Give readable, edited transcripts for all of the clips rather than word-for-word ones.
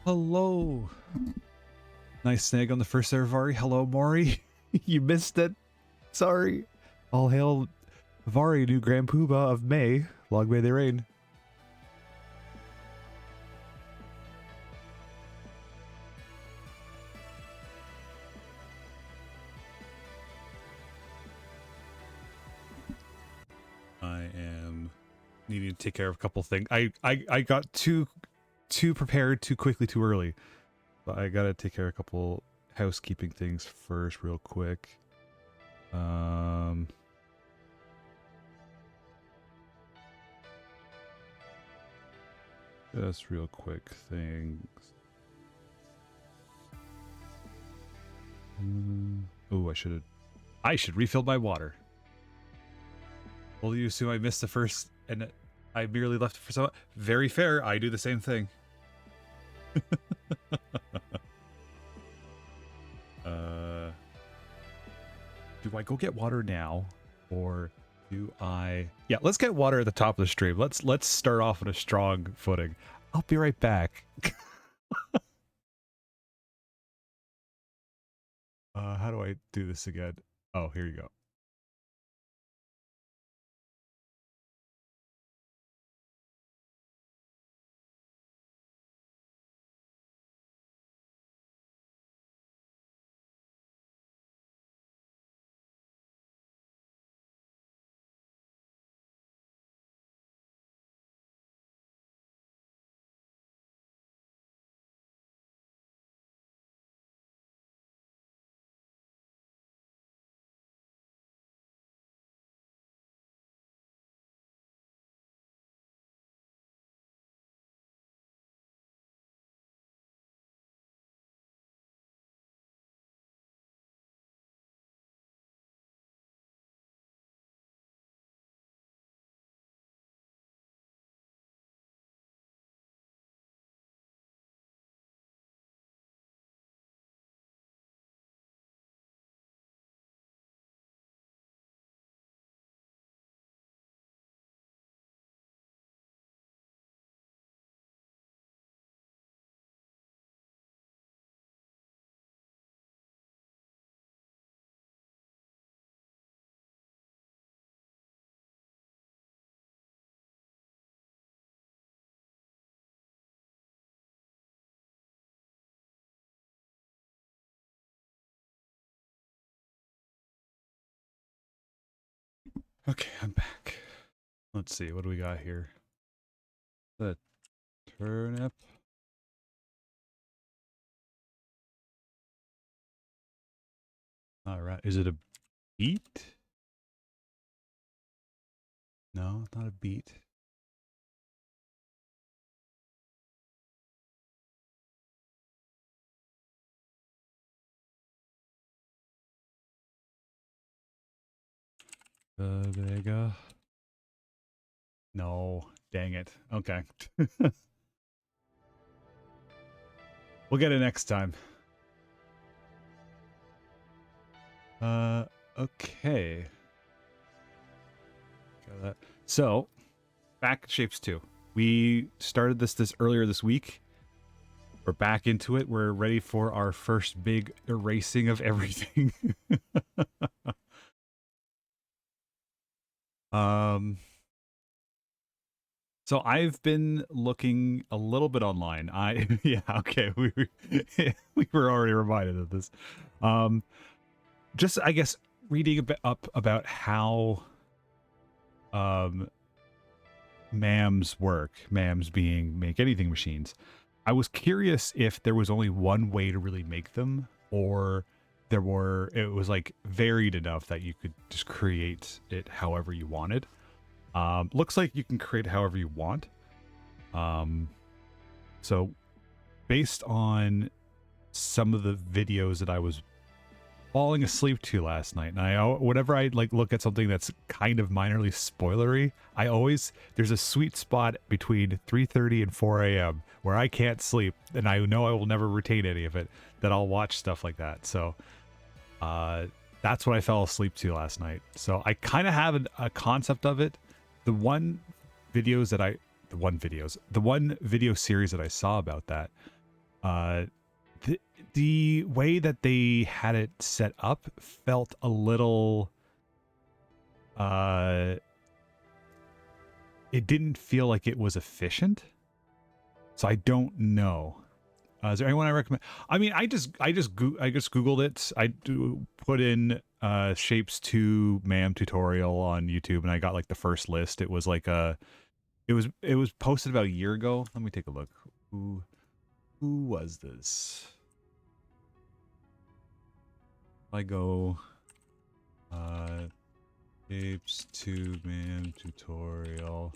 Hello. Nice snag on the first serve, Vari. Hello, Maury. You missed it. Sorry. All hail Vari, new Grand Poobah of May. Long may they reign. I am needing to take care of a couple things. I got too prepared too quickly too early. But I gotta take care of a couple housekeeping things first real quick. Just real quick things. Oh, I should refill my water. Will you assume I missed the first and I merely left it for someone? Very fair. I do the same thing. Do I go get water now, or do I? Yeah, let's get water at the top of the stream. Let's start off on a strong footing. I'll be right back. How do I do this again? Oh, here you go. Okay, I'm back. Let's see, what do we got here? The turnip. All right, is it a beet? No, not a beet. There you go. No, dang it. Okay. We'll get it next time. Okay. Got that. So, back at Shapes 2. We started this earlier this week. We're back into it. We're ready for our first big erasing of everything. So I've been looking a little bit online. Yeah, okay, we were already reminded of this. Just I guess reading a bit up about how MAMs work. MAMs being make anything machines. I was curious if there was only one way to really make them, or it was like varied enough that you could just create it however you wanted. Looks like you can create however you want. So based on some of the videos that I was falling asleep to last night, and whenever I like look at something that's kind of minorly spoilery, there's a sweet spot between 3:30 and 4 a.m. where I can't sleep, and I know I will never retain any of it, that I'll watch stuff like that. So that's what I fell asleep to last night. So I kind of have a concept of it. The one video series that I saw about that Uh, the way that they had it set up felt a little it didn't feel like it was efficient, so I don't know. Is there anyone I recommend? I mean, I just googled it. I put in shapes 2 MAM tutorial on YouTube, and I got like the first list. It was like it was posted about a year ago. Let me take a look. Who was this? I go shapes 2 MAM tutorial.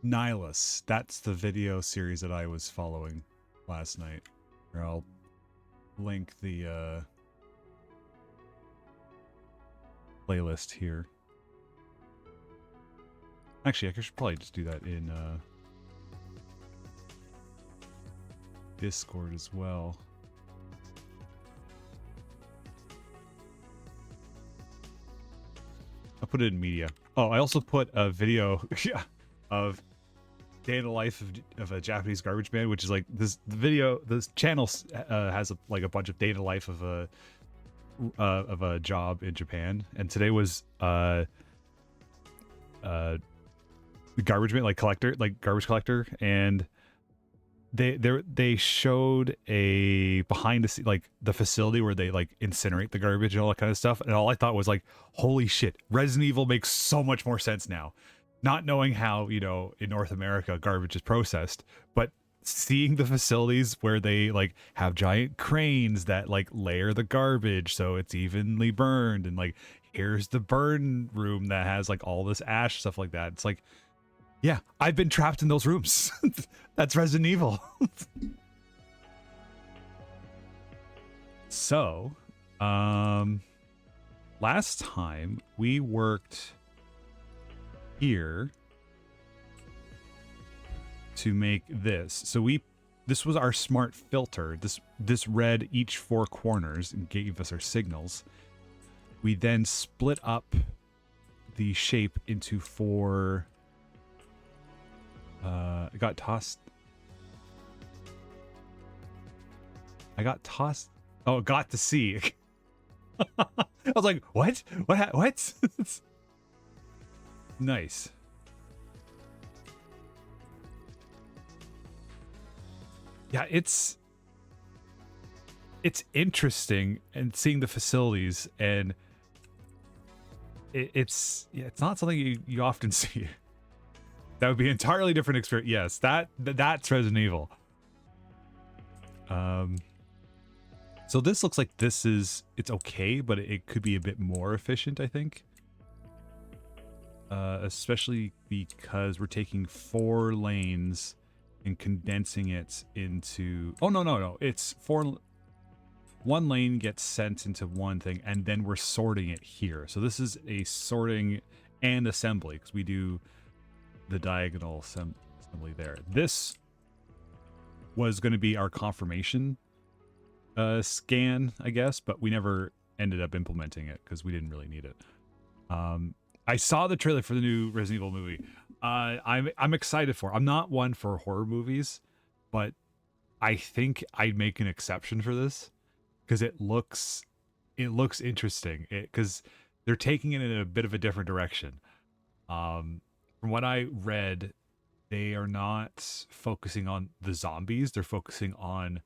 Nihilus. That's the video series that I was following last night. Here, I'll link the playlist here. Actually, I should probably just do that in Discord as well. I'll put it in media. Oh, I also put a video of day in the life of a Japanese garbage man, which is like this channel has a bunch of day in the life of a job in Japan, and today was garbage man, garbage collector, and they showed a behind the scene, like the facility where they like incinerate the garbage and all that kind of stuff, and all I thought was like, holy shit, Resident Evil makes so much more sense now, not knowing how, you know, in North America garbage is processed, but seeing the facilities where they like have giant cranes that like layer the garbage so it's evenly burned, and like here's the burn room that has like all this ash, stuff like that. It's like, yeah, I've been trapped in those rooms. That's Resident Evil. So, last time we worked here to make this. So this was our smart filter. This read each 4 corners and gave us our signals. We then split up the shape into 4. It got tossed. I got tossed. Oh, got to see. I was like, what? What? Nice. Yeah, it's interesting, and seeing the facilities, and it's not something you often see. That would be an entirely different experience. Yes, that's Resident Evil. So this looks like it's okay, but it could be a bit more efficient, I think. Especially because we're taking 4 lanes and condensing it into... Oh, no. It's 1 lane gets sent into one thing, and then we're sorting it here. So this is a sorting and assembly, because we do the diagonal assembly there. This was going to be our confirmation scan, I guess, but we never ended up implementing it because we didn't really need it. I saw the trailer for the new Resident Evil movie. I'm excited for it. I'm not one for horror movies, but I think I'd make an exception for this because it looks interesting. Because they're taking it in a bit of a different direction. From what I read, they are not focusing on the zombies. They're focusing on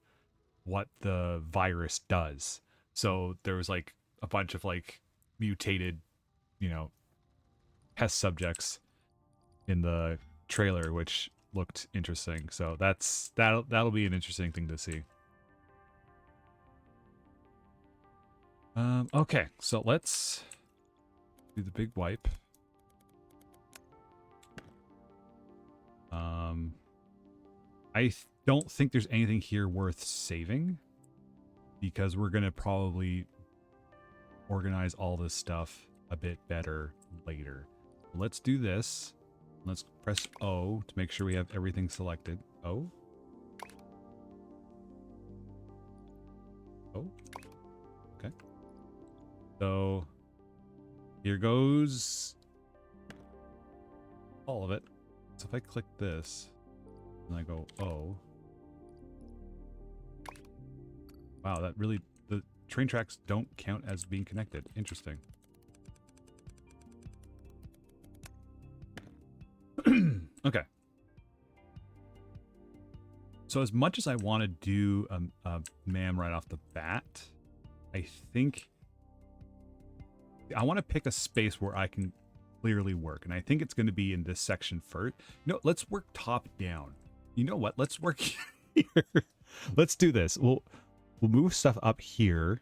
what the virus does. So there was like a bunch of like mutated, you know, test subjects in the trailer, which looked interesting. So that'll be an interesting thing to see. Okay, so let's do the big wipe. I don't think there's anything here worth saving, because we're gonna probably organize all this stuff a bit better later. Let's do this. Let's press O to make sure we have everything selected. O. O. Okay. So here goes all of it. So if I click this, And I go, oh. Wow, that really, the train tracks don't count as being connected. Interesting. Okay. So as much as I want to do a MAM right off the bat, I think I want to pick a space where I can clearly work. And I think it's going to be in this section first. No, let's work top down. You know what? Let's work here. Let's do this. We'll move stuff up here.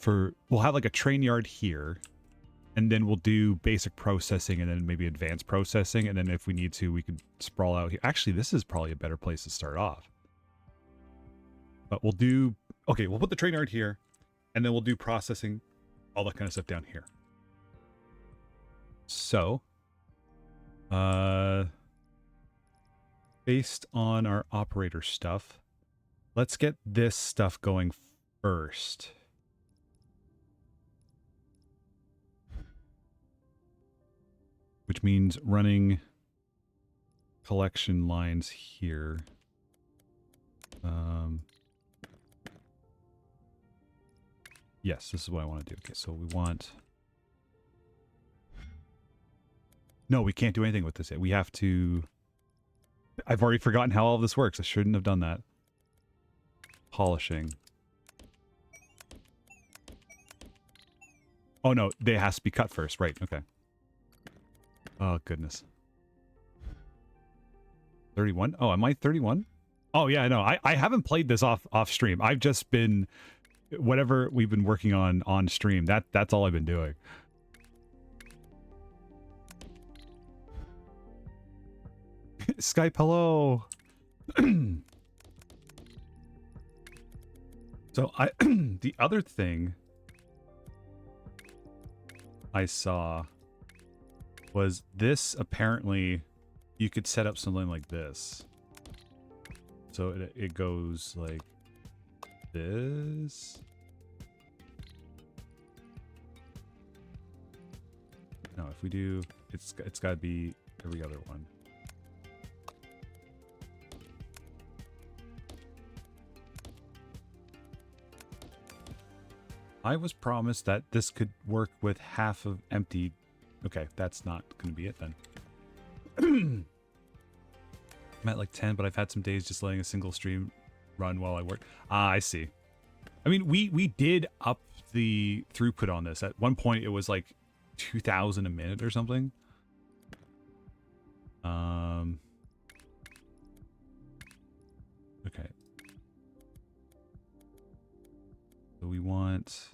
We'll have like a train yard here. And then we'll do basic processing and then maybe advanced processing. And then if we need to, we could sprawl out here. Actually, this is probably a better place to start off. But we'll do... Okay, we'll put the train yard here. And then we'll do processing, all that kind of stuff down here. So, based on our operator stuff, let's get this stuff going first. Which means running collection lines here. Yes, this is what I want to do. Okay, so we want... No, we can't do anything with this yet. We have to... I've already forgotten how all of this works. I shouldn't have done that. Polishing. Oh no, they has to be cut first. Right, okay. Oh, goodness. 31? Oh, am I 31? Oh, yeah, no. I haven't played this off stream. I've just been... Whatever we've been working on stream, that's all I've been doing. Skype, hello! So, the other thing I saw was this. Apparently you could set up something like this, so it goes like this. No, if we do, it's got to be every other one. I was promised that this could work with half of empty. Okay, that's not going to be it then. I'm at like 10, but I've had some days just letting a single stream run while I work. Ah, I see. I mean, we did up the throughput on this. At one point, it was like 2,000 a minute or something. Okay. So we want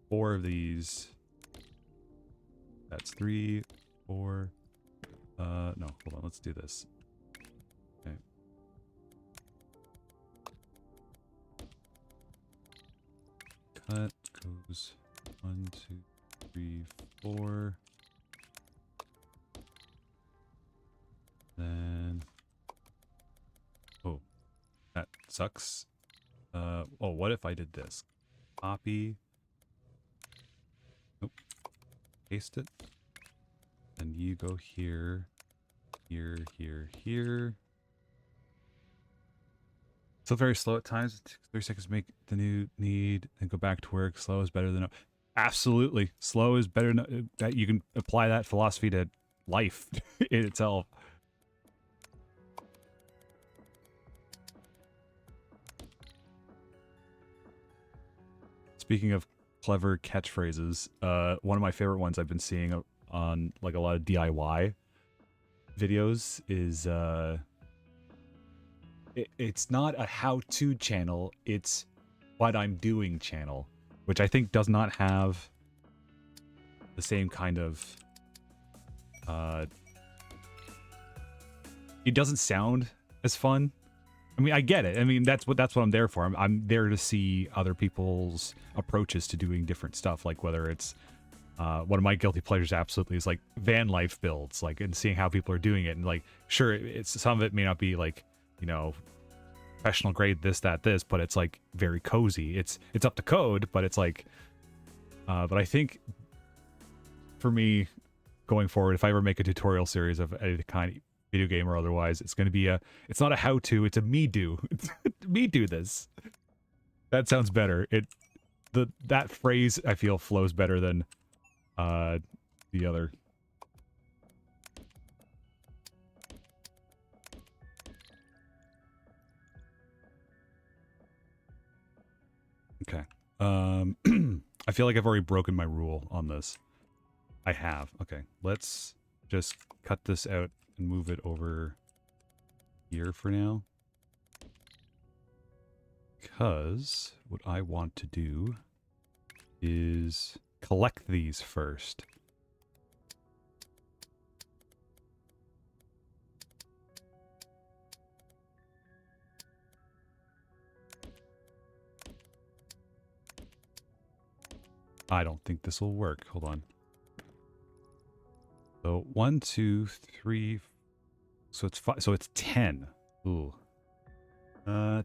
4 of these. That's 3, 4. No, hold on. Let's do this. Okay. Cut goes 1, 2, 3, 4. Then, oh, that sucks. Oh, what if I did this? Copy. Nope. Paste it. And you go here, here, here, here. Still very slow at times. It takes 30 seconds to make the new need and go back to work. Slow is better than no. Absolutely. Slow is better than that. You can apply that philosophy to life in itself. Speaking of clever catchphrases, one of my favorite ones I've been seeing on like a lot of DIY videos is it's not a how-to channel, it's what I'm doing channel, which I think does not have the same kind of it doesn't sound as fun. I mean, I get it. I mean, that's what I'm there for. I'm there to see other people's approaches to doing different stuff. Like whether it's one of my guilty pleasures, absolutely, is like van life builds, like, and seeing how people are doing it. And like, sure, it's some of it may not be like, you know, professional grade, this, that, this, but it's like very cozy. It's up to code, but it's like, but I think for me going forward, if I ever make a tutorial series of any kind, video game or otherwise. It's going to be it's not a how-to, it's a me-do. Me do this. That sounds better. That phrase, I feel, flows better than the other. Okay. I feel like I've already broken my rule on this. I have. Okay. Let's just cut this out and move it over here for now. Because what I want to do is collect these first. I don't think this will work. Hold on. So 1, 2, 3. So it's 5. So it's 10. Ooh.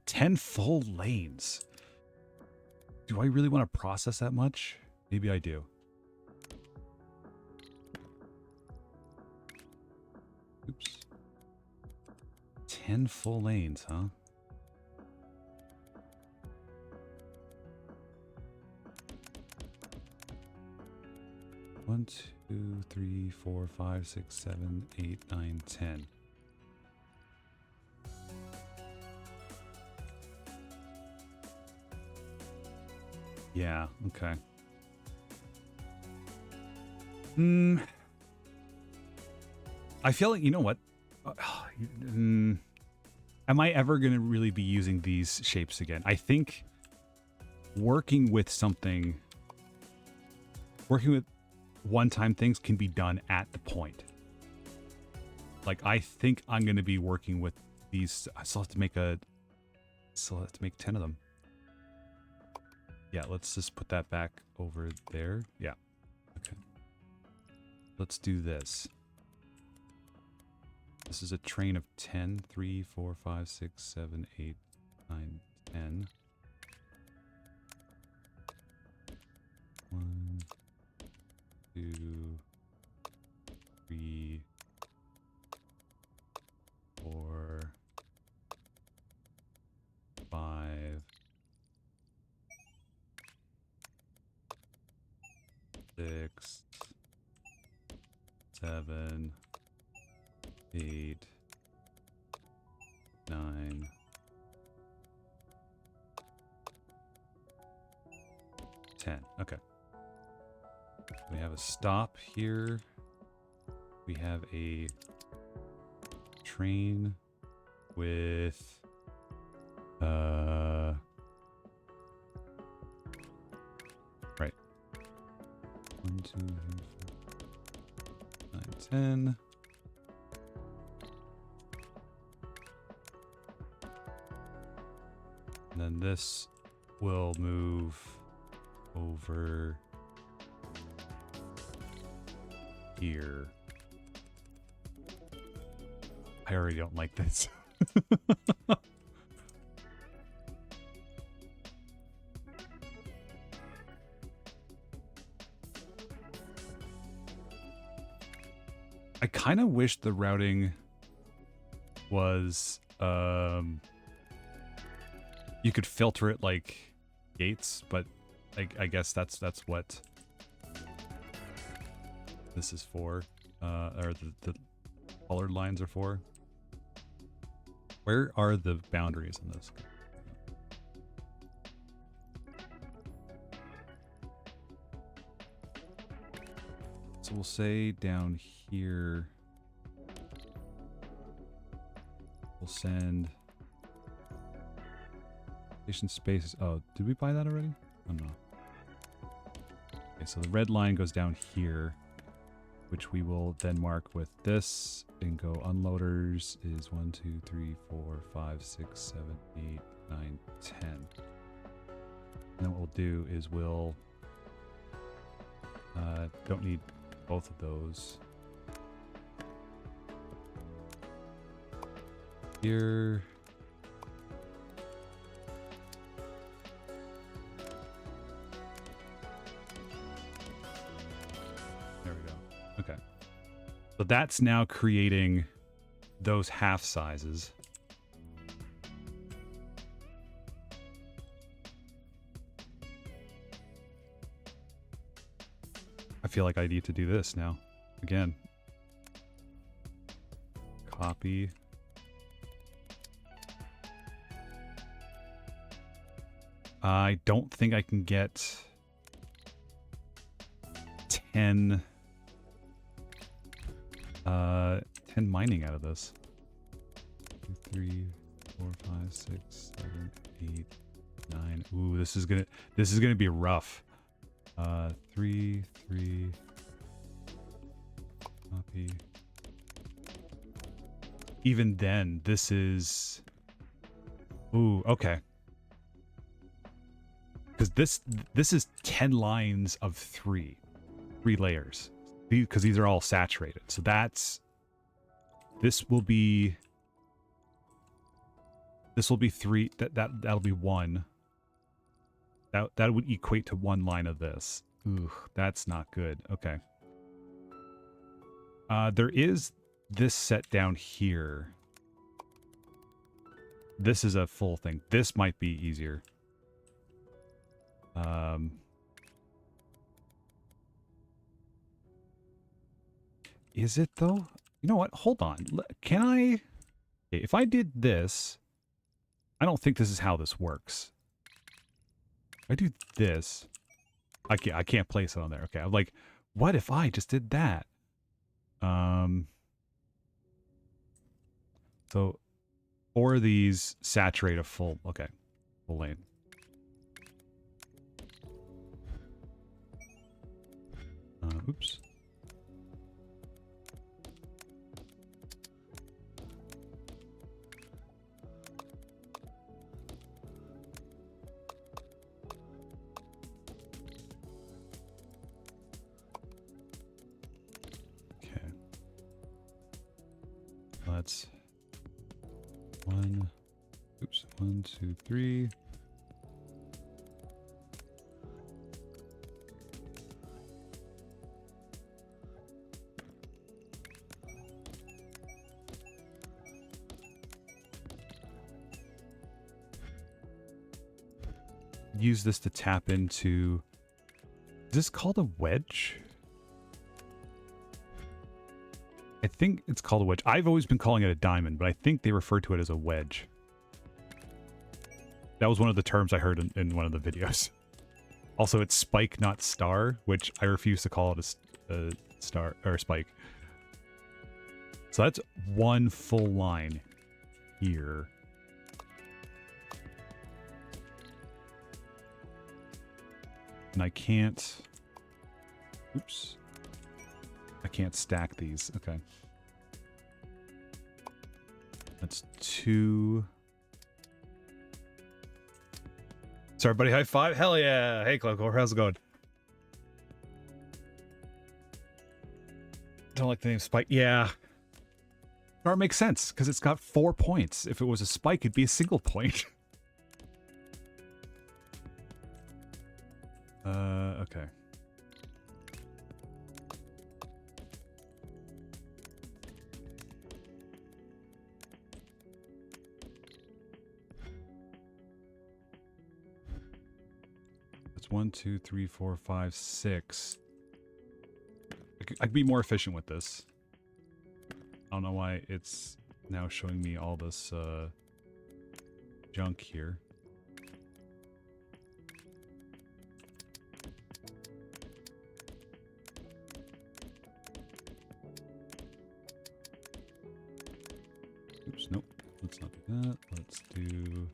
10 full lanes. Do I really want to process that much? Maybe I do. Oops. 10 full lanes, huh? One, 2, 3, 4, 5, 6, 7, 8, 9, 10. Yeah, okay. I feel like, you know what? Am I ever going to really be using these shapes again? I think working with one-time things can be done at the point. Like, I think I'm going to be working with these. I still have to make 10 of them. Yeah, let's just put that back over there. Yeah. Okay. Let's do this. This is a train of 10. 3, 4, 5, 6, 7, 8, 9, 10. 1, 2, 3, 4, 5, 6, 7, 8, 9, 10. Okay. We have a stop here. We have a train with right. 1, 2, 3, 4, 9, 10. And then this will move over here. I already don't like this. I kind of wish the routing was you could filter it like gates, but I guess that's what this is for, or the colored lines are for. Where are the boundaries on this? So we'll say down here, we'll send station spaces. Oh, did we buy that already? Oh no. Okay, so the red line goes down here, which we will then mark with this and go unloaders is 1, 2, 3, 4, 5, 6, 7, 8, 9, 10. And then what we'll do is we'll don't need both of those. Here. There we go. Okay. So that's now creating those half sizes. I feel like I need to do this now. Again. Copy. I don't think I can get 10 mining out of this. 2, 3, 4, 5, 6, 7, 8, 9. Ooh, this is gonna be rough. 3, 3. Copy. Even then, this is... Ooh, okay. Because this is 10 lines of 3 layers. Because these are all saturated. So this will be 3. That'll be 1. That would equate to 1 line of this. Ooh, that's not good. Okay. There is this set down here. This is a full thing. This might be easier. Is it though? You know what? Hold on. Can I? If I did this, I don't think this is how this works. If I do this, I can't place it on there. Okay, I'm like, what if I just did that? So 4 of these saturate a full. Okay, full lane. Oops. Okay. Let's 1. Oops. 1, 2, 3. Use this to tap into... Is this called a wedge? I think it's called a wedge. I've always been calling it a diamond, but I think they refer to it as a wedge. That was one of the terms I heard in one of the videos. Also, it's spike, not star, which I refuse to call it a star or spike. So that's 1 full line here. And I can't... Oops. I can't stack these. Okay. That's 2. Sorry, buddy. High five. Hell yeah. Hey, Cloakor. How's it going? Don't like the name Spike. Yeah. Or it makes sense, because it's got 4 points. If it was a spike, it'd be a single point. Okay. That's 1, 2, 3, 4, 5, 6. I could be more efficient with this. I don't know why it's now showing me all this junk here. Oops, nope. Let's not do that. Let's do...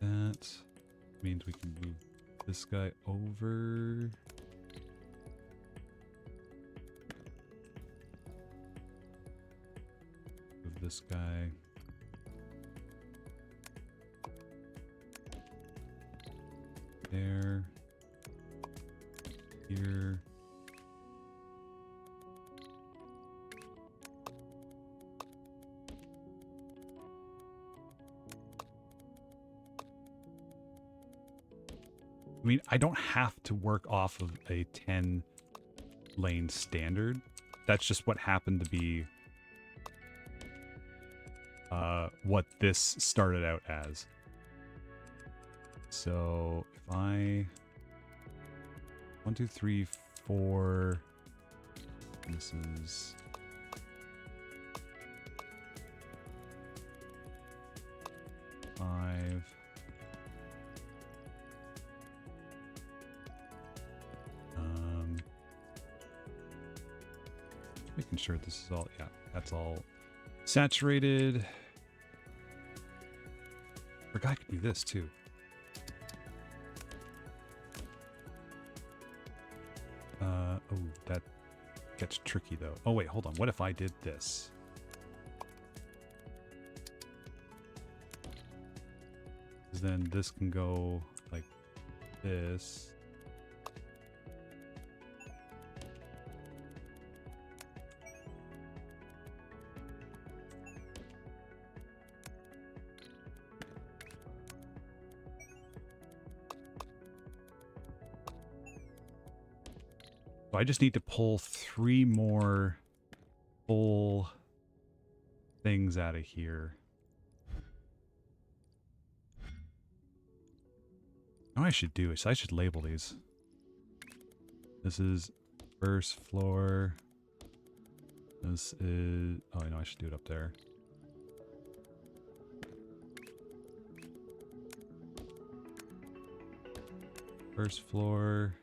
That means we can move this guy over. Move this guy. There. Here. I mean, I don't have to work off of a 10 lane standard. That's just what happened to be what this started out as. So if I 1, 2, 3, 4, this is 5. Making sure this is all, yeah, that's all saturated. Forgot I could do this too. Oh, that gets tricky though. Oh wait, hold on. What if I did this? Because then this can go like this. So I just need to pull 3 more full things out of here. What I should do is I should label these. This is first floor. This is, oh, I know I should do it up there. First floor.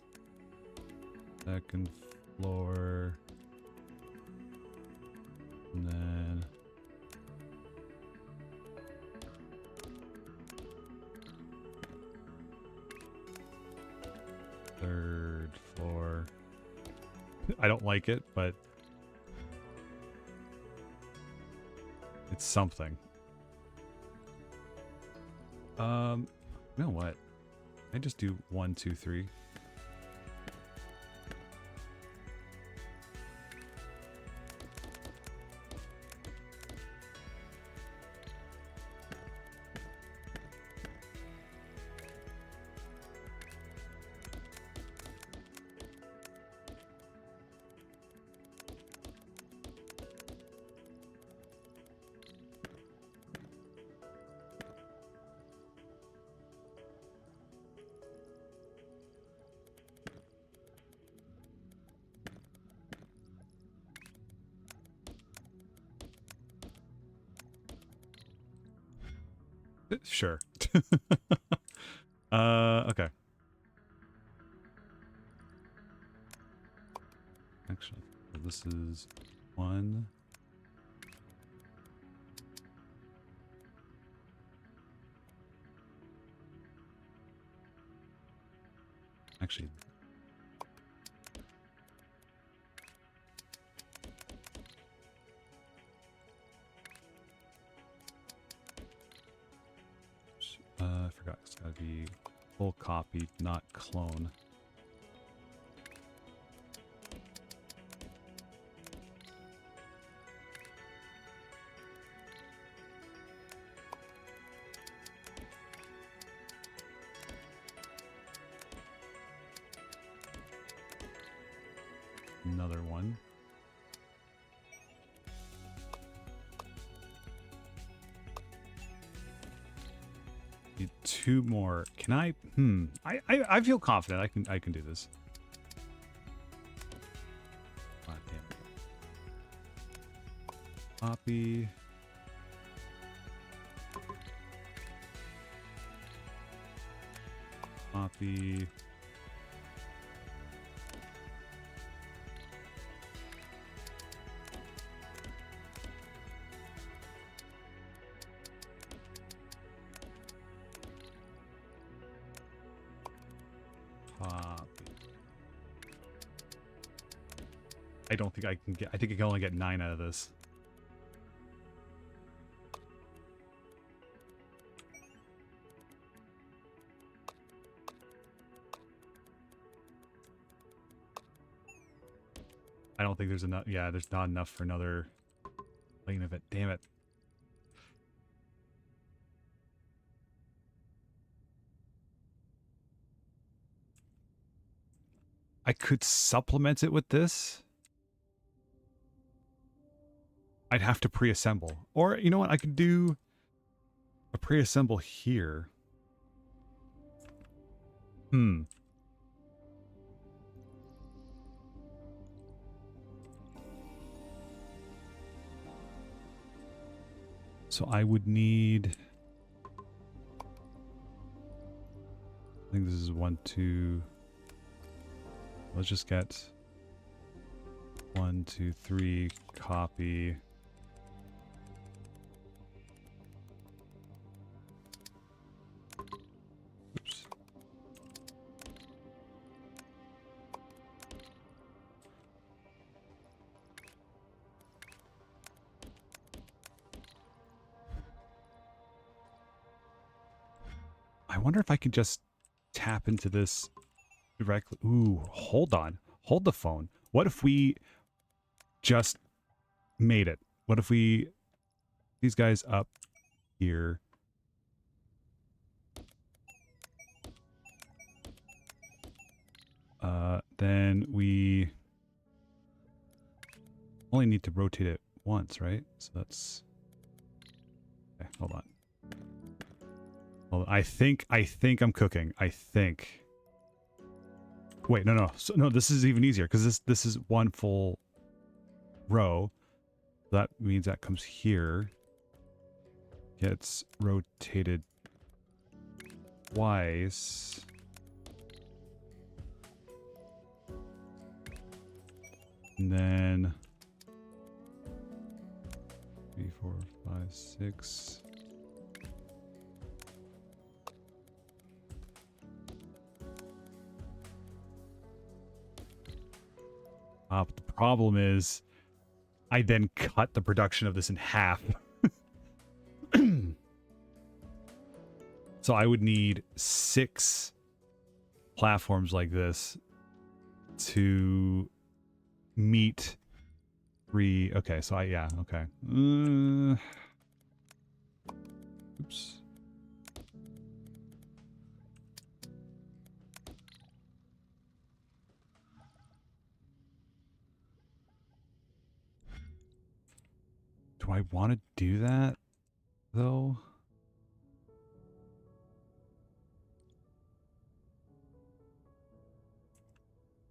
Second floor, and then third floor. I don't like it, but it's something. You know what? I just do 1, 2, 3. Sure. Okay. Actually, this is 1. Actually, I forgot. It's gotta be full copy, not clone. Another one. Need 2 more. Can I? I feel confident I can do this. God damn it. Copy. Copy. I don't think I can get, I think I can only get 9 out of this. I don't think there's enough. Yeah, there's not enough for another lane of it. Damn it. I could supplement it with this. I'd have to pre-assemble. Or, you know what? I could do a pre-assemble here. Hmm. So I would need... I think this is 1, 2... Let's just get 1, 2, 3, copy. Oops. I wonder if I could just tap into this directly. Ooh, hold on. Hold the phone. What if we just made it? What if we... These guys up here. Then we only need to rotate it once, right? So that's... Okay, hold on. Hold on. I think I'm cooking. I think... Wait, no. So, no, this is even easier because this is one full row. That means that comes here. Gets rotated twice. And then 3, 4, 5, 6. But the problem is I then cut the production of this in half. So I would need 6 platforms like this to meet 3. Okay, so yeah, okay. Oops. Do I want to do that, though?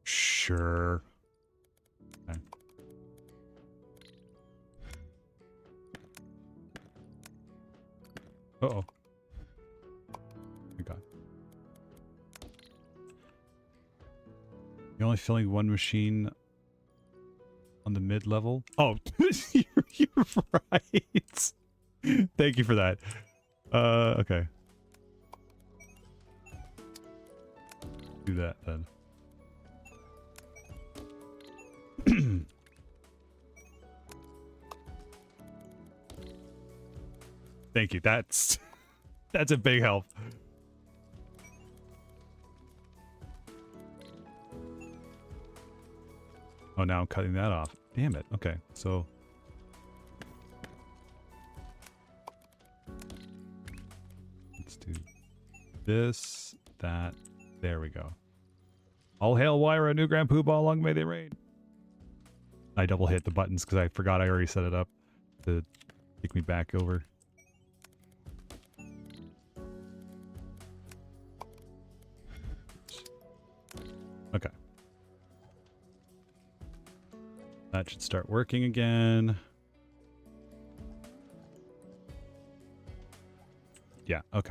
Sure. Okay. Uh-oh. My God. You're only filling one machine on the mid-level? Oh, you're right. Thank you for that. Okay. Do that, then. Thank you. That's a big help. Oh, now I'm cutting that off. Damn it. Okay, so let's do this, that. There we go. All hail Wyra, new Grand Poobah, long may they reign. I double hit the buttons because I forgot I already set it up to take me back over. Okay. That should start working again. Yeah, okay.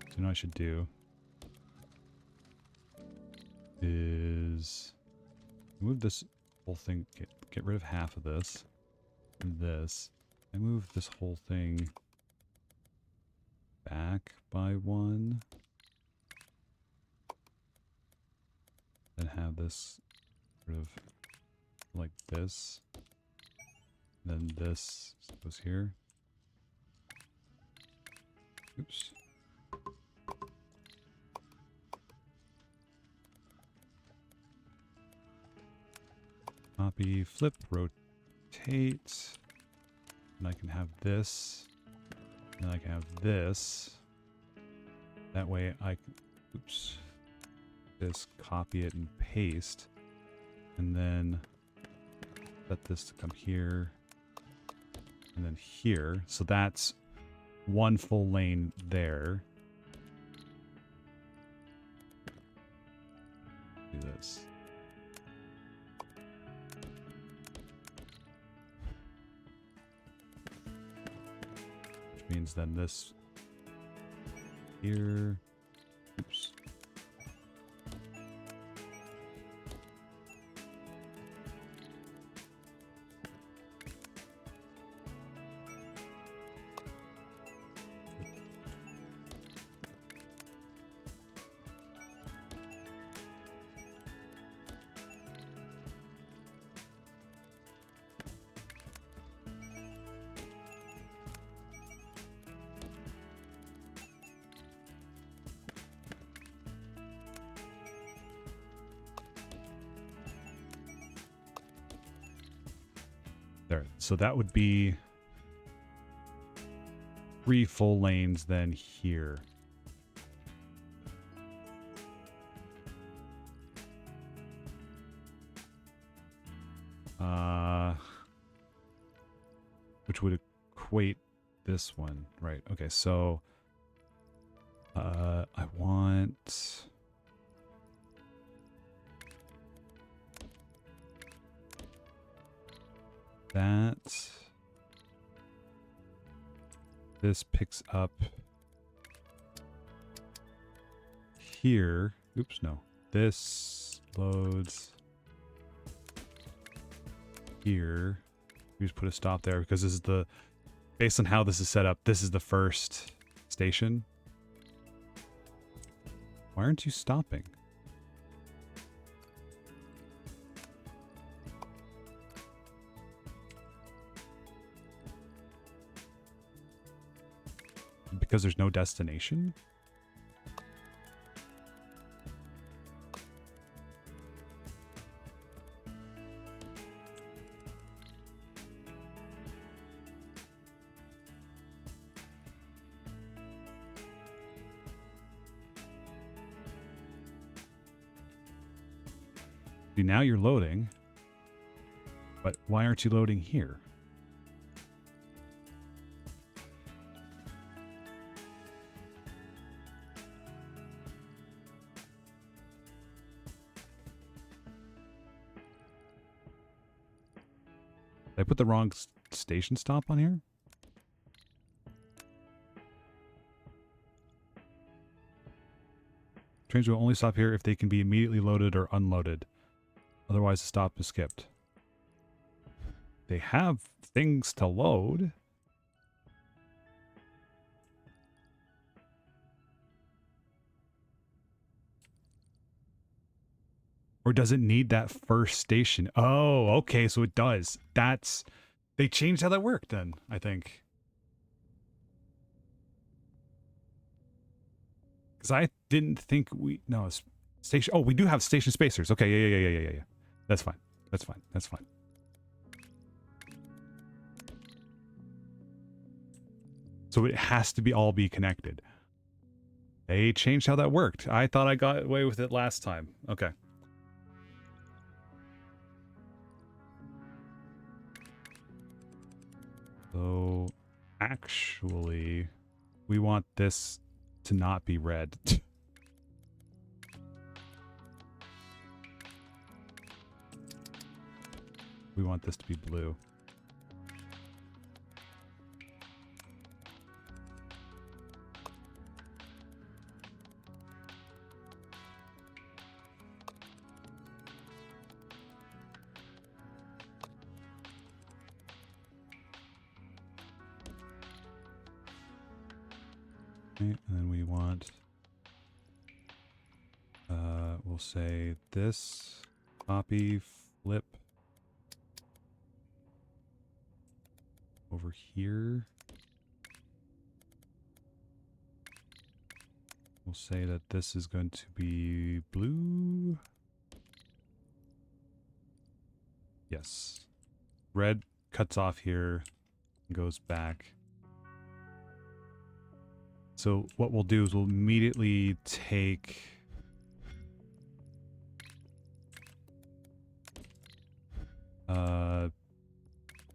So you know what I should do is move this whole thing, get rid of half of this and this. I move this whole thing back by 1. Then have this sort of like this. Then this goes here. Oops. Copy, flip, rotate. And I can have this And I can have this. That way I can, oops, just copy it and paste. And then set this to come here. And then here. So that's one full lane there. Do this. Which means then this here. Oops. There. So that would be 3 full lanes then here. Which would equate this one. Right. Okay, so I want that. This picks up here. Oops, no. This loads here. We just put a stop there because this is the, based on how this is set up, this is the first station. Why aren't you stopping? Because there's no destination? See, now you're loading, but why aren't you loading here? Did I put the wrong station stop on here? Trains will only stop here if they can be immediately loaded or unloaded. Otherwise, the stop is skipped. They have things to load. Or does it need that first station? Oh, okay, so it does. That's... They changed how that worked then, I think. Because I didn't think we... No, station... Oh, we do have station spacers. Okay, yeah. That's fine. That's fine. That's fine. So it has to be all be connected. They changed how that worked. I thought I got away with it last time. Okay. So, actually, we want this to not be red. We want this to be blue. Okay, and then we want, we'll say this, copy, flip, over here. We'll say that this is going to be blue. Yes. Red cuts off here, goes back. So what we'll do is we'll immediately take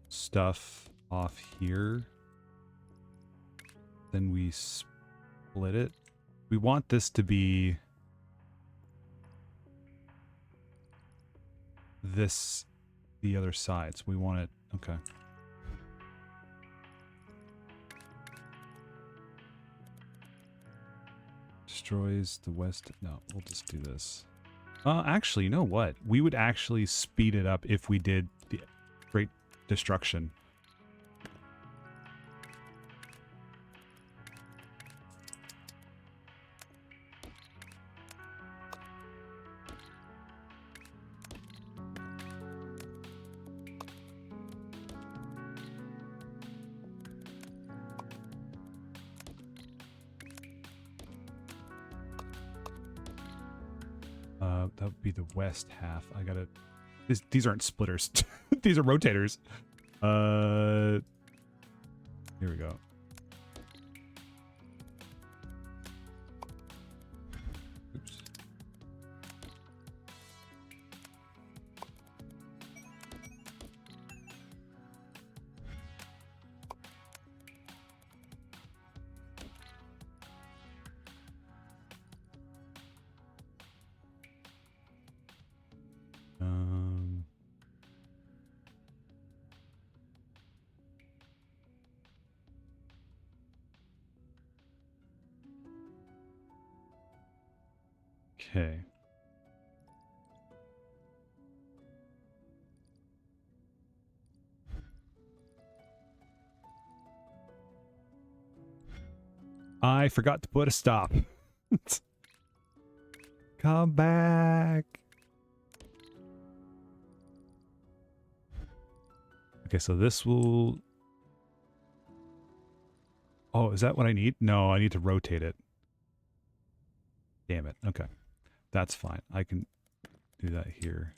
stuff off here. Then we split it. We want this to be this, the other side. So we want it, okay. Destroys the west. No, we'll just do this. Actually, you know what? We would actually speed it up if we did the Great Destruction. That would be the west half. I gotta... These aren't splitters. These are rotators. Here we go. Oops. Okay. I forgot to put a stop. Come back. Okay, so this will... Oh, is that what I need? No, I need to rotate it. Damn it. Okay. That's fine. I can do that here.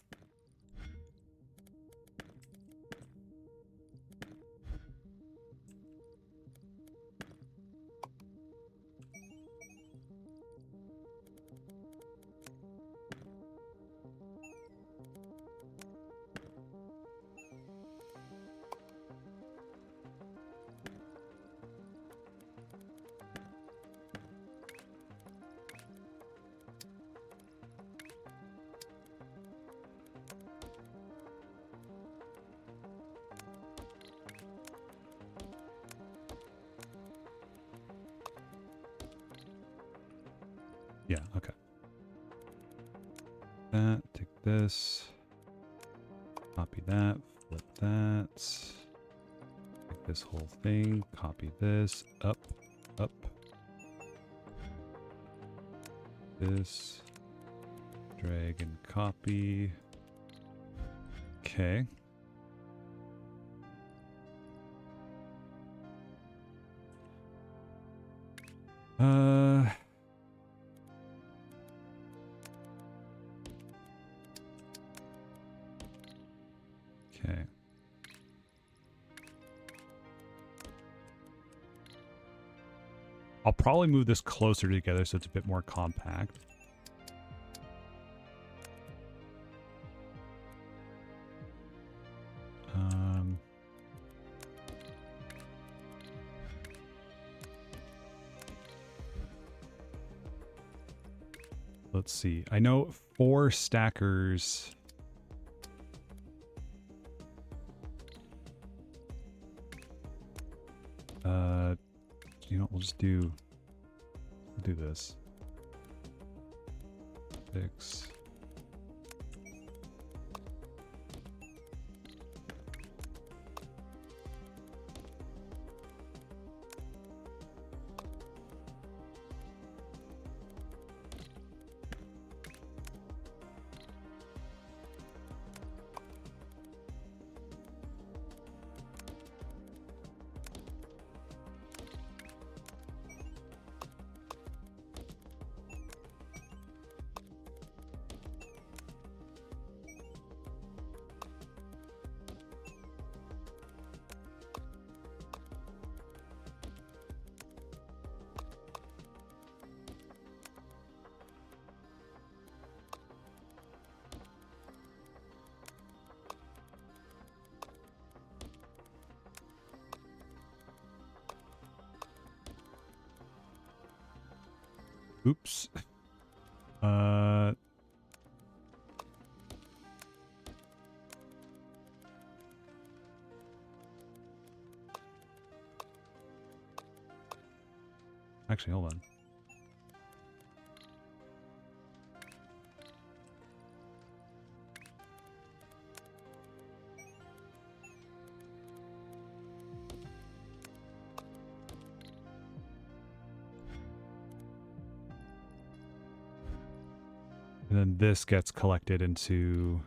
Yeah, okay. That, take this, copy that, flip that, take this whole thing, copy this, up, this, drag and copy. Okay. Okay. I'll probably move this closer together so it's a bit more compact. Let's see. I know 4 stackers. You know, we'll just do this. 6. Oops. Actually, hold on. And then this gets collected into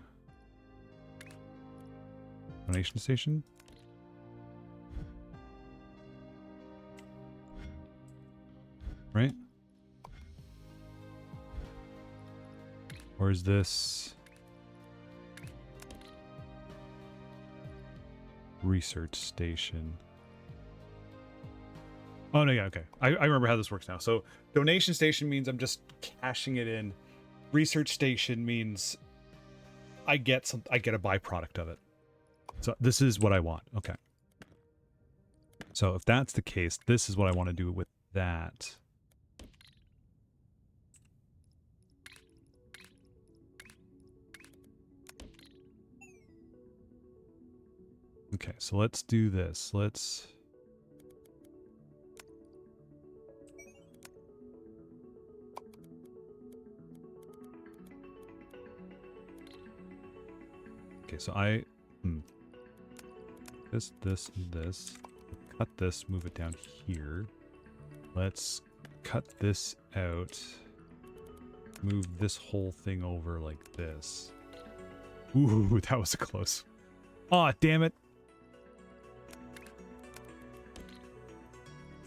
donation station. Right? Or is this research station? Oh no, yeah, okay. I remember how this works now. So donation station means I'm just cashing it in. Research station means I get a byproduct of it. So this is what I want. Okay. So if that's the case, this is what I want to do with that. Okay, so let's do this. Let's... Okay, so this, and this. Cut this, move it down here. Let's cut this out. Move this whole thing over like this. Ooh, that was close. Aw, damn it.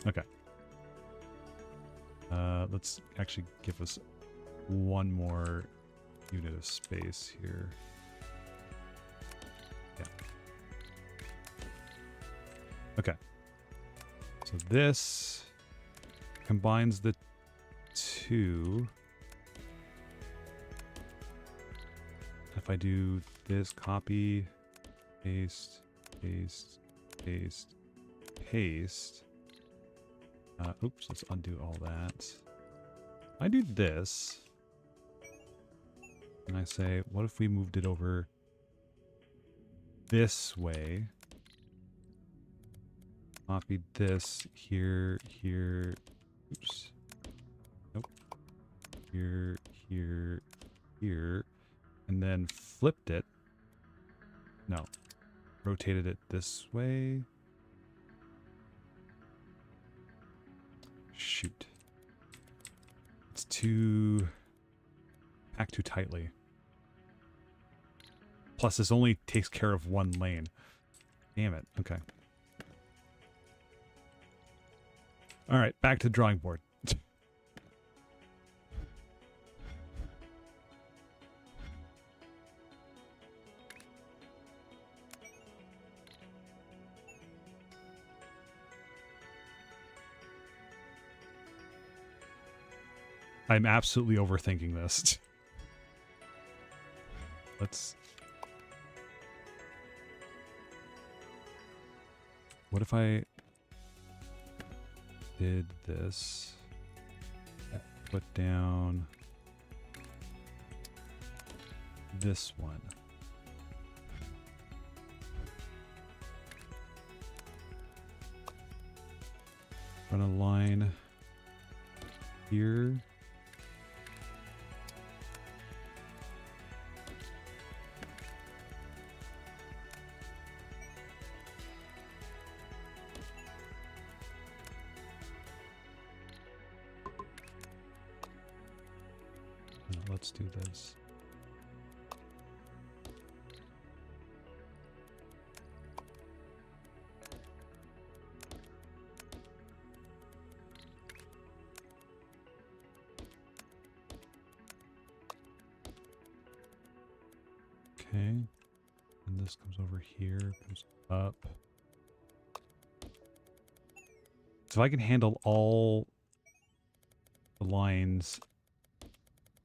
Okay. Let's actually give us one more unit of space here. Yeah. Okay. So this combines the two. If I do this, copy, paste, paste, paste, paste. Oops, let's undo all that. I do this. And I say, what if we moved it over this way? Copied this here, here. Oops. Nope. Here, here, here. And then flipped it. No. Rotated it this way. Shoot. It's too... packed too tightly. Plus, this only takes care of one lane. Damn it. Okay. Alright, back to the drawing board. I'm absolutely overthinking this. Let's... What if I did this? Put down this one. Run a line here. Let's do this. Okay. And this comes over here, comes up. So if I can handle all the lines,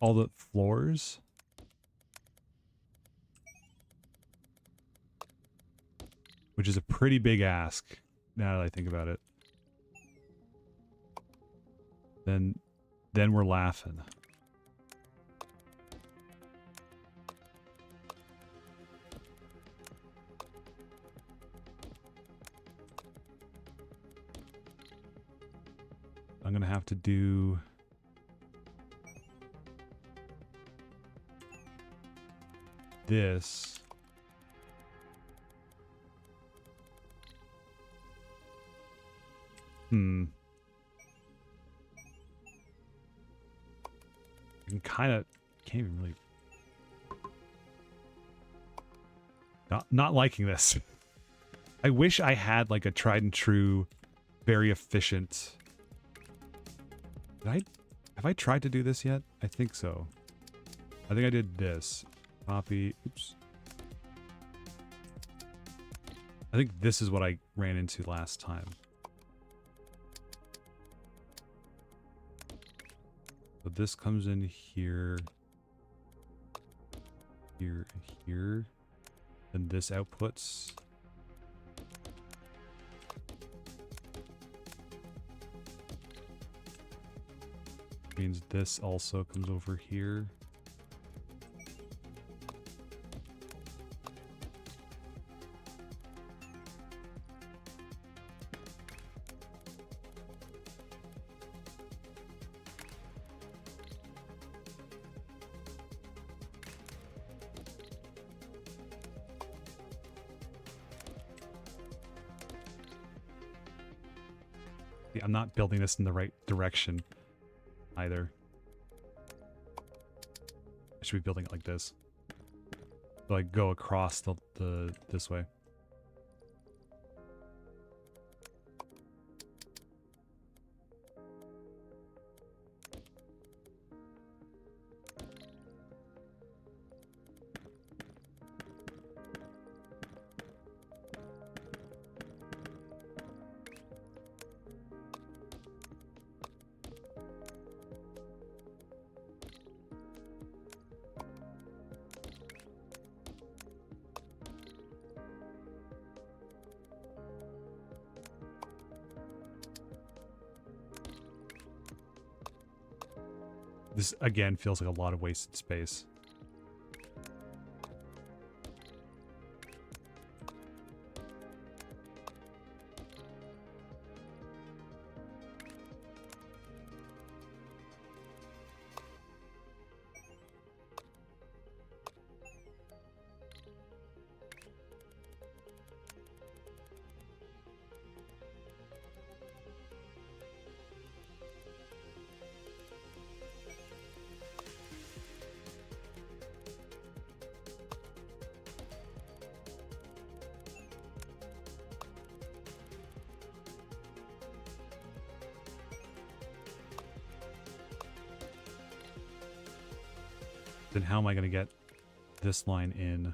all the floors, which is a pretty big ask now that I think about it, then then we're laughing. I'm gonna have to do this. I kind of can't even really. Not liking this. I wish I had like a tried and true, very efficient. Have I tried to do this yet? I think so. I think I did this. Copy. Oops. I think this is what I ran into last time. So this comes in here, here, here, and this outputs. Means this also comes over here. I'm not building this in the right direction either. I should be building it like this. So I go across the this way. This, again, feels like a lot of wasted space. Then how am I going to get this line in?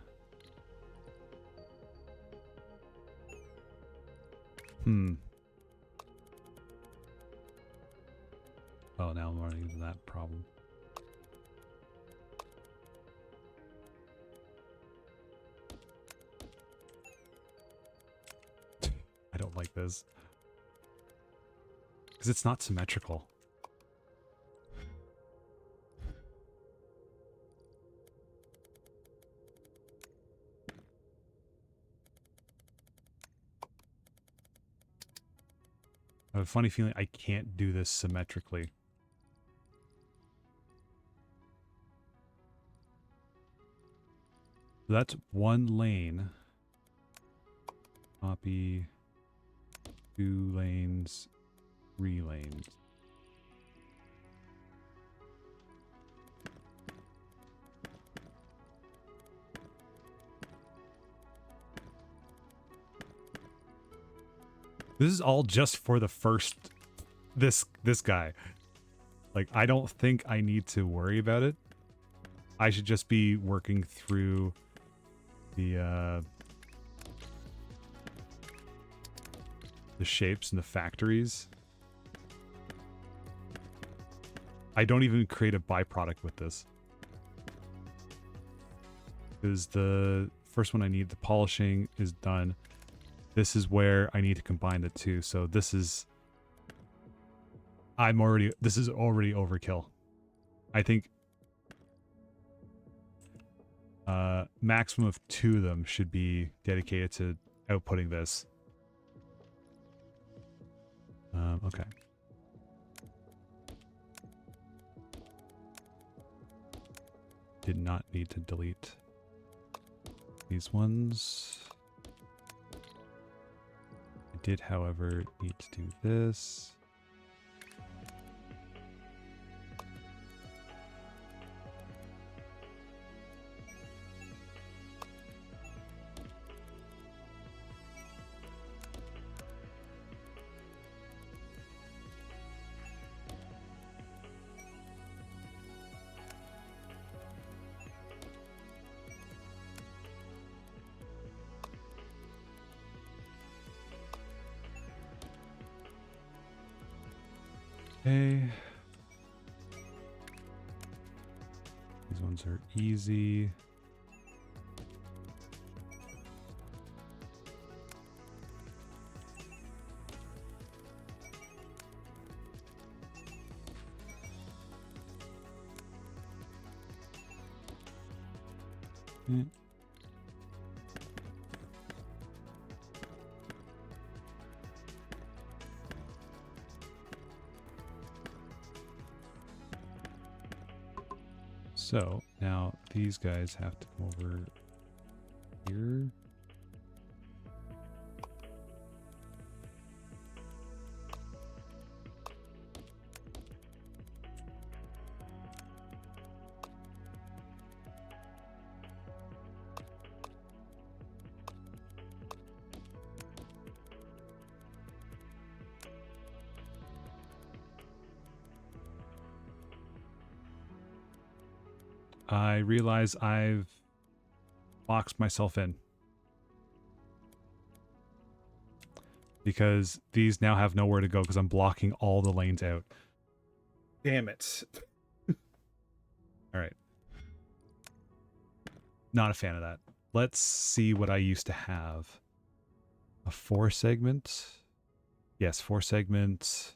Oh, now I'm running into that problem. I don't like this. Because it's not symmetrical. I have a funny feeling I can't do this symmetrically. So that's one lane. Copy 2 lanes, 3 lanes. This is all just for the first, this guy. Like, I don't think I need to worry about it. I should just be working through the shapes and the factories. I don't even create a byproduct with this. Because the first one I need, the polishing, is done. This is where I need to combine the two. So this is... this is already overkill. I think maximum of 2 of them should be dedicated to outputting this. Okay. Did not need to delete these ones. I did, however, need to do this. Okay. These ones are easy. So now these guys have to come over here. I realize I've boxed myself in. Because these now have nowhere to go because I'm blocking all the lanes out. Damn it. Alright. Not a fan of that. Let's see what I used to have. A 4-segment. Yes, 4-segment.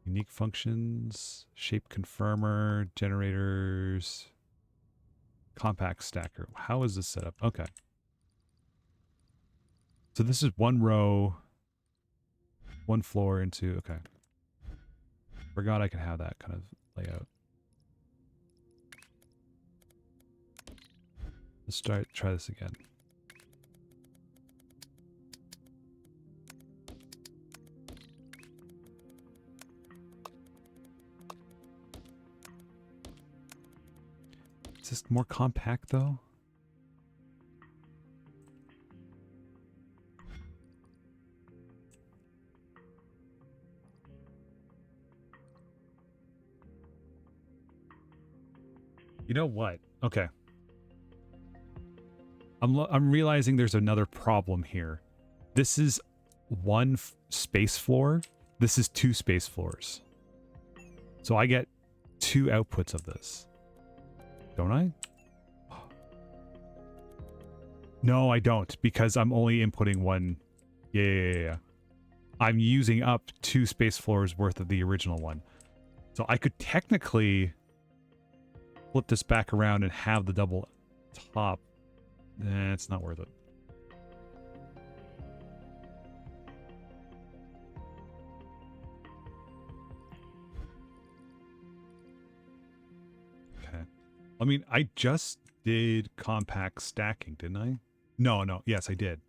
Unique functions. Shape confirmer. Generators. Compact stacker. How is this set up? Okay. So this is 1 row. 1 floor into... Okay. Forgot I could have that kind of layout. Let's try this again. Is this more compact though? You know what? Okay. I'm realizing there's another problem here. This is 1 space floor. This is 2 space floors. So I get 2 outputs of this. Don't I? No, I don't, because I'm only inputting 1. Yeah. I'm using up 2 space floors worth of the original one. So I could technically flip this back around and have the double top. It's not worth it. Okay. I mean, I just did compact stacking, didn't I? No. Yes, I did.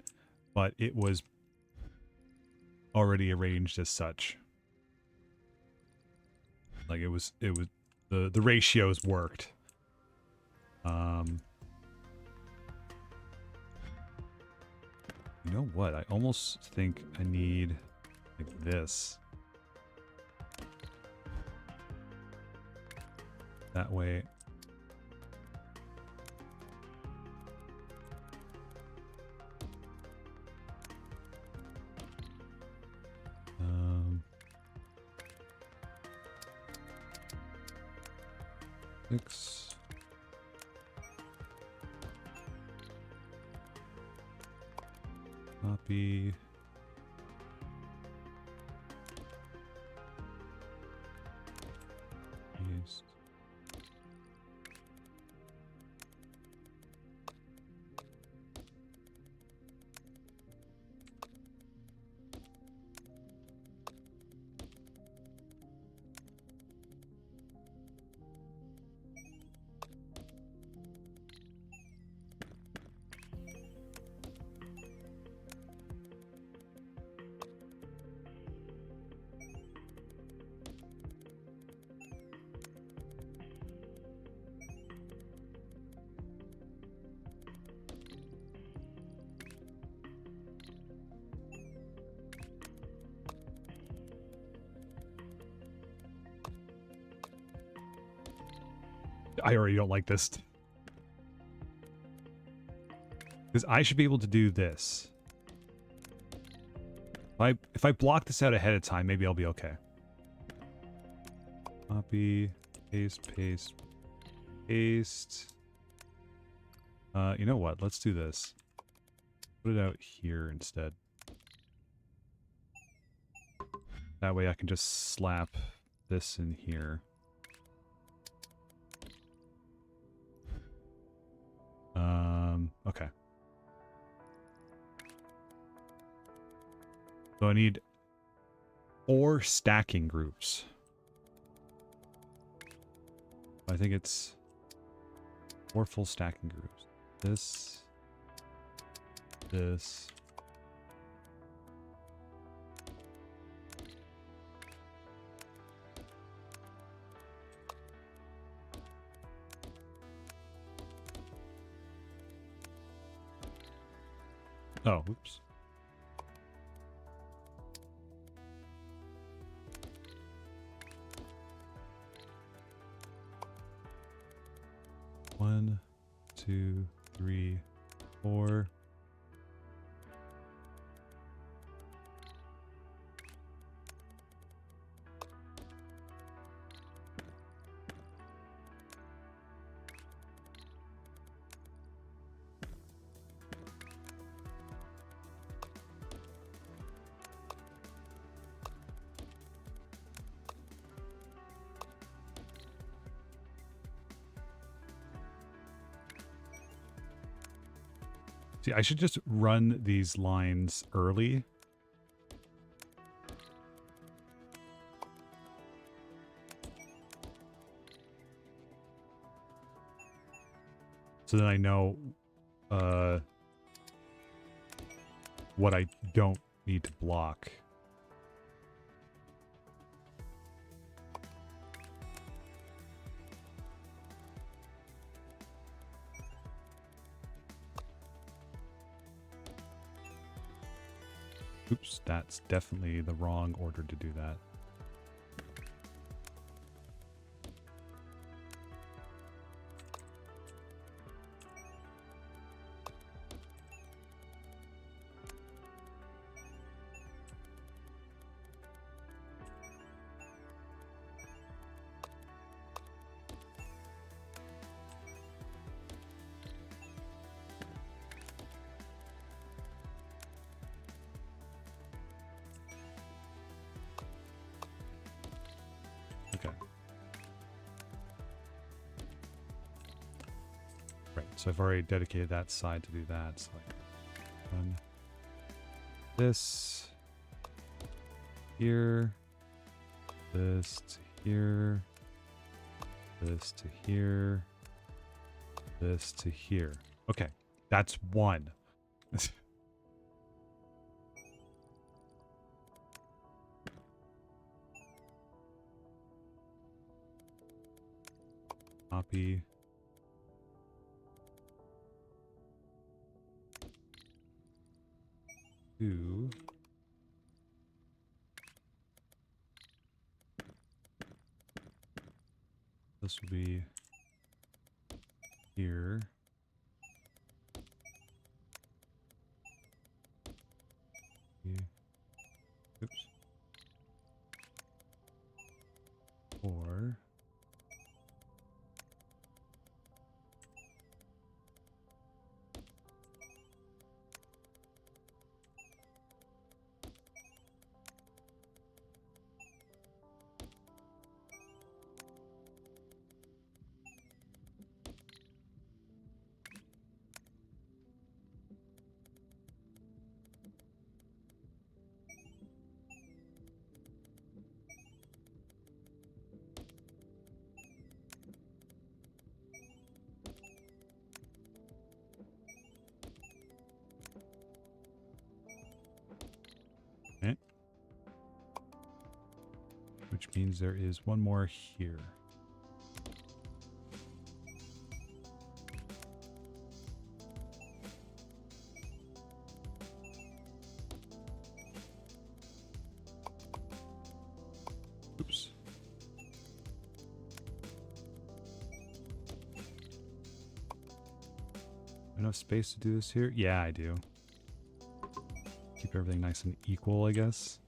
But it was already arranged as such. Like it was the ratios worked. You know what? I almost think I need like this. That way. Six. Copy. I already don't like this. Because I should be able to do this. If I block this out ahead of time, maybe I'll be okay. Copy, paste, paste, paste. You know what? Let's do this. Put it out here instead. That way I can just slap this in here. Okay. So I need 4 stacking groups. I think it's 4 full stacking groups. This. Oh, oops. One, 2, 3, 4. See, I should just run these lines early. So then I know what I don't need to block. Oops, that's definitely the wrong order to do that. Okay. Right, so I've already dedicated that side to do that. So I run this here, this to here, this to here, this to here. Okay, that's one. Copy. Two. This will be here. Oops. 4. Okay. Which means there is one more here. Oops. Enough space to do this here? Yeah, I do. Keep everything nice and equal, I guess.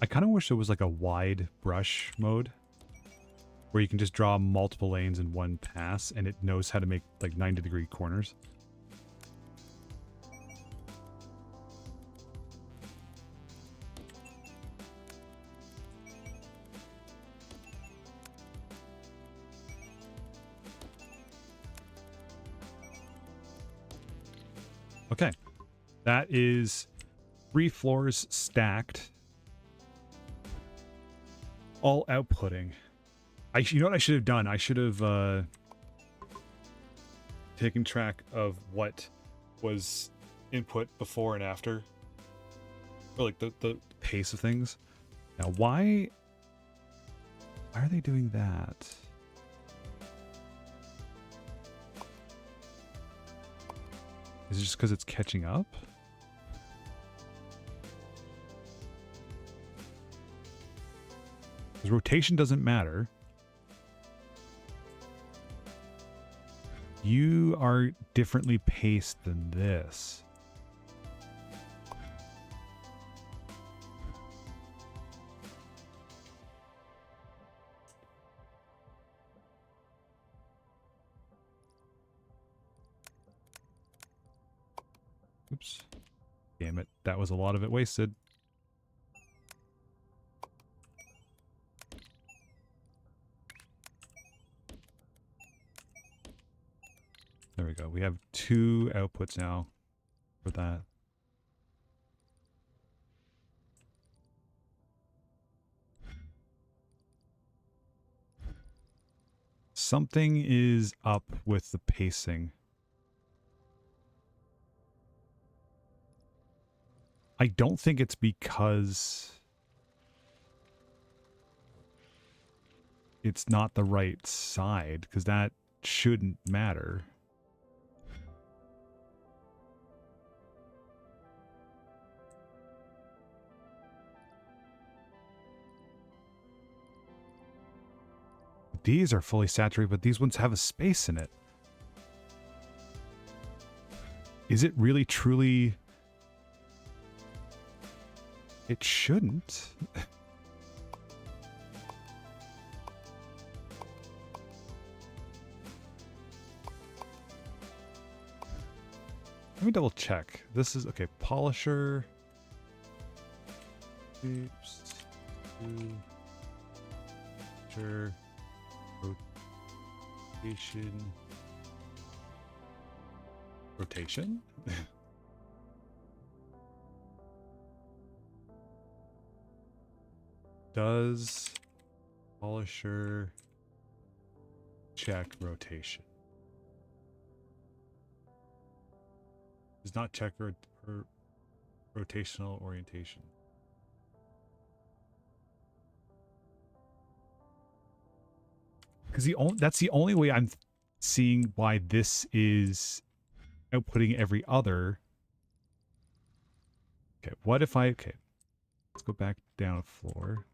I kind of wish there was like a wide brush mode where you can just draw multiple lanes in one pass and it knows how to make like 90-degree corners. Okay, that is 3 floors stacked, all outputting. You know what I should have done? I should have taken track of what was input before and after, or like the pace of things. Now, why are they doing that? Is it just because it's catching up? Because rotation doesn't matter. You are differently paced than this. Oops. Damn it. That was a lot of it wasted. There we go. We have 2 outputs now for that. Something is up with the pacing. I don't think it's because it's not the right side, because that shouldn't matter. These are fully saturated, but these ones have a space in it. Is it really truly... It shouldn't. Let me double check. This is okay. Polisher. Oops. Sure. Rotation. Rotation? Does polisher check rotation? Does not check rotational orientation. Because that's the only way I'm seeing why this is outputting every other. Okay, what if okay, let's go back down a floor.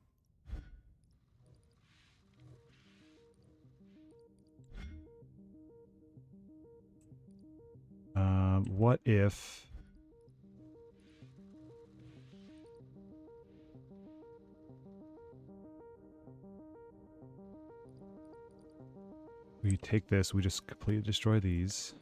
What if we take this, we just completely destroy these.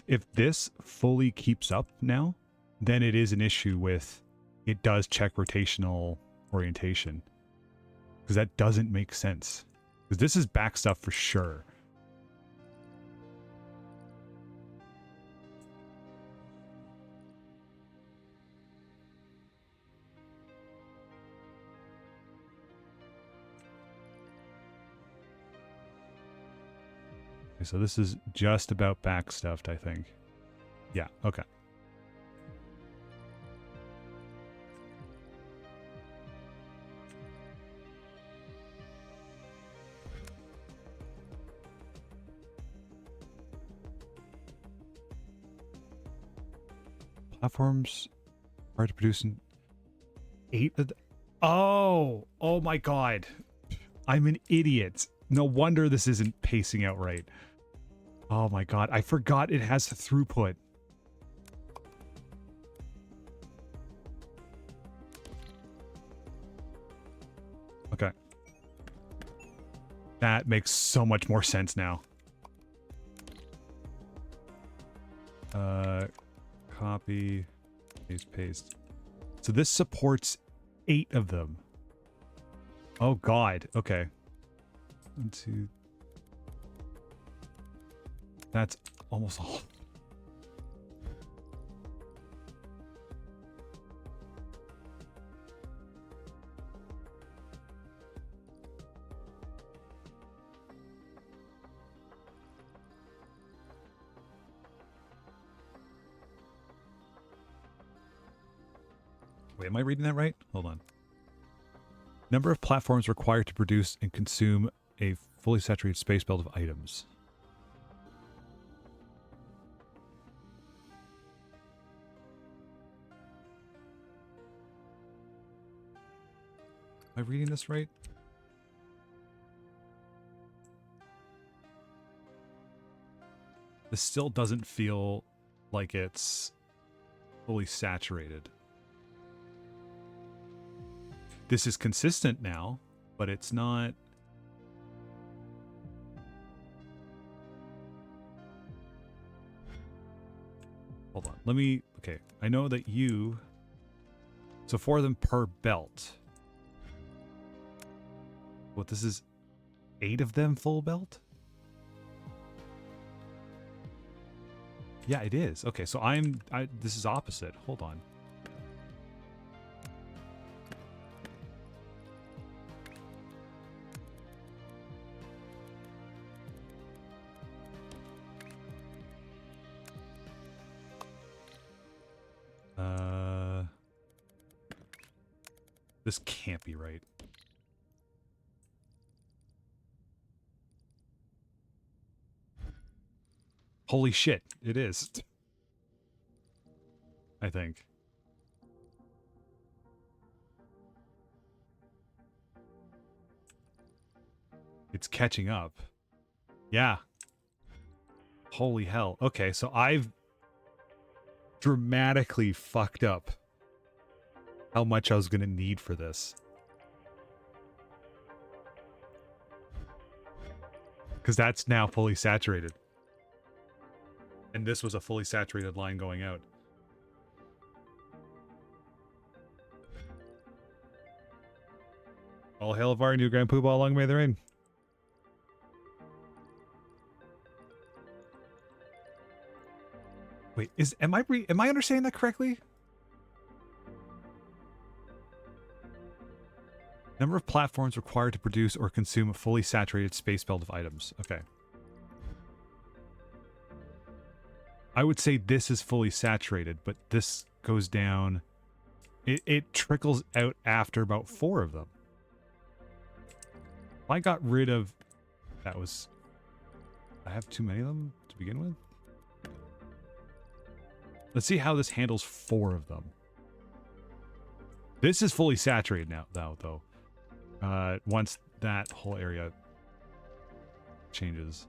If this fully keeps up now, then it is an issue with it does check rotational orientation. Because that doesn't make sense. Because this is back stuff for sure. Okay, so this is just about back stuffed, I think. Yeah, okay. Platforms are to produce 8 of the... Oh my god. I'm an idiot. No wonder this isn't pacing out right. Oh my god, I forgot it has throughput. Okay. That makes so much more sense now. Copy, paste. So this supports 8 of them. Oh god, okay. 1, 2. That's almost all. Wait, am I reading that right? Hold on. Number of platforms required to produce and consume a fully saturated space belt of items. Am I reading this right? This still doesn't feel like it's fully saturated. This is consistent now, but it's not... Hold on. Let me... Okay. I know that you... So 4 of them per belt. What, this is 8 of them full belt? Yeah, it is. Okay, so this is opposite. Hold on. This can't be right. Holy shit, it is. I think. It's catching up. Yeah. Holy hell. Okay, so I've dramatically fucked up how much I was going to need for this. Because that's now fully saturated. And this was a fully saturated line going out. All hail of our new Grand Poobah, long may the rain. Wait, am I understanding that correctly? Number of platforms required to produce or consume a fully saturated space belt of items. Okay. I would say this is fully saturated, but this goes down. It trickles out after about 4 of them. If I got rid of... That was... I have too many of them to begin with? Let's see how this handles 4 of them. This is fully saturated now, though. Once that whole area changes.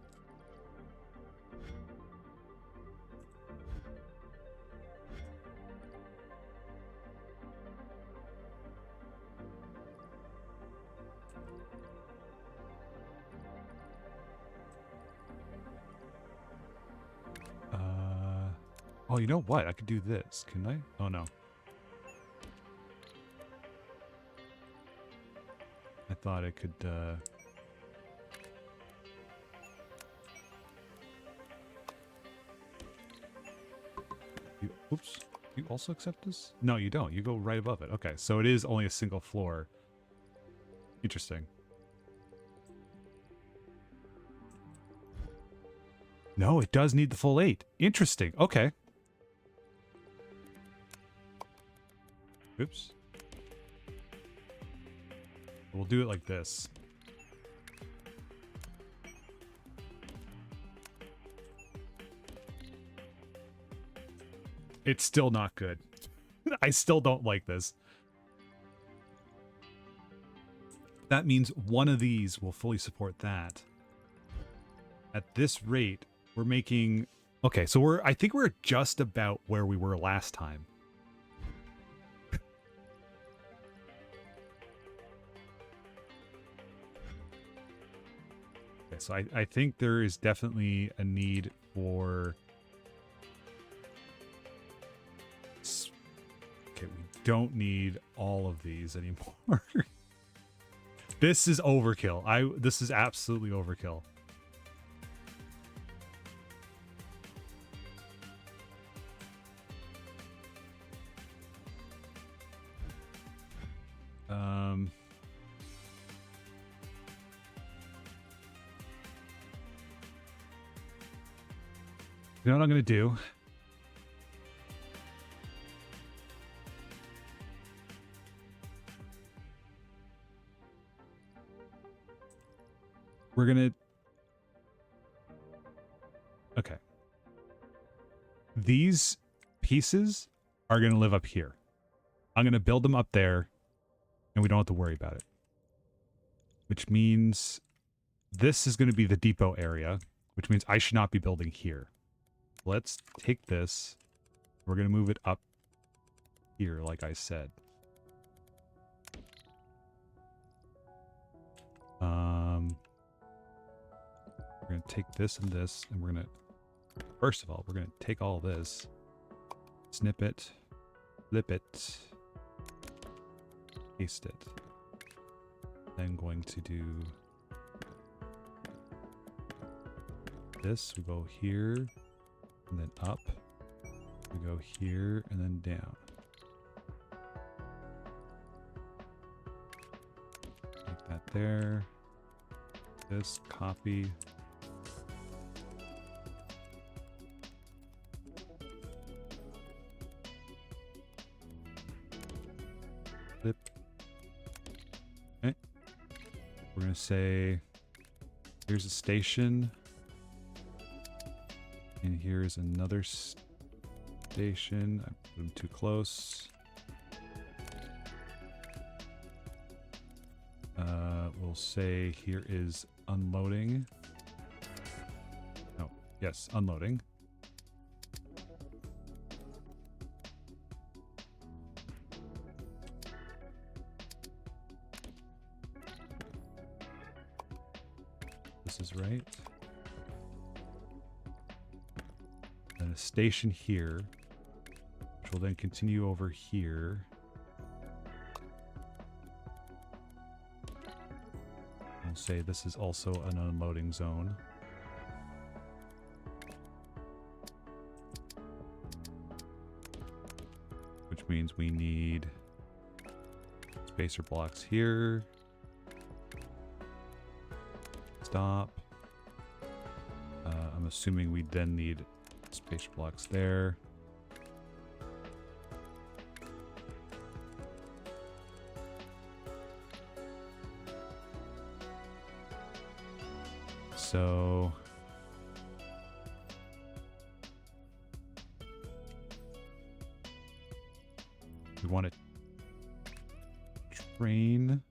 Oh, you know what? I could do this. Can I? Oh, no. I thought I could, oops. You also accept this? No, you don't. You go right above it. Okay, so it is only a single floor. Interesting. No, it does need the full 8. Interesting. Okay. Oops. We'll do it like this. It's still not good. I still don't like this. That means one of these will fully support that. At this rate, we're making... Okay, so I think we're just about where we were last time. Okay, so I think there is definitely a need for... Okay, we don't need all of these anymore. This is overkill. This is absolutely overkill. You know what I'm going to do? We're going to... Okay. These pieces are going to live up here. I'm going to build them up there, and we don't have to worry about it. Which means this is going to be the depot area, which means I should not be building here. Let's take this. We're going to move it up here, like I said. We're going to take this and this, and we're going to... First of all, we're going to take all this, snip it, flip it, paste it. Then going to do this. We go here, and then up. We go here, and then down. Take that there. This, copy. Flip. Okay. We're going to say, here's a station. And here's another station. I put them too close. We'll say here is unloading. Oh, yes, unloading. This is right. And a station here, which will then continue over here. We'll say this is also an unloading zone. Which means we need spacer blocks here. Stop. I'm assuming we then need spacer blocks there. So we want to train.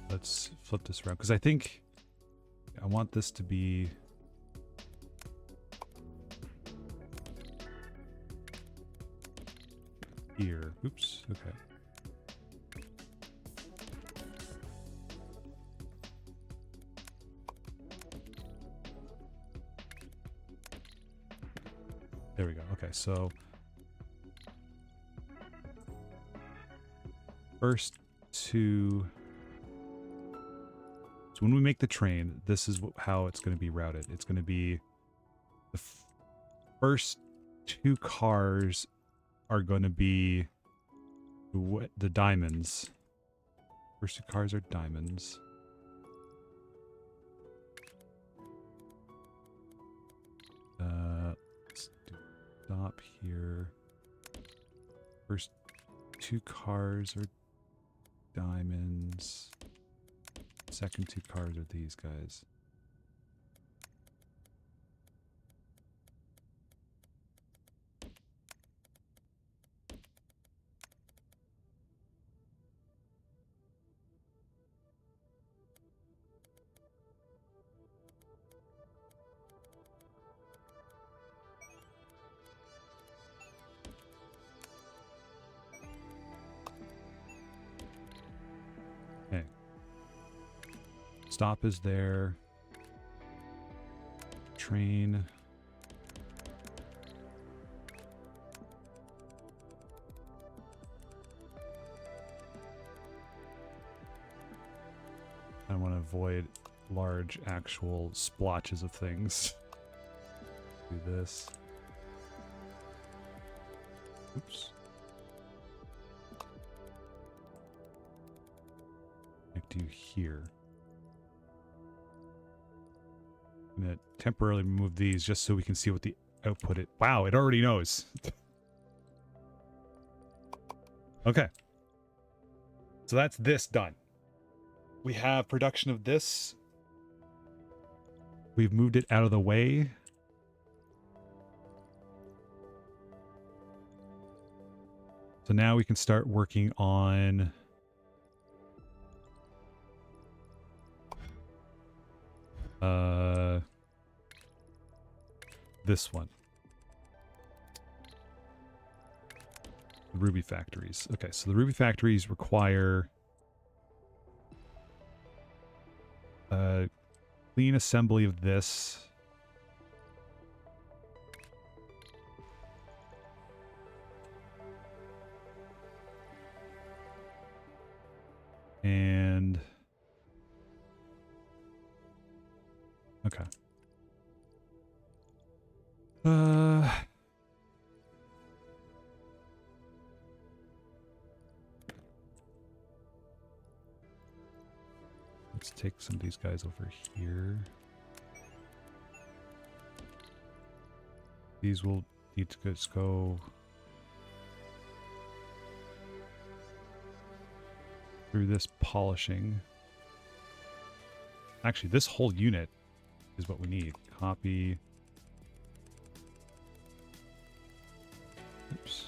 Let's flip this around because I think I want this to be here. Oops. Okay. There we go. Okay, so first two. So when we make the train, this is how it's going to be routed. It's going to be the first two cars are going to be the diamonds. First two cars are diamonds. Let's do stop here. First two cars are diamonds. Second two cars are these guys. Okay. Stop is there. Train. I want to avoid large actual splotches of things. Do this. Oops. I do here. I'm going to temporarily remove these just so we can see what the output is. Wow, it already knows. Okay. So that's this done. We have production of this. We've moved it out of the way. So now we can start working on this one. The Ruby factories. Okay, so the Ruby factories require clean assembly of this. And okay. Let's take some of these guys over here. These will need to just go through this polishing. Actually, this whole unit is what we need. Copy. Oops.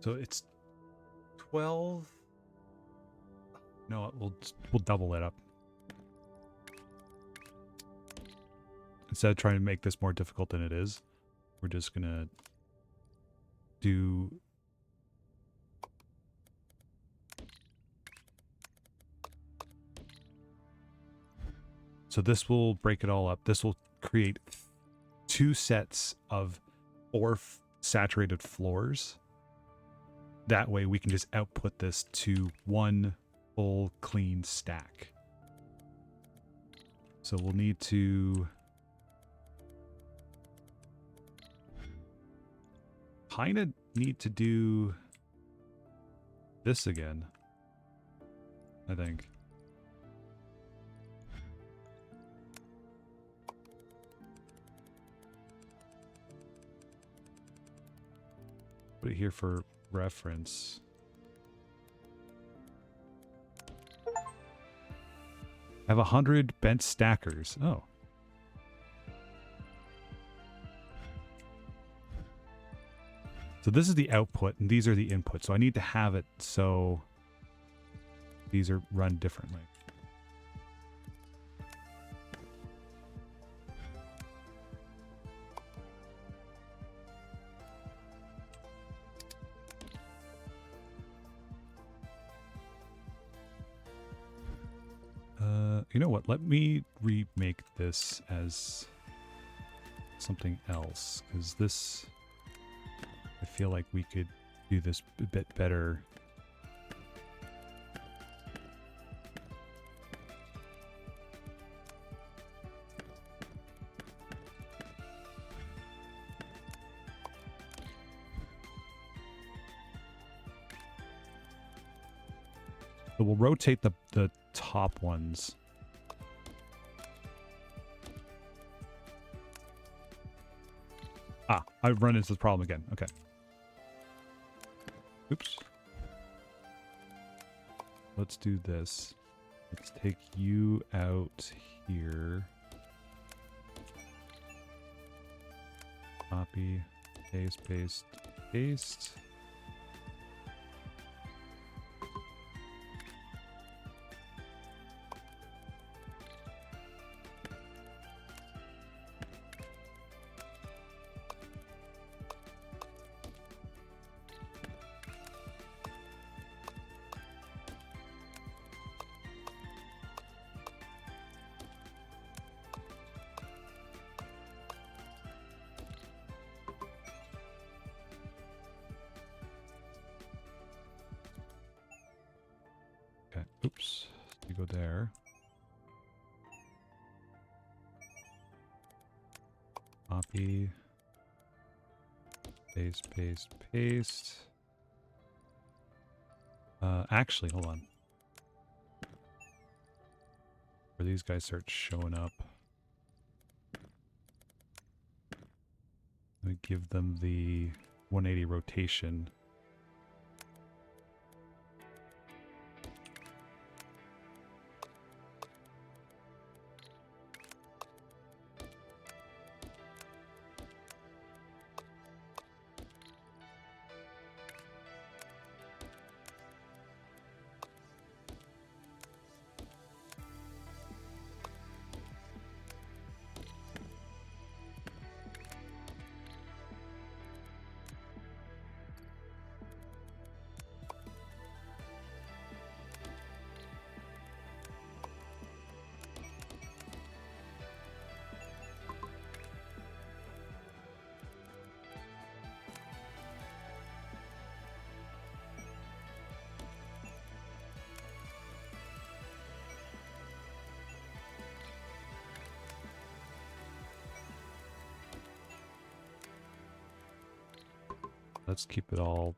So it's 12. No, we'll double it up. Instead of trying to make this more difficult than it is, we're just gonna do so this will break it all up. This will create 2 sets of 4 saturated floors. That way we can just output this to 1 full clean stack. So we'll need to kind of need to do this again, I think. Put it here for reference. I have 100 bent stackers. Oh. So this is the output, and these are the inputs. So I need to have it so these are run differently. You know what? Let me remake this as something else, because this, I feel like we could do this a bit better. So we'll rotate the top ones. Ah, I've run into the problem again. Okay. Oops. Let's do this. Let's take you out here. Copy, paste, paste, paste. Okay, oops. You go there. Copy. Paste, paste, paste. Actually, hold on. Where these guys start showing up. Let me give them the 180 rotation. Let's keep it all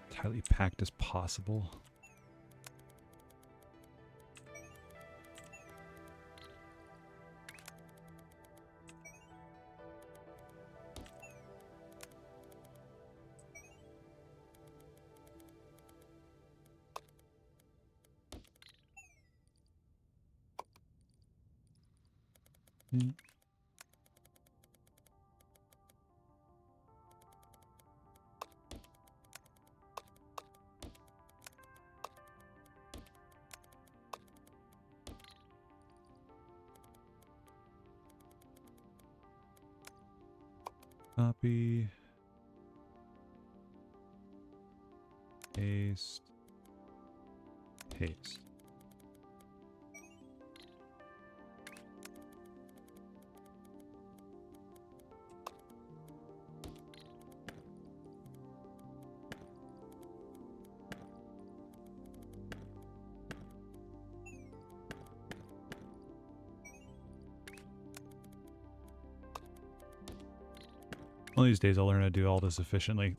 tightly packed as possible. Copy. Paste. Paste. One of these days I'll learn how to do all this efficiently.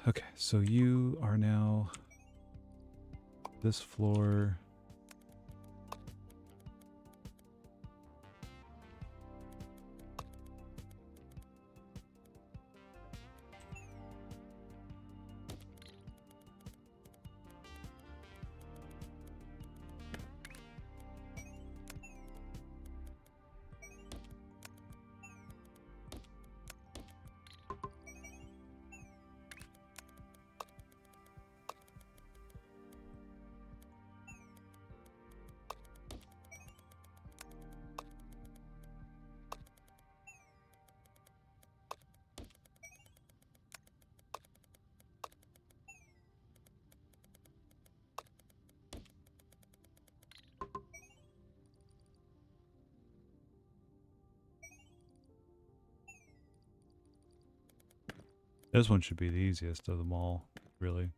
Okay, so you are now this floor. This one should be the easiest of them all, really.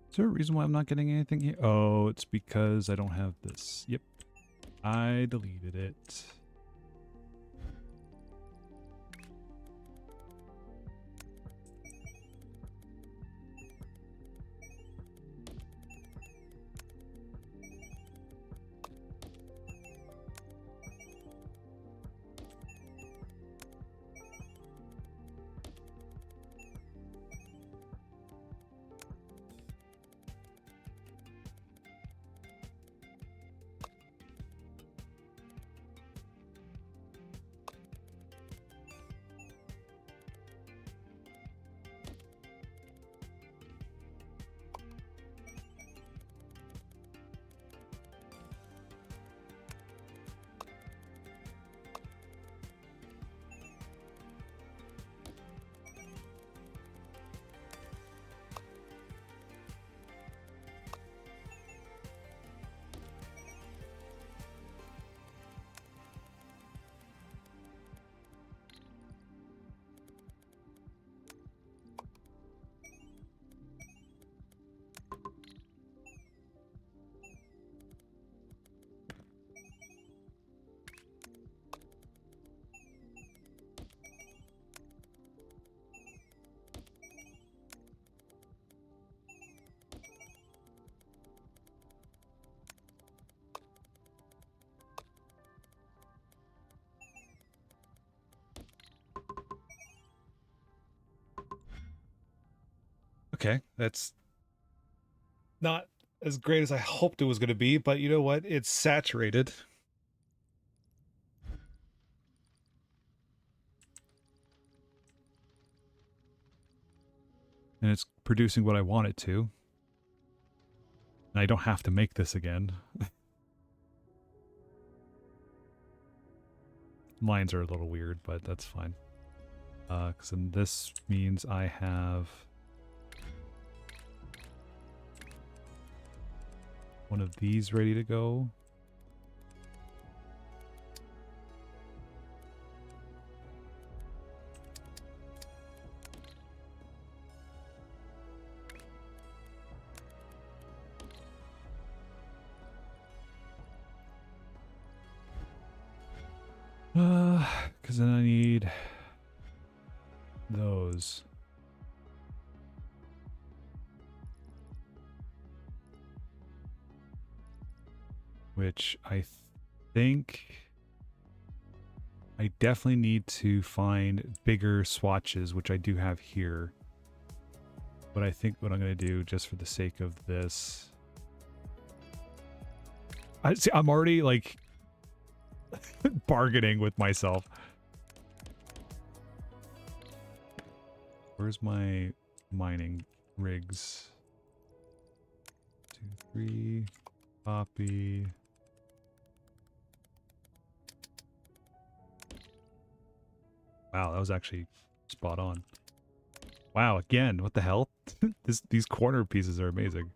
Is there a reason why I'm not getting anything here? Oh, it's because I don't have this. Yep. I deleted it. Okay, that's not as great as I hoped it was going to be, but you know what? It's saturated. And it's producing what I want it to. And I don't have to make this again. Lines are a little weird, but that's fine. Because then this means I have one of these ready to go. Because then I need those. Which I think I definitely need to find bigger swatches, which I do have here. But I think what I'm going to do, just for the sake of this, I'm already like bargaining with myself. Where's my mining rigs? 2, 3, copy. Wow, that was actually spot on. Wow, again, what the hell? These corner pieces are amazing.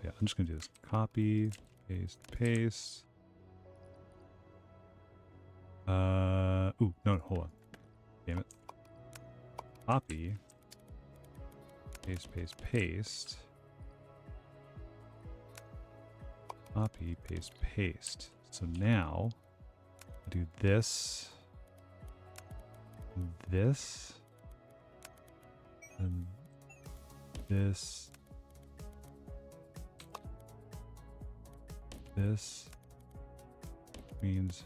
Yeah, I'm just gonna do this. Copy, paste, paste. Ooh, no, hold on. Damn it. Copy. Paste, paste, paste. Copy, paste, paste. So now, I do this. And this. And this. This means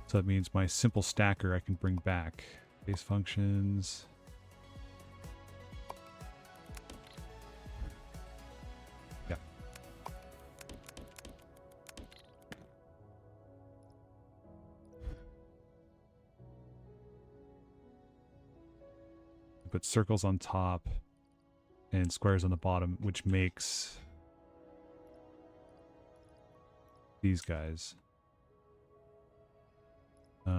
so that means my simple stacker I can bring back. Base functions. Yeah. Put circles on top and squares on the bottom, which makes these guys. I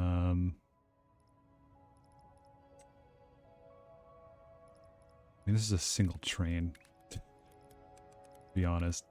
mean, this is a single train, to be honest.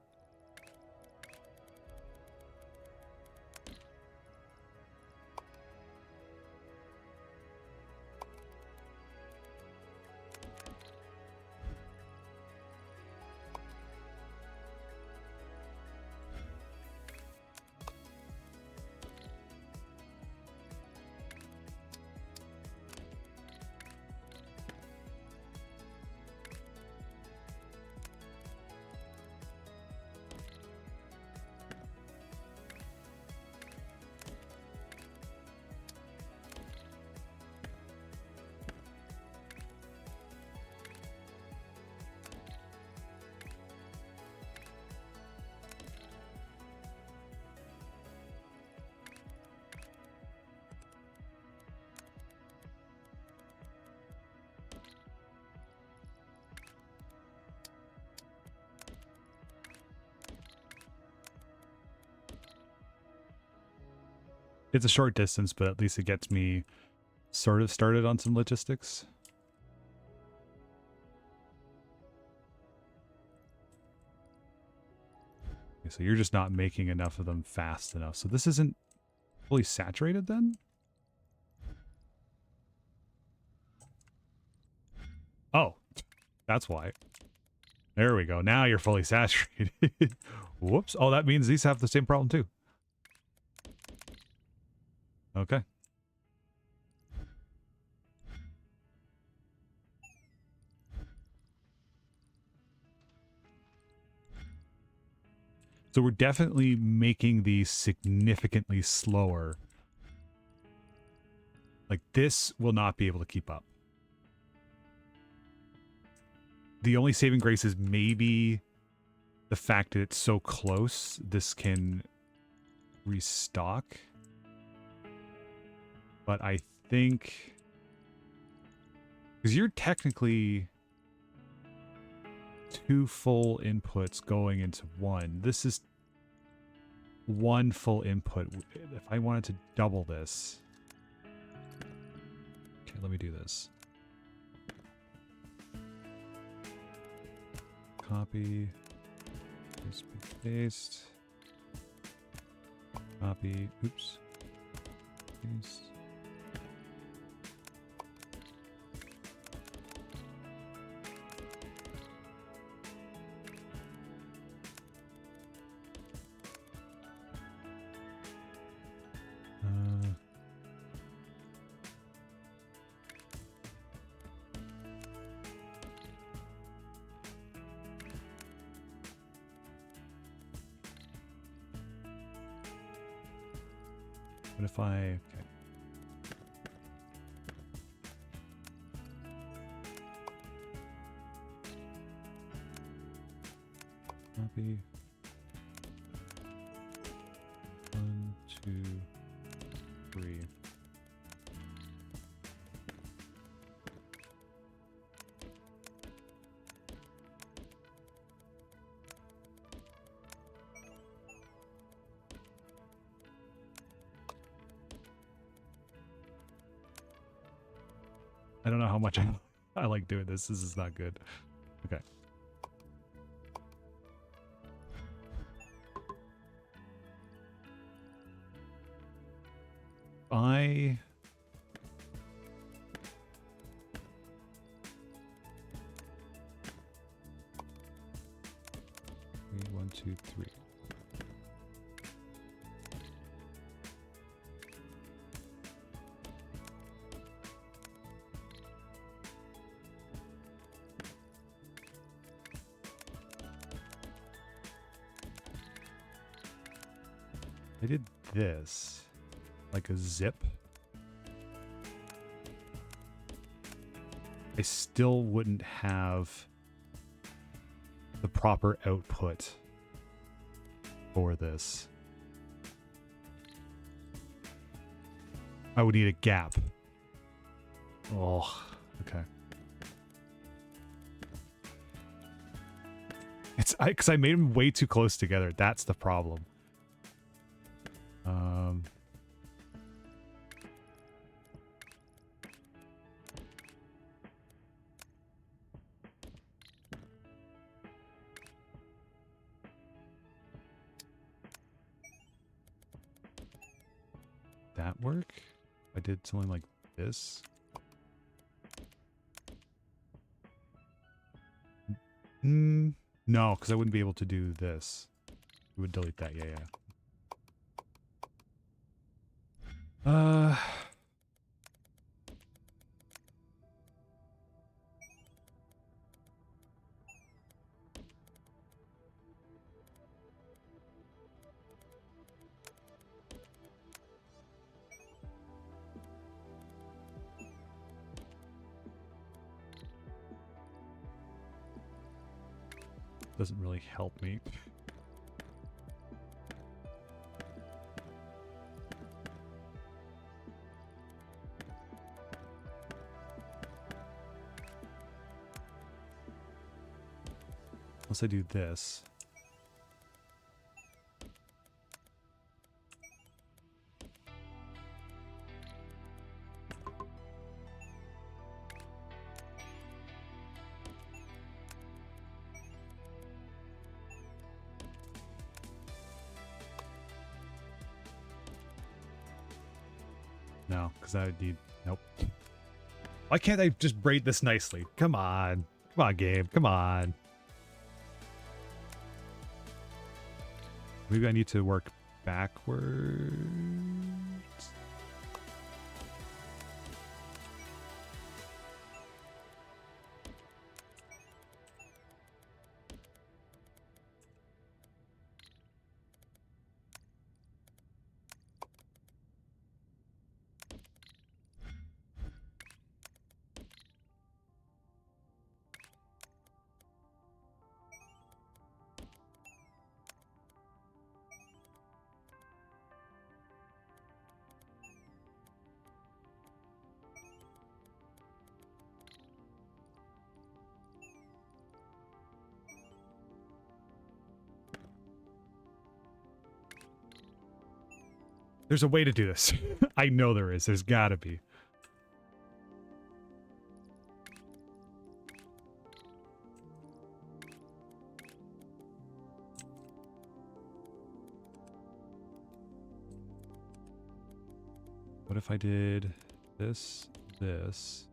It's a short distance, but at least it gets me sort of started on some logistics. Okay, so you're just not making enough of them fast enough. So this isn't fully saturated then? Oh, that's why. There we go. Now you're fully saturated. Whoops. Oh, that means these have the same problem too. Okay. So we're definitely making these significantly slower. Like this will not be able to keep up. The only saving grace is maybe the fact that it's so close, this can restock. But I think, because you're technically 2 full inputs going into one. This is 1 full input. If I wanted to double this. Okay, let me do this. Copy. Paste. Copy. Oops. Paste. What if I... Okay. Copy. 1, 2, 3. I don't know how much I like doing this. This is not good. Okay. I... 1, 2, 3. I did this, like a zip. I still wouldn't have the proper output for this. I would need a gap. Oh, okay. It's because I made them way too close together. That's the problem. That work? I did something like this. No, because I wouldn't be able to do this. We would delete that. Yeah, yeah. Doesn't really help me. Unless I do this. No, because I would need... Nope. Why can't I just braid this nicely? Come on. Come on, game. Come on. Maybe I need to work backwards. There's a way to do this. I know there is. There's gotta be. What if I did this, this?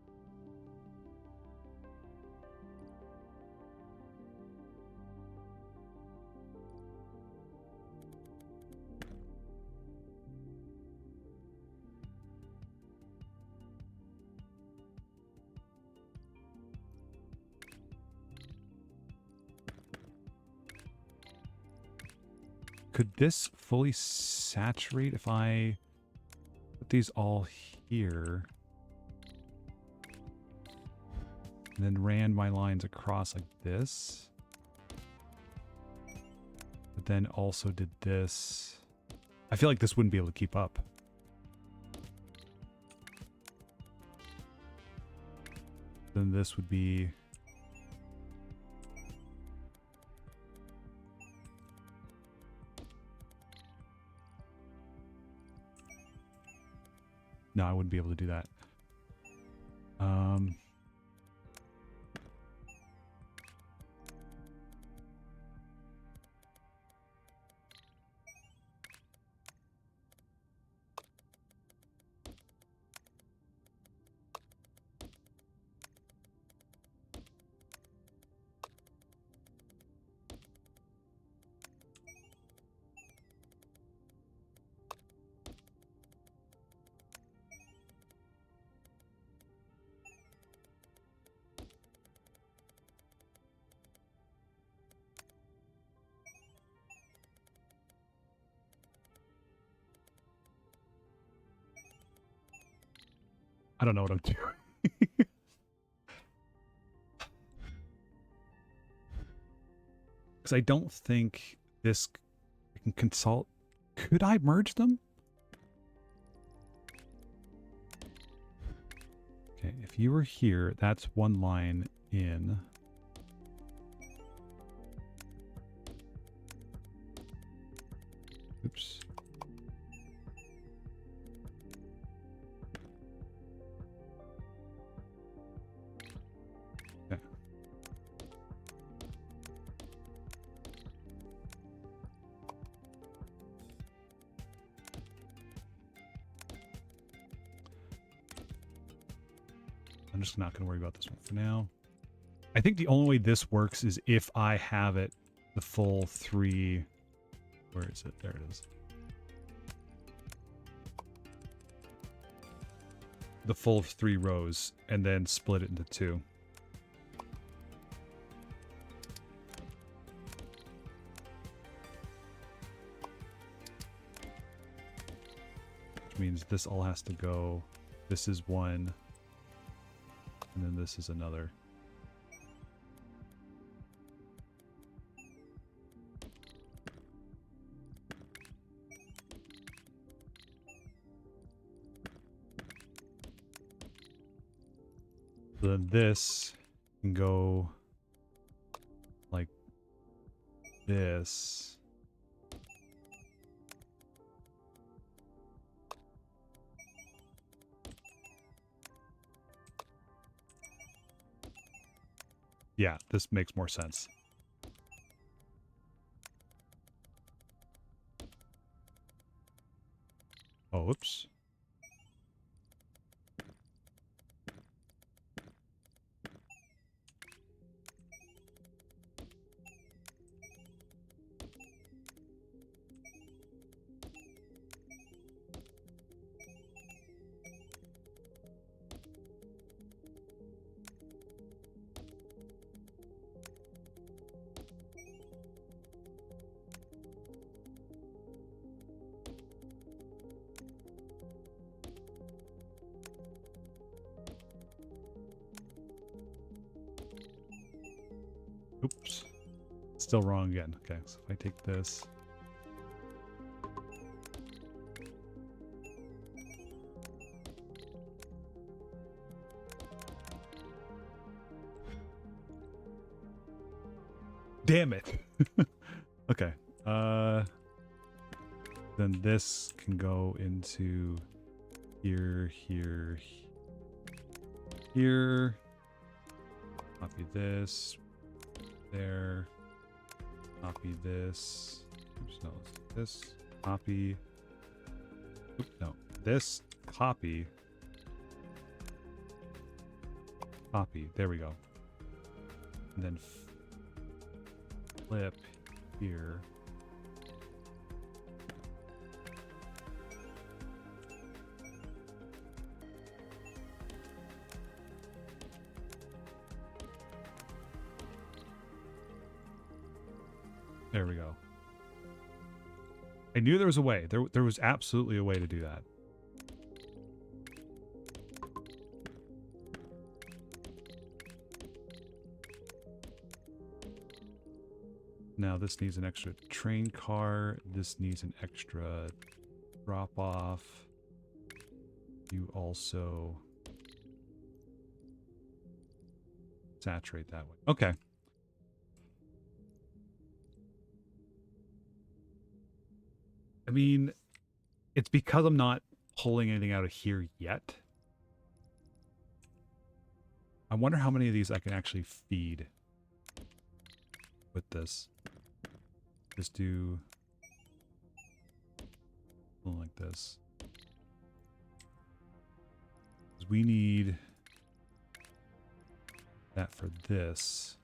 Could this fully saturate if I put these all here. And then ran my lines across like this. But then also did this. I feel like this wouldn't be able to keep up. Then this would be... No, I wouldn't be able to do that. I don't know what I'm doing. Because I don't think this can consult. Could I merge them? Okay, if you were here, that's one line in. Oops. I'm just not going to worry about this one for now. I think the only way this works is if I have it the full 3. Where is it? There it is. The full 3 rows and then split it into 2. Which means this all has to go. This is one. And then this is another. So then this can go like this. Yeah, this makes more sense. Oh, whoops. Oops. Still wrong again. Okay, so if I take this. Damn it. Okay. Then this can go into here, here, here. Copy this. There. Copy this. Oops, no, this. Copy. Oops, no. This. Copy. Copy. There we go. And then flip here. There we go. I knew there was a way. There was absolutely a way to do that. Now this needs an extra train car. This needs an extra drop off. You also saturate that way. Okay. I mean, it's because I'm not pulling anything out of here yet. I wonder how many of these I can actually feed with this. Just do something like this. We need that for this.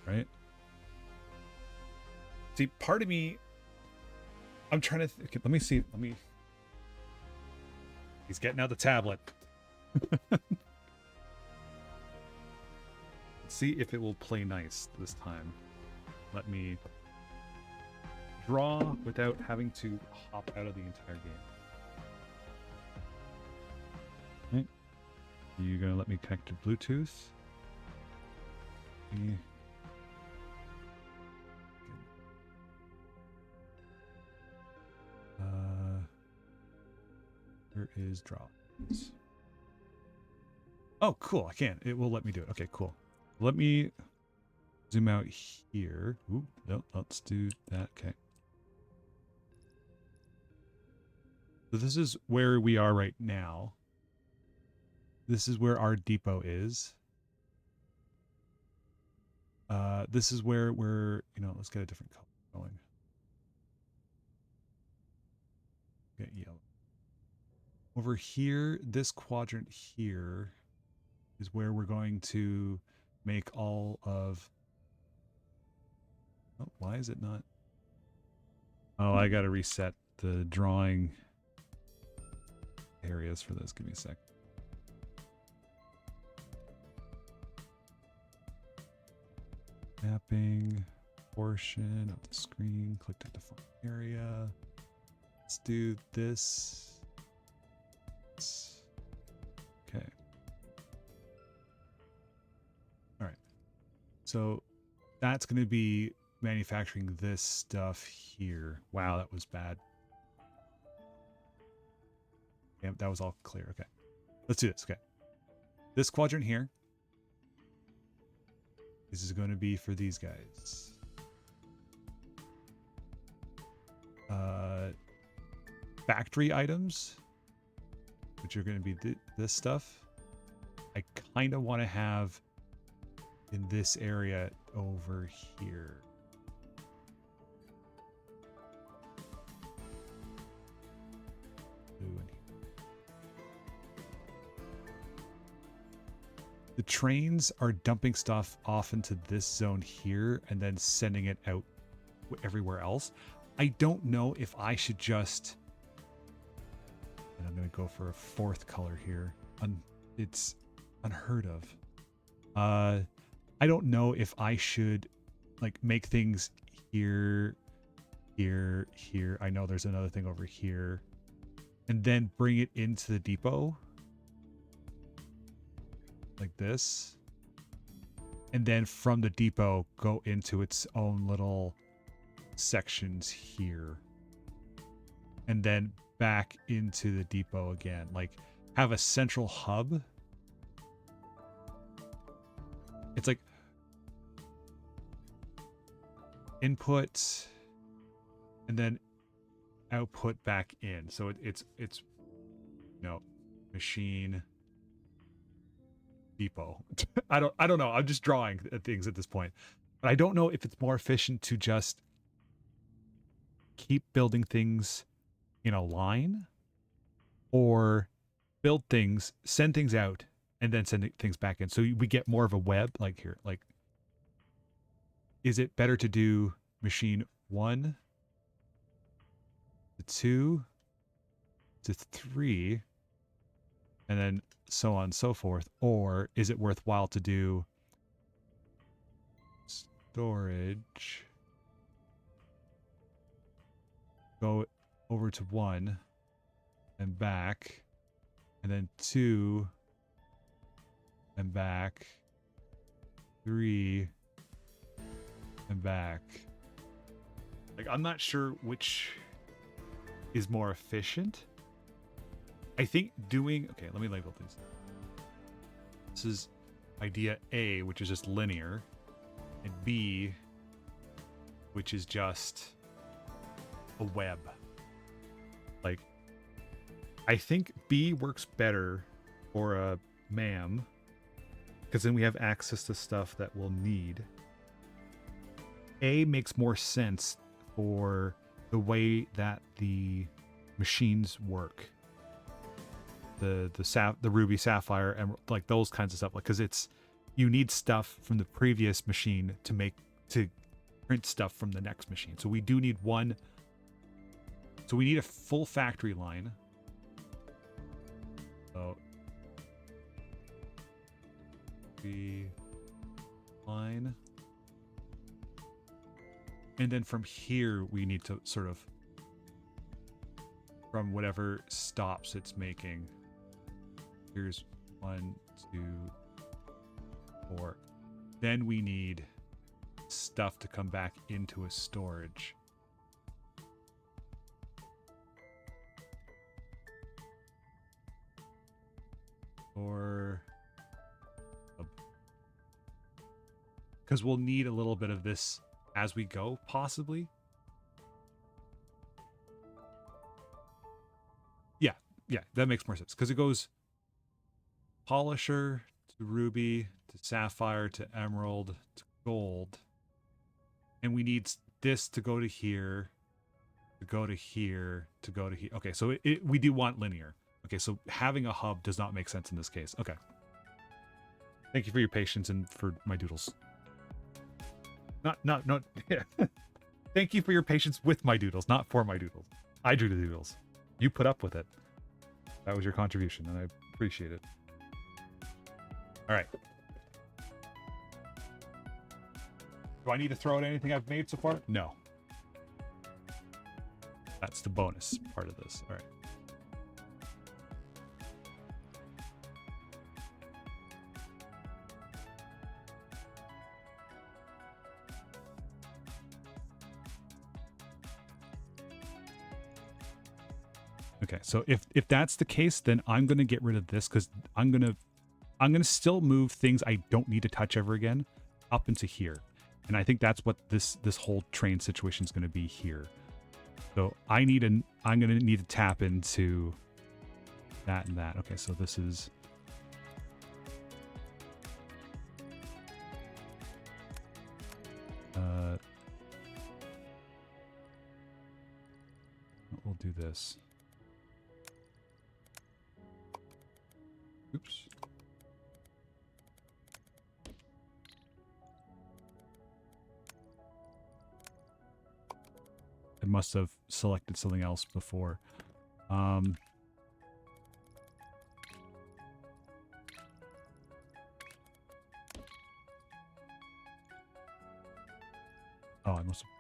Right? See, part of me, I'm trying to, okay, let me see, he's getting out the tablet. Let's see if it will play nice this time. Let me draw without having to hop out of the entire game. Okay. You gonna let me connect to Bluetooth? Okay. Here is draw. Oh, cool. I can. It will let me do it. Okay, cool. Let me zoom out here. Ooh, no, let's do that. Okay. So this is where we are right now. This is where our depot is. This is where we're, let's get a different color going. Get yellow. Over here, this quadrant here is where we're going to make all of... Oh, why is it not? Oh, I got to reset the drawing areas for this. Give me a sec. Mapping, portion of the screen, click to define area. Let's do this. Okay. All right. So that's going to be manufacturing this stuff here. Wow, that was bad. Yeah, that was all clear. Okay. Let's do this. Okay. This quadrant here. This is going to be for these guys. Factory items, which are going to be this stuff. I kind of want to have in this area over here. The trains are dumping stuff off into this zone here and then sending it out everywhere else. I don't know if I should just... And I'm going to go for a fourth color here. It's unheard of. I don't know if I should like make things here, here, here. I know there's another thing over here. And then bring it into the depot. Like this. And then from the depot, go into its own little sections here. And then back into the depot again. Like have a central hub. It's like input and then output back in. So it's machine depot. I don't know. I'm just drawing things at this point. But I don't know if it's more efficient to just keep building things in a line or build things, send things out, and then send things back in. So we get more of a web like here. Like, is it better to do machine 1 to 2 to 3 and then so on and so forth? Or is it worthwhile to do storage, go over to 1 and back, and then 2 and back. 3 and back. Like, I'm not sure which is more efficient. I think doing... Okay, let me label these. This is idea A, which is just linear, and B, which is just a web. Like, I think B works better for a MAM, because then we have access to stuff that we'll need. A makes more sense for the way that the machines work. The Ruby Sapphire and like those kinds of stuff, like, because it's, you need stuff from the previous machine to print stuff from the next machine. So we do need one. So we need a full factory line. So line, and then from here we need to sort of, from whatever stops it's making, here's 1, 2, 4, then we need stuff to come back into a storage. Or because we'll need a little bit of this as we go, possibly. Yeah, that makes more sense, because it goes polisher to ruby to sapphire to emerald to gold, and we need this to go to here, to go to here, to go to here. Okay, so we do want linear. Okay, so having a hub does not make sense in this case. Okay. Thank you for your patience and for my doodles. Not, yeah. Thank you for your patience with my doodles, not for my doodles. I drew the doodles. You put up with it. That was your contribution, and I appreciate it. All right. Do I need to throw out anything I've made so far? No. That's the bonus part of this. All right. Okay, so if that's the case, then I'm gonna get rid of this, because I'm gonna still move things I don't need to touch ever again up into here, and I think that's what this whole train situation is gonna be here. So I'm gonna need to tap into that and that. Okay, so this is we'll do this. Oops. I must have selected something else before. Oh, I must have.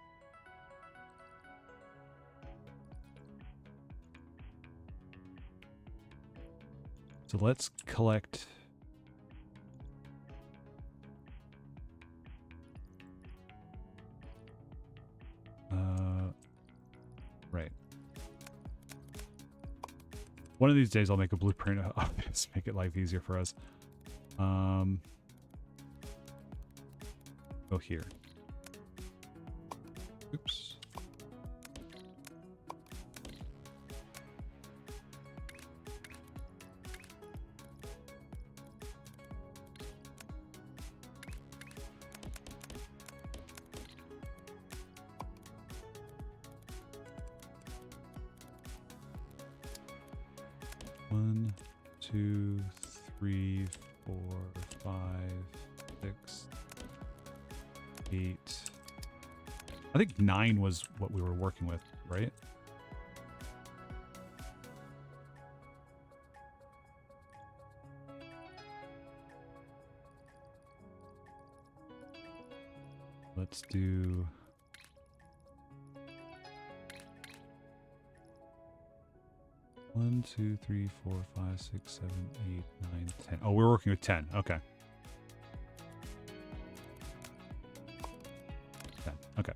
So let's collect. Right. One of these days I'll make a blueprint of this, make it life easier for us. Go here. Oops. One, 2, 3, 4, 5, 6, 8. I think 9 was what we were working with, right? Let's do... 1, 2, 3, 4, 5, 6, 7, 8, 9, 10. Oh, we're working with 10. Okay. 10. Okay.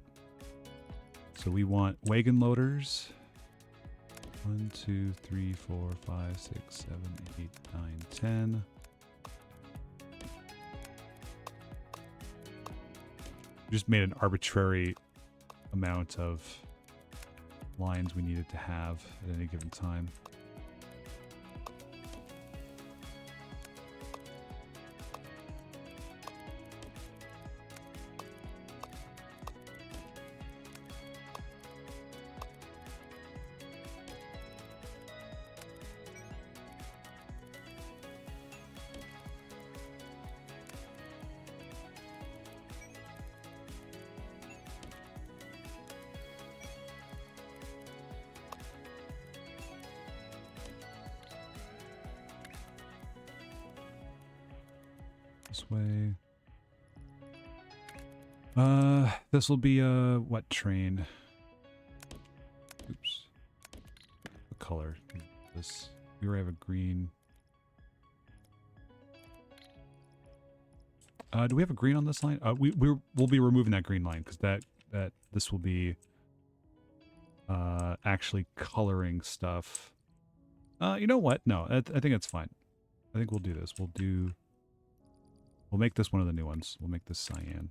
So we want wagon loaders. 1, 2, 3, 4, 5, 6, 7, 8, 9, 10. Just made an arbitrary amount of lines we needed to have at any given time. This way. This will be a what train? Oops. What color? This. We already have a green. Do we have a green on this line? We'll be removing that green line because this will be actually coloring stuff. You know what? No, I think it's fine. I think we'll do this. We'll make this one of the new ones. We'll make this cyan.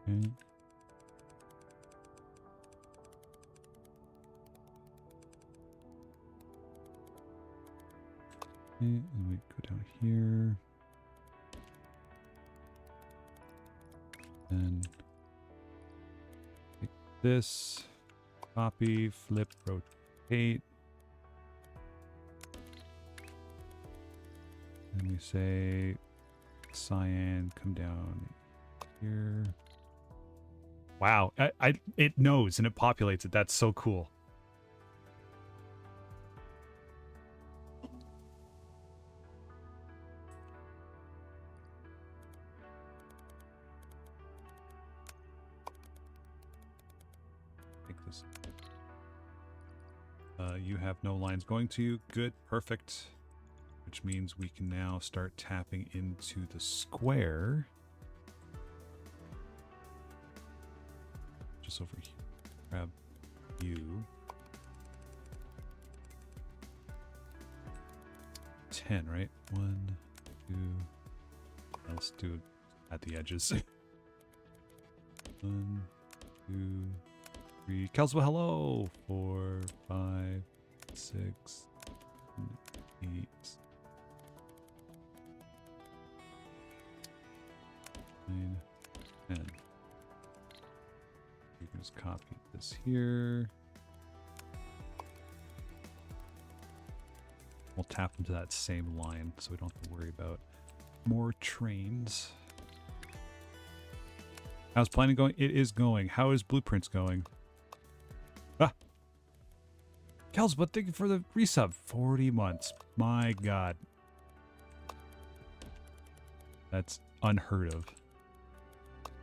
Okay. And we go down here. And take this, copy, flip, rotate. And we say cyan, come down here. Wow, it knows and it populates it. That's so cool. You have no lines going to you. Good, perfect. Which means we can now start tapping into the square. Just over here. Grab you. 10, right? 1, 2. Let's do it at the edges. 1, 2, 3. Kelswell, hello. 4, 5, 6, 8. 9, 10. You can just copy this here. We'll tap into that same line so we don't have to worry about more trains. How's planning going? It is going. How is Blueprints going? Ah! Kels, but thank you for the resub. 40 months. My God. That's unheard of.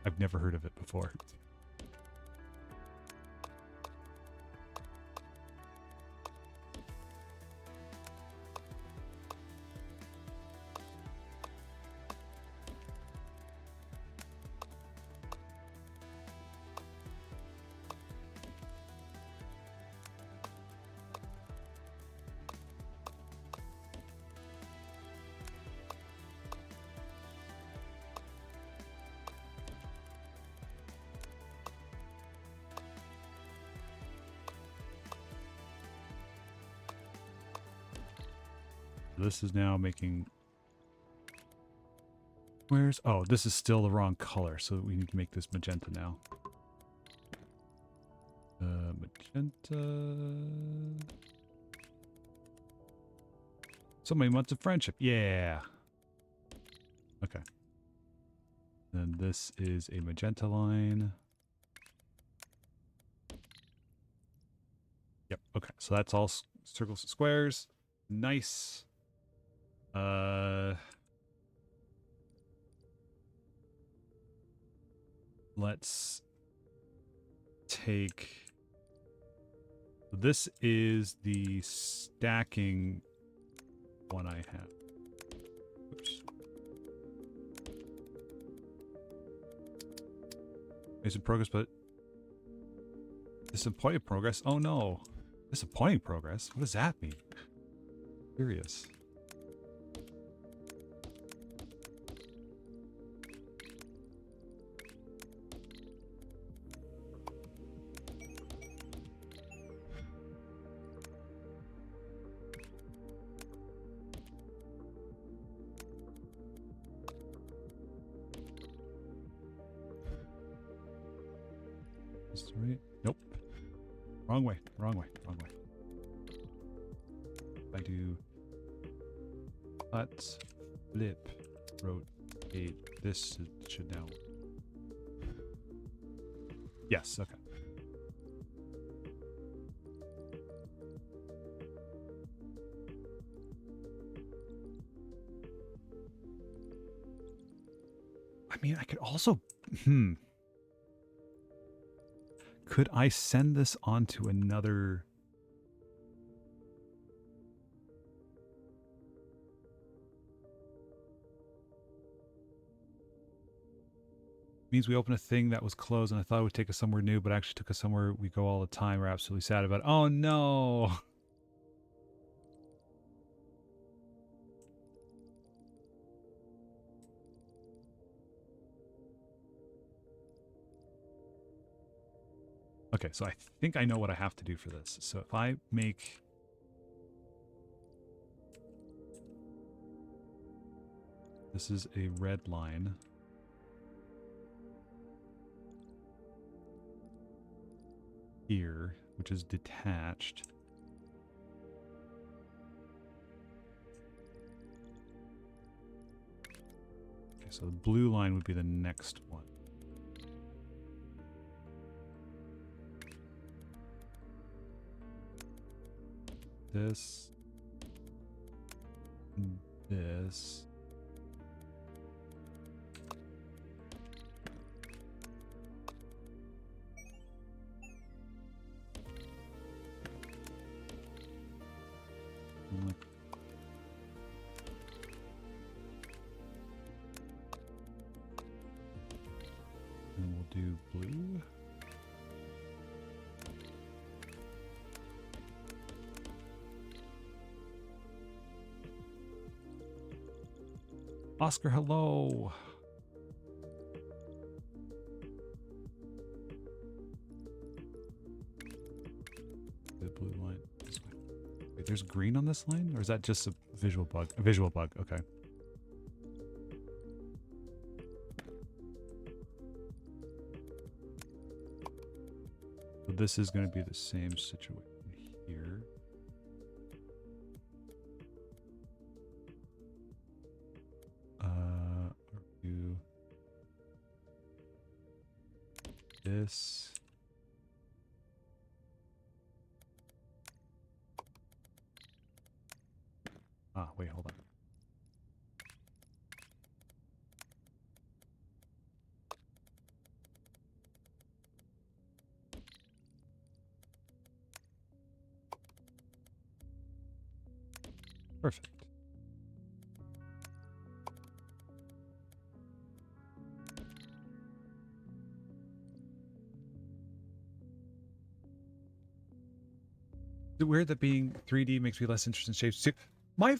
I've never heard of it before. This is now making... Where's... Oh, this is still the wrong color, so we need to make this magenta now. Magenta... So many months of friendship. Yeah! Okay. Then this is a magenta line. Yep, Okay, so that's all circles and squares. Nice. Let's take... This is the stacking one I have. Oops. Made some progress, but disappointing progress. Oh no, disappointing progress. What does that mean? Curious. Right? Nope. Wrong way. Wrong way. Wrong way. If I do cut, flip, rotate, this should now. Yes. Okay. I mean, I could also. Could I send this on to another? Means we open a thing that was closed and I thought it would take us somewhere new, but actually took us somewhere we go all the time. We're absolutely sad about it. Oh no. Okay, so I think I know what I have to do for this. So if I make... This is a red line. Here, which is detached. Okay, so the blue line would be the next one. This. This. And we'll do blue. Oscar, hello. The blue line. Wait, there's green on this line, or is that just a visual bug? A visual bug. Okay. So this is going to be the same situation here. Do this. Ah, wait, hold on. Perfect. Is it weird that being 3D makes me less interested in shapes too? My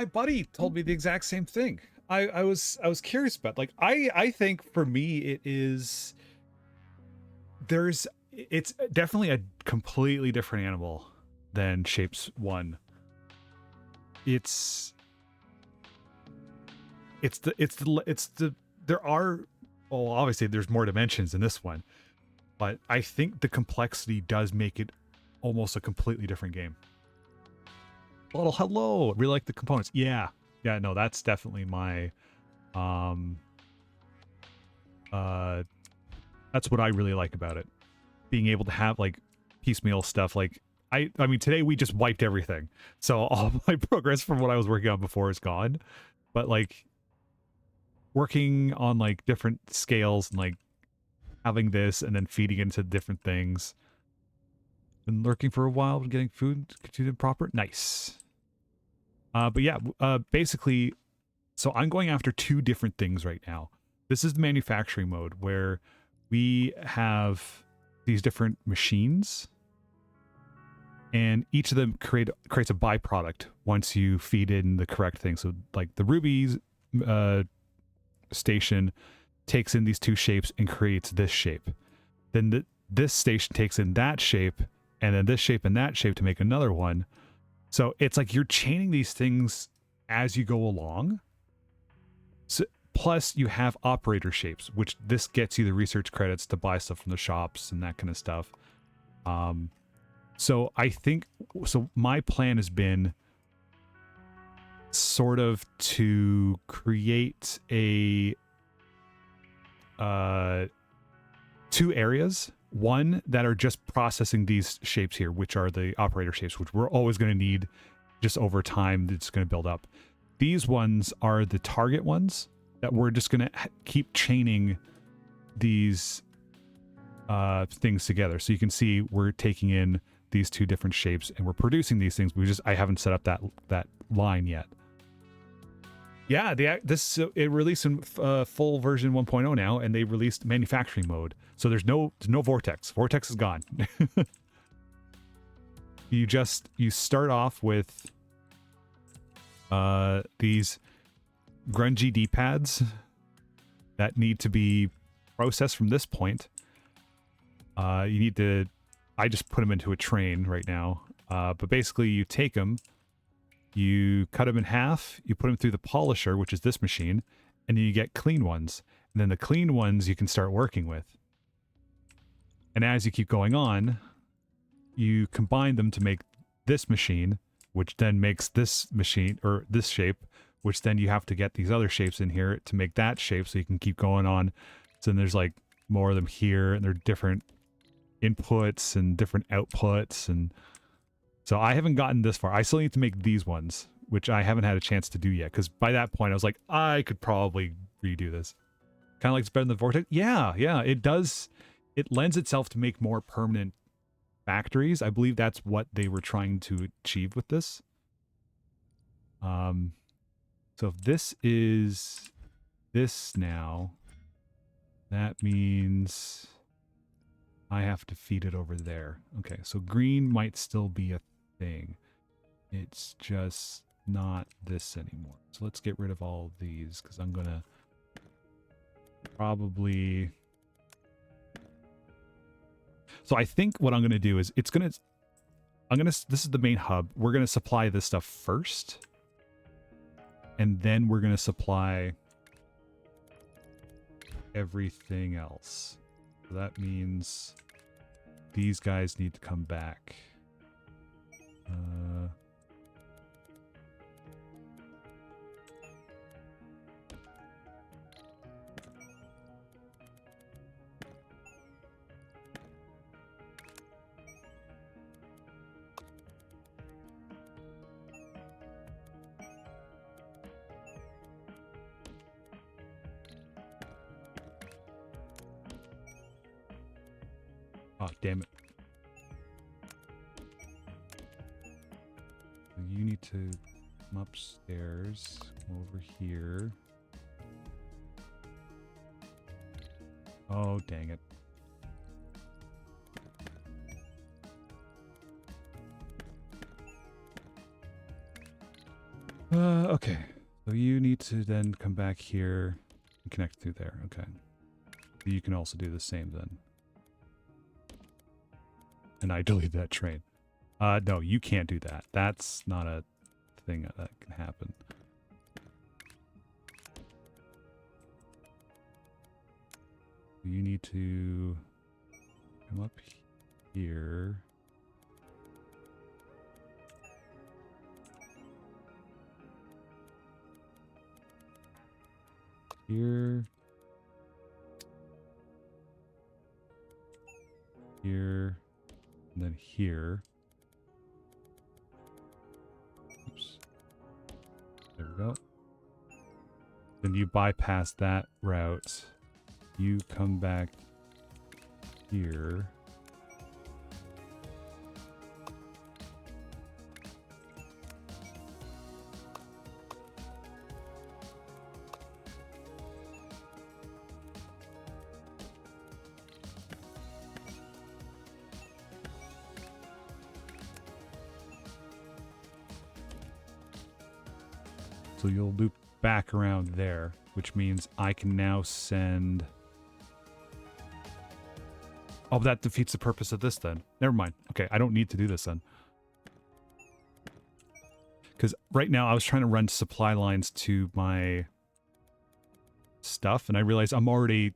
buddy told me the exact same thing. I was curious about, like, I think for me it is, it's definitely a completely different animal than Shapes 1. It's the there are, well, obviously there's more dimensions in this one, but I think the complexity does make it almost a completely different game. Little hello, I really like the components. Yeah, no, that's definitely my that's what I really like about it. Being able to have like piecemeal stuff. Like I mean, today we just wiped everything. So all my progress from what I was working on before is gone. But like working on like different scales and like having this and then feeding into different things. Been lurking for a while, getting food continued proper. Nice. But yeah, basically, so I'm going after two different things right now. This is the manufacturing mode where we have these different machines and each of them creates a byproduct once you feed in the correct thing. So like the rubies station takes in these two shapes and creates this shape. Then this station takes in that shape and then this shape and that shape to make another one. So it's like you're chaining these things as you go along. So, plus you have operator shapes, which this gets you the research credits to buy stuff from the shops and that kind of stuff. So I think, so my plan has been sort of to create a two areas. One that are just processing these shapes here, which are the operator shapes, which we're always going to need just over time. It's going to build up. These ones are the target ones that we're just going to keep chaining these things together. So you can see we're taking in these two different shapes and we're producing these things. I haven't set up that line yet. Yeah, it released in full version 1.0 now, and they released manufacturing mode. So there's no vortex. Vortex is gone. You start off with these grungy D-pads that need to be processed from this point. I just put them into a train right now. But basically you take them, you cut them in half, you put them through the polisher, which is this machine, and then you get clean ones. And then the clean ones you can start working with. And as you keep going on, you combine them to make this machine, which then makes this machine, or this shape, which then you have to get these other shapes in here to make that shape so you can keep going on. So then there's like more of them here, and they're different inputs and different outputs. And so I haven't gotten this far. I still need to make these ones, which I haven't had a chance to do yet, because by that point I was like, I could probably redo this. Kind of like it's better than the Vortex. Yeah, it does. It lends itself to make more permanent factories. I believe that's what they were trying to achieve with this. So if this is this now, that means I have to feed it over there. Okay, so green might still be a thing. It's just not this anymore. So let's get rid of all of these, because I'm gonna probably... So I think what I'm going to do is this is the main hub. We're going to supply this stuff first. And then we're going to supply everything else. So that means these guys need to come back. Oh, damn it. You need to come upstairs, come over here. Oh, dang it. Okay. So you need to then come back here and connect through there. Okay. You can also do the same then. And I deleted that train. No, you can't do that. That's not a thing that can happen. You need to come up here. Here. Here. And then here. go. Then you bypass that route. You come back here. So you'll loop back around there, which means I can now send... Oh, that defeats the purpose of this then. Never mind. Okay, I don't need to do this then. Because right now I was trying to run supply lines to my stuff, and I realized I'm already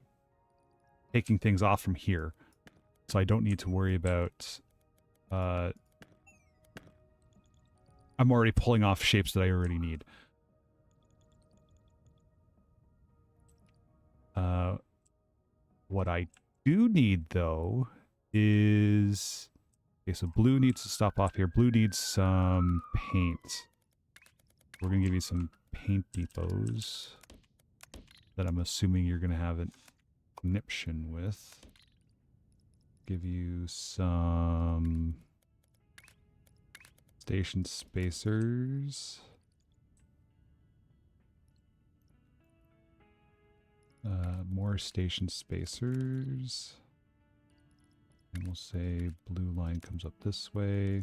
taking things off from here. So I don't need to worry about... I'm already pulling off shapes that I already need. What I do need, though, is... Okay, so blue needs to stop off here. Blue needs some paint. We're going to give you some paint depots that I'm assuming you're going to have a conniption with. Give you some station spacers. More station spacers. And we'll say blue line comes up this way.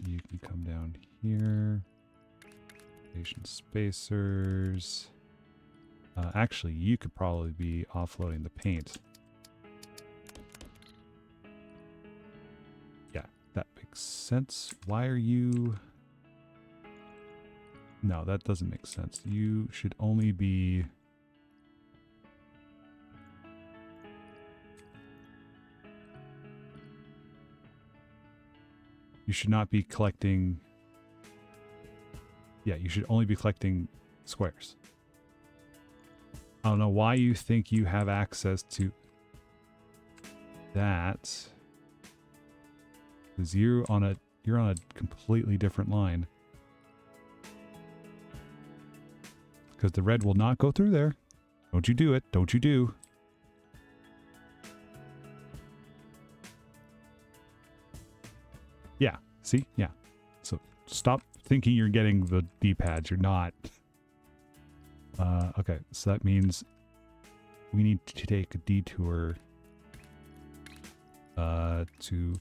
You can come down here. Station spacers. Actually, you could probably be offloading the paint. Yeah, that makes sense. Why are you... No, that doesn't make sense. You should only be... You should not be collecting... Yeah, you should only be collecting squares. I don't know why you think you have access to that. Because you're on a completely different line. Because the red will not go through there. Don't you do it. Don't you do. Yeah. See? Yeah. So stop thinking you're getting the D-pads. You're not. Okay. So that means we need to take a detour to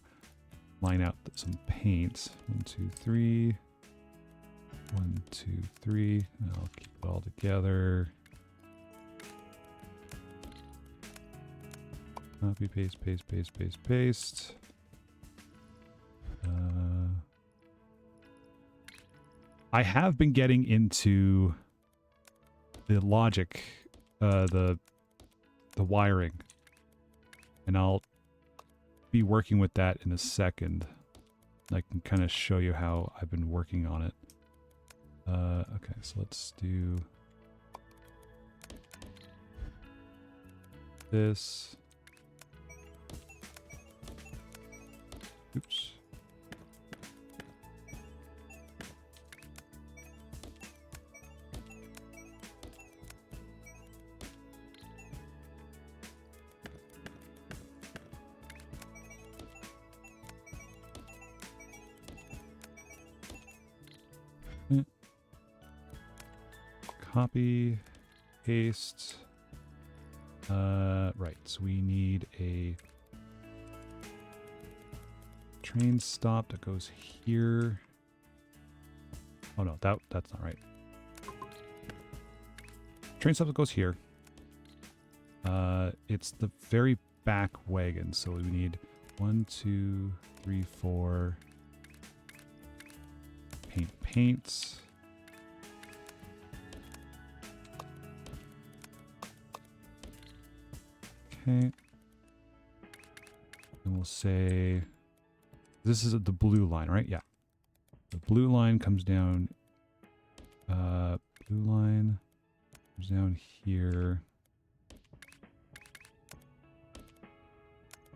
line out some paint. 1, 2, 3. 1, 2, 3. I'll keep it all together. Copy, paste, paste, paste, paste, paste. I have been getting into the logic, the wiring, and I'll be working with that in a second. I can kind of show you how I've been working on it. Okay, so let's do this. Oops. Copy, paste. Right, so we need a train stop that goes here. Oh no, that's not right. Train stop that goes here. It's the very back wagon, so we need 1, 2, 3, 4. Paints. Okay. And we'll say this is the blue line, right? Yeah. The blue line comes down. Blue line comes down here.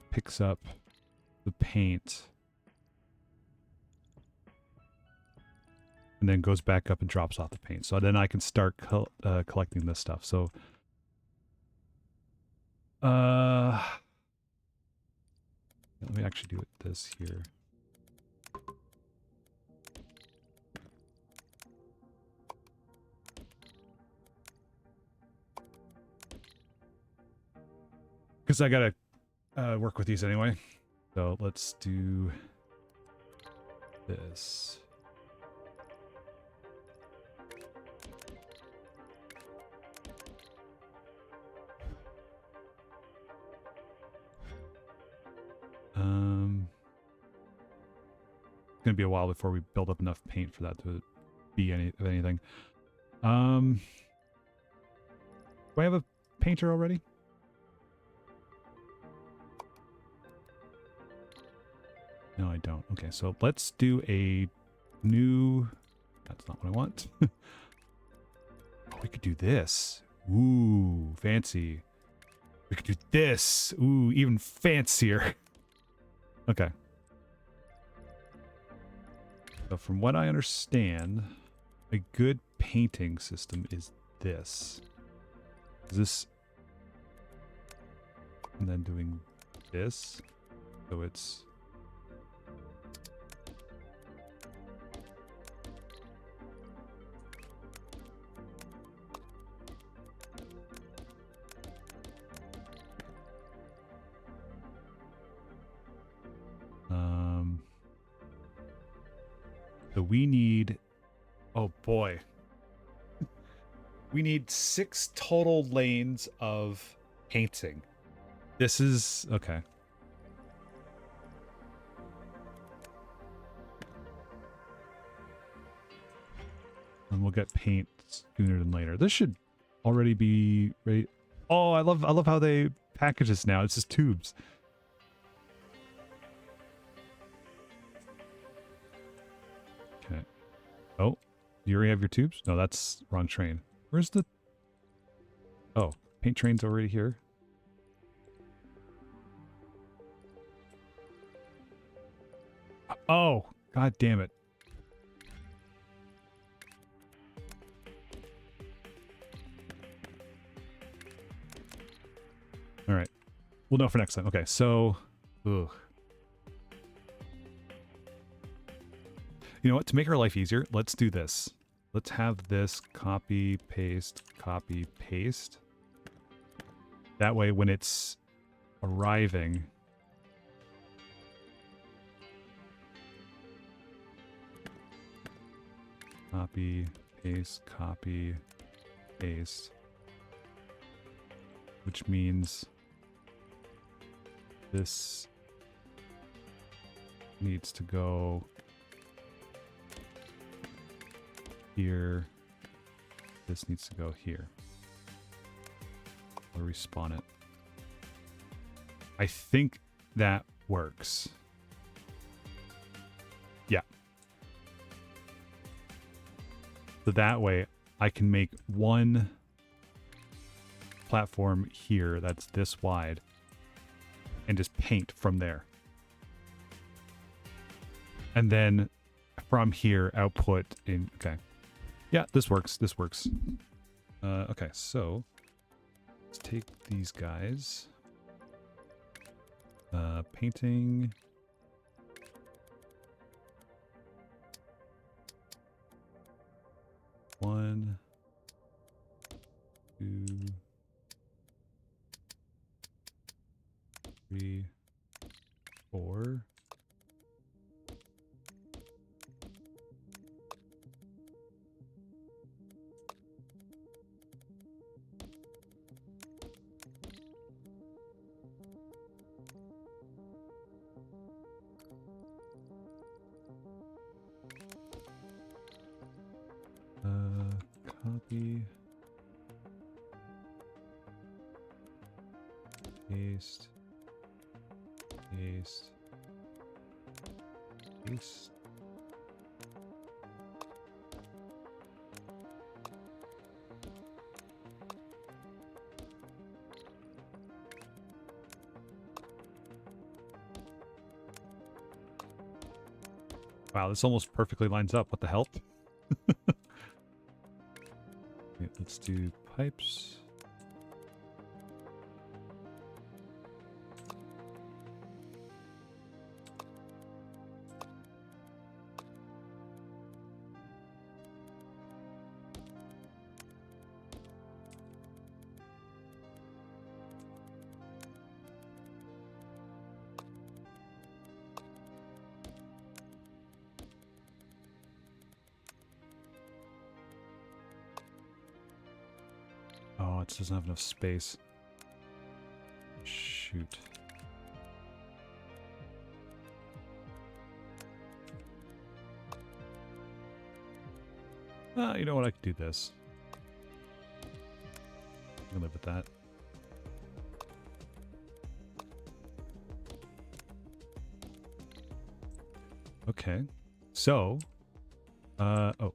Picks up the paint. and then goes back up and drops off the paint. So then I can start collecting this stuff. So, let me actually do this here. Because I gotta work with these anyway. So let's do this. It's gonna be a while before we build up enough paint for that to be anything. Do I have a painter already? No, I don't. Okay, so let's do a new... That's not what I want. Oh, we could do this. Ooh, fancy. We could do this. Ooh, even fancier. Okay. So from what I understand, a good painting system is this. Is this... And then doing this. So it's... So we need, oh boy, we need 6 total lanes of painting. This is, okay. And we'll get paint sooner than later. This should already be ready. Oh, I love how they package this now. It's just tubes. Okay. Oh, you already have your tubes? No, that's wrong train. Where's the... Oh, paint train's already here. Oh, god damn it. All right. We'll know for next time. Okay, so... Ugh. You know what? To make our life easier, let's do this. Let's have this copy, paste, copy, paste. That way, when it's arriving... Copy, paste, which means this needs to go here. This needs to go here. I'll respawn it. I think that works. Yeah. So that way I can make one platform here that's this wide and just paint from there. And then from here output in, okay. Yeah, this works. This works. Okay, so let's take these guys. Painting. One, two, three, four. Copy, paste, paste, paste. Wow, this almost perfectly lines up. What the hell? Let's do pipes. Oh, it doesn't have enough space. Shoot. You know what? I could do this. I can live with that. Okay. So, oh.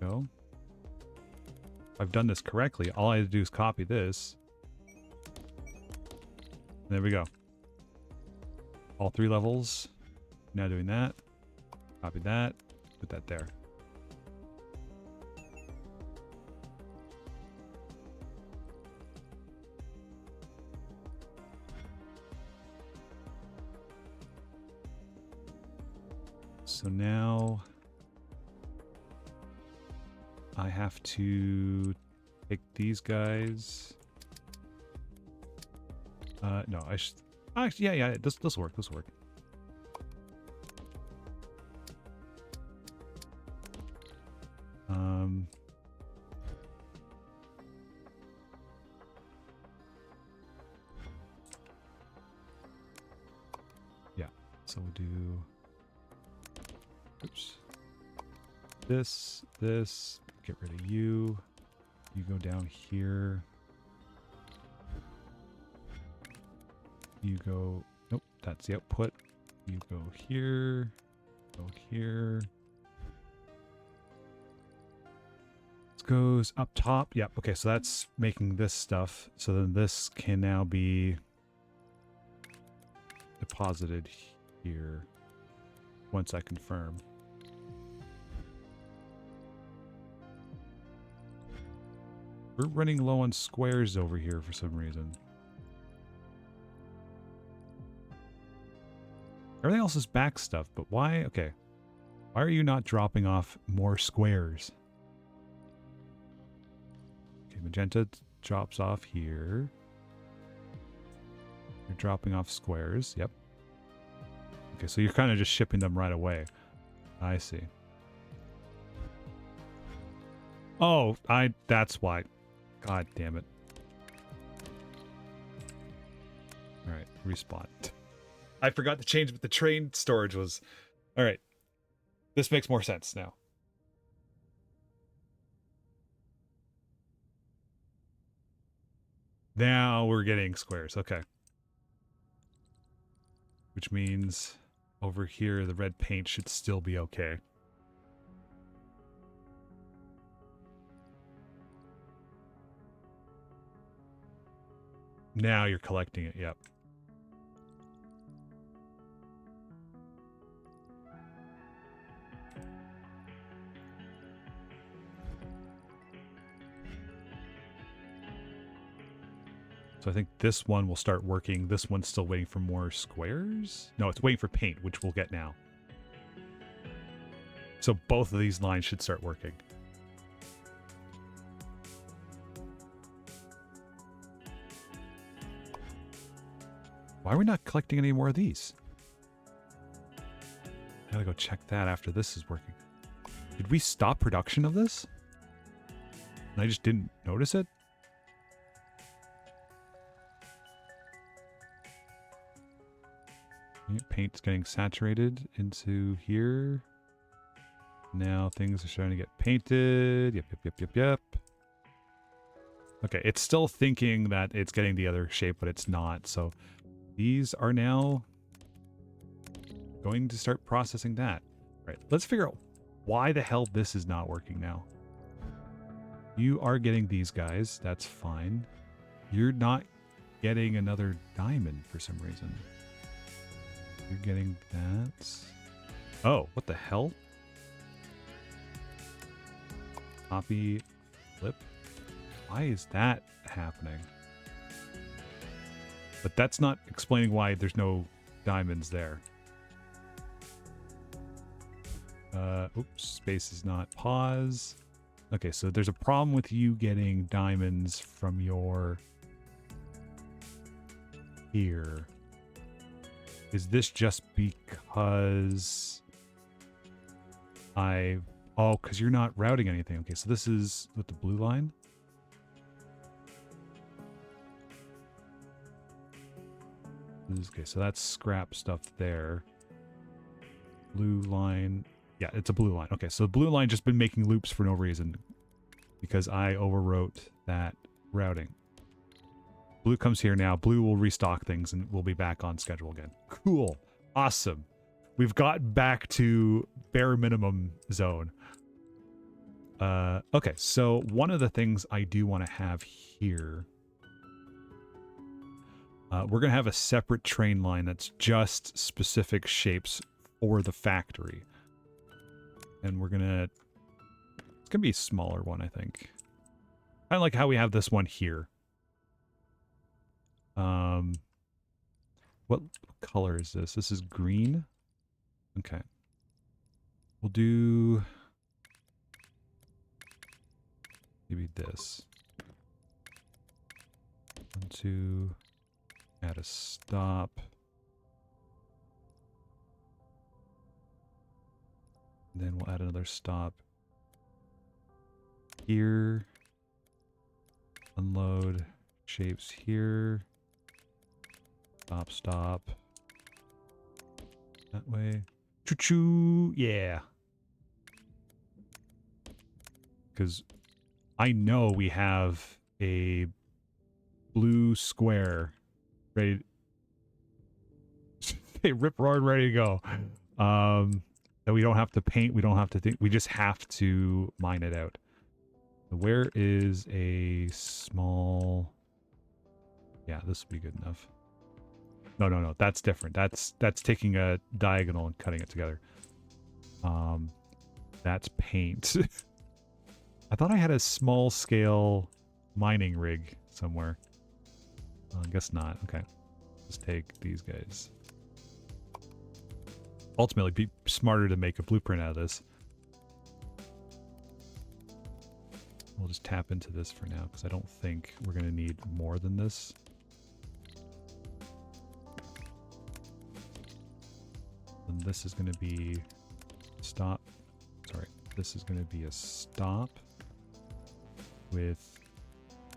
Go. I've done this correctly. All I have to do is copy this. There we go. All 3 levels. Now doing that. Copy that. Put that there. So now I have to take these guys. No, I should. Actually, yeah. This will work. This will work. Yeah. So we'll do. Oops. This. Get rid of you. You go down here. You go... Nope, that's the output. You go here. Go here. This goes up top. Yep, okay, so that's making this stuff. So then this can now be deposited here once I confirm. We're running low on squares over here for some reason. Everything else is back stuff, but why? Okay. Why are you not dropping off more squares? Okay, magenta drops off here. You're dropping off squares. Yep. Okay, so you're kind of just shipping them right away. I see. Oh, that's why. God damn it. Alright, respawn. I forgot to change what the train storage was. Alright. This makes more sense now. Now we're getting squares. Okay. Which means over here the red paint should still be okay. Now you're collecting it, yep. So I think this one will start working. This one's still waiting for more squares? No, it's waiting for paint, which we'll get now. So both of these lines should start working. Why are we not collecting any more of these? I gotta go check that after this is working. Did we stop production of this? And I just didn't notice it? Paint's getting saturated into here. Now things are starting to get painted. Yep. Okay, it's still thinking that it's getting the other shape, but it's not. So these are now going to start processing that. All right, let's figure out why the hell this is not working now. You are getting these guys. That's fine. You're not getting another diamond for some reason. You're getting that. Oh, what the hell? Copy, flip. Why is that happening? But that's not explaining why there's no diamonds there. Oops, space is not pause. Okay, so there's a problem with you getting diamonds from your here. Is this just because oh, because you're not routing anything. Okay, so this is with the blue line. Okay, so that's scrap stuff there. Blue line. Yeah, it's a blue line. Okay, so the blue line just been making loops for no reason because I overwrote that routing. Blue comes here now. Blue will restock things and we'll be back on schedule again. Cool. Awesome. We've got back to bare minimum zone. Okay, so one of the things I do want to have here, we're going to have a separate train line that's just specific shapes for the factory. And we're going to, it's going to be a smaller one, I think. Kind of like how we have this one here. What color is this? This is green. Okay. We'll do maybe this. 1, 2, add a stop. And then we'll add another stop here. Unload shapes here. Stop, stop. That way. Choo-choo! Yeah. Because I know we have a blue square ready. Hey, rip roaring ready to go. That we don't have to paint. We don't have to think. We just have to mine it out. So where is a small? Yeah, this would be good enough. No, no, no. That's different. That's taking a diagonal and cutting it together. That's paint. I thought I had a small scale mining rig somewhere. I guess not. Okay. Let's take these guys. Ultimately, be smarter to make a blueprint out of this. We'll just tap into this for now because I don't think we're going to need more than this. And this is going to be stop. Sorry, this is going to be a stop with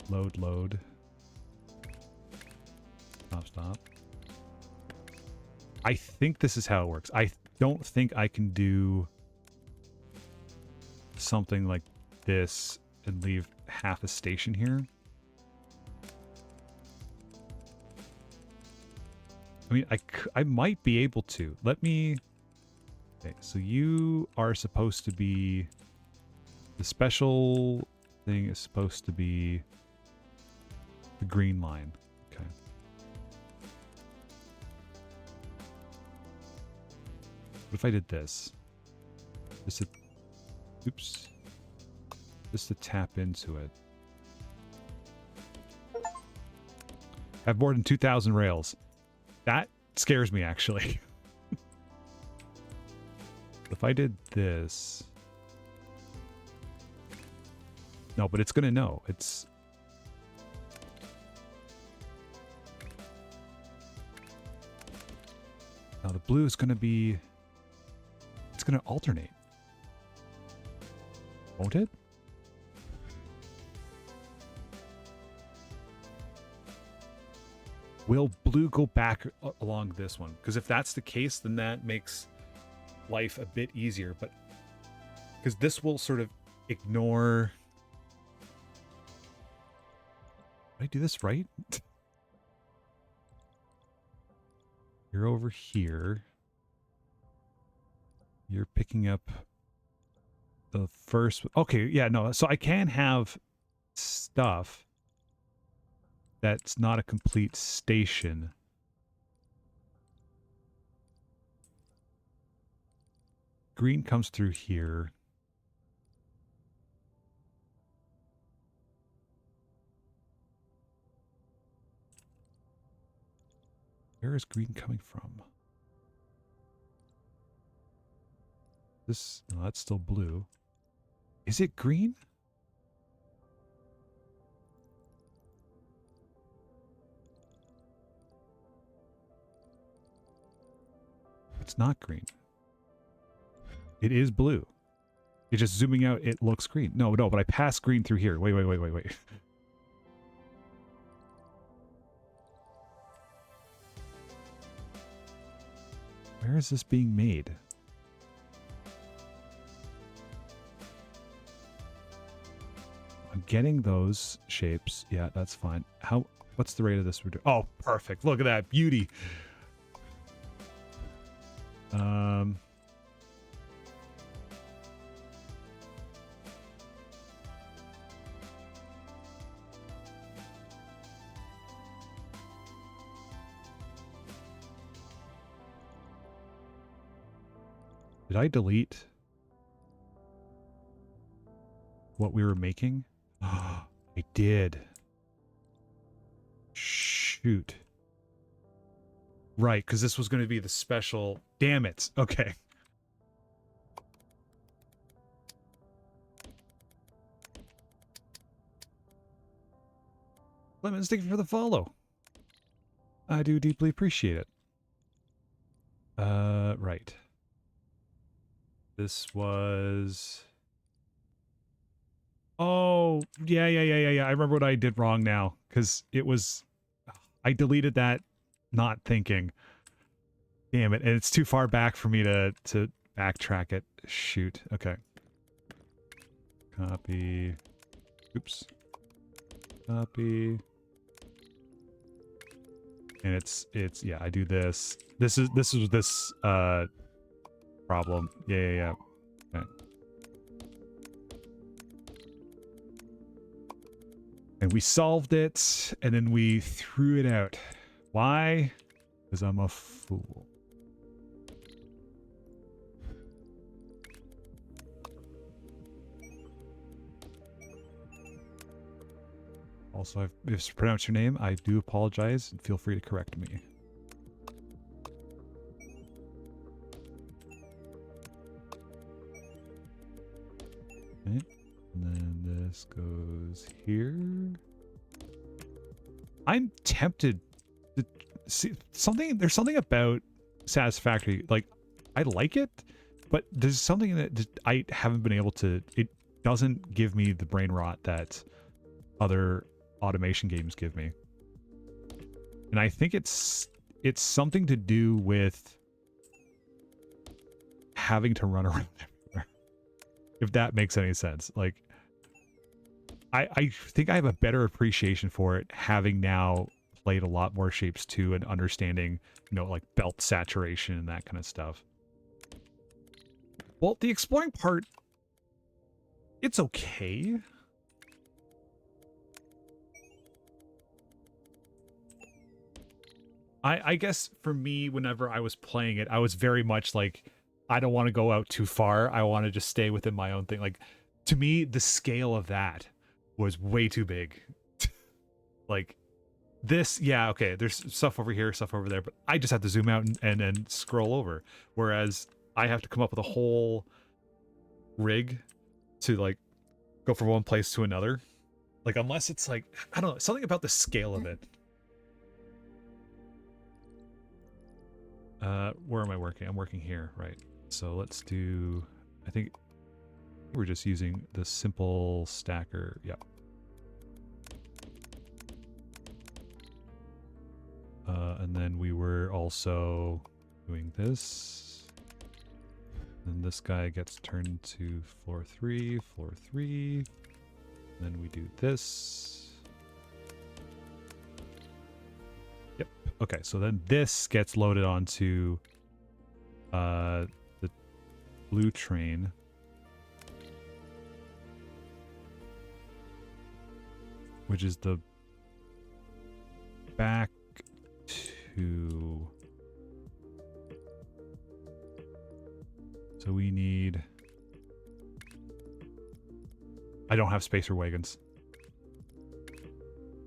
load, load. Stop, stop. I think this is how it works. I don't think I can do something like this and leave half a station here. I mean, I might be able to. Let me... Okay, so you are supposed to be... The special thing is supposed to be the green line. Okay. What if I did this? Just to... Oops. Just to tap into it. Have more than 2,000 rails. That scares me, actually. If I did this... No, but it's going to know. It's... Now the blue is going to be... It's going to alternate. Won't it? Will blue go back along this one? Because if that's the case, then that makes life a bit easier. But because this will sort of ignore... Did I do this right? You're over here. You're picking up the first... Okay, yeah, no. So I can have stuff that's not a complete station. Green comes through here. Where is green coming from? This, no, that's still blue. Is it green? It's not green. It is blue. It's just zooming out, it looks green. No, but I passed green through here. Wait. Where is this being made? I'm getting those shapes. Yeah, that's fine. What's the rate of this we're doing? Oh, perfect. Look at that beauty. Did I delete what we were making? I did. Shoot. Right, because this was going to be the special. Damn it. Okay. Lemons, thank you for the follow. I do deeply appreciate it. Right. This was... Oh, yeah. I remember what I did wrong now, because it was... I deleted that not thinking. Damn it, and it's too far back for me to backtrack it. Shoot, okay. Copy. Oops. Copy. And it's yeah, I do this. This is this problem. Yeah. Okay. And we solved it, and then we threw it out. Why? Because I'm a fool. Also, if I mispronounce your name, I do apologize, and feel free to correct me. Okay. And then this goes here. I'm tempted to see something. There's something about Satisfactory. Like, I like it, but there's something that I haven't been able to. It doesn't give me the brain rot that other automation games give me. And I think it's something to do with having to run around everywhere. If that makes any sense. Like, I think I have a better appreciation for it having now played a lot more Shapes 2 and understanding, you know, like belt saturation and that kind of stuff. Well, the exploring part, it's okay. I guess for me, whenever I was playing it, I was very much like, I don't want to go out too far. I want to just stay within my own thing. Like, to me, the scale of that was way too big. Like, this, yeah, okay, there's stuff over here, stuff over there, but I just have to zoom out and scroll over. Whereas I have to come up with a whole rig to, like, go from one place to another. Like, unless it's like, I don't know, something about the scale of it. Where am I working? I'm working here, right? So let's do, I think we're just using the simple stacker. Yep. And then we were also doing this. Then this guy gets turned to floor 3. Then we do this. Yep. Okay, so then this gets loaded onto the blue train. Which is the back to... So we need... I don't have spacer wagons.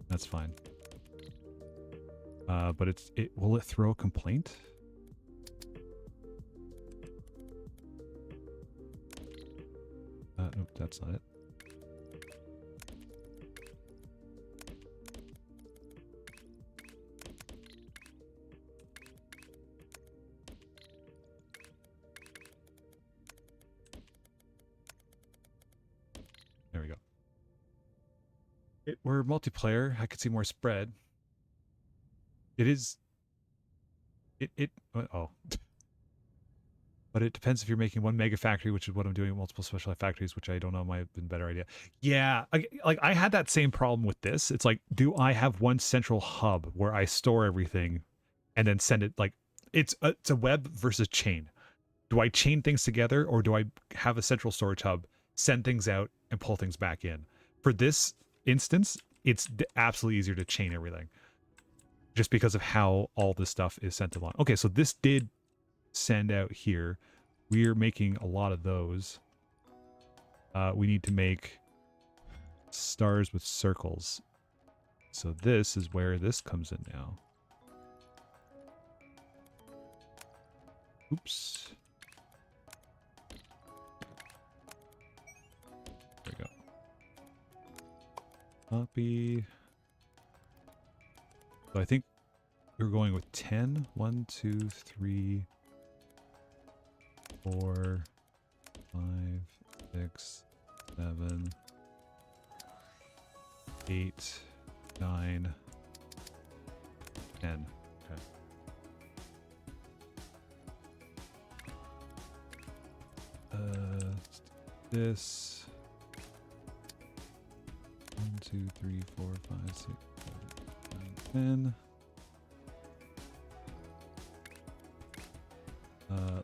That's fine. But will it throw a complaint? Nope, that's not it. There we go. We're multiplayer. I could see more spread. It is. Oh. But it depends if you're making one mega factory, which is what I'm doing at multiple specialized factories, which I don't know might have been a better idea. Yeah, like I had that same problem with this. It's like, do I have one central hub where I store everything and then send it? Like, it's a web versus chain. Do I chain things together, or do I have a central storage hub, send things out, and pull things back in? For this instance, it's absolutely easier to chain everything, just because of how all this stuff is sent along. Okay, so this did send out here. We're making a lot of those. We need to make stars with circles. So this is where this comes in now. Oops. There we go. Copy. So I think we're going with 10. 1, 2, 3, 4, 5, 6, 7, 8, 9, 10. Okay. This 1, 2, 3, 4, 5, 6, 7, 8, 9, 10.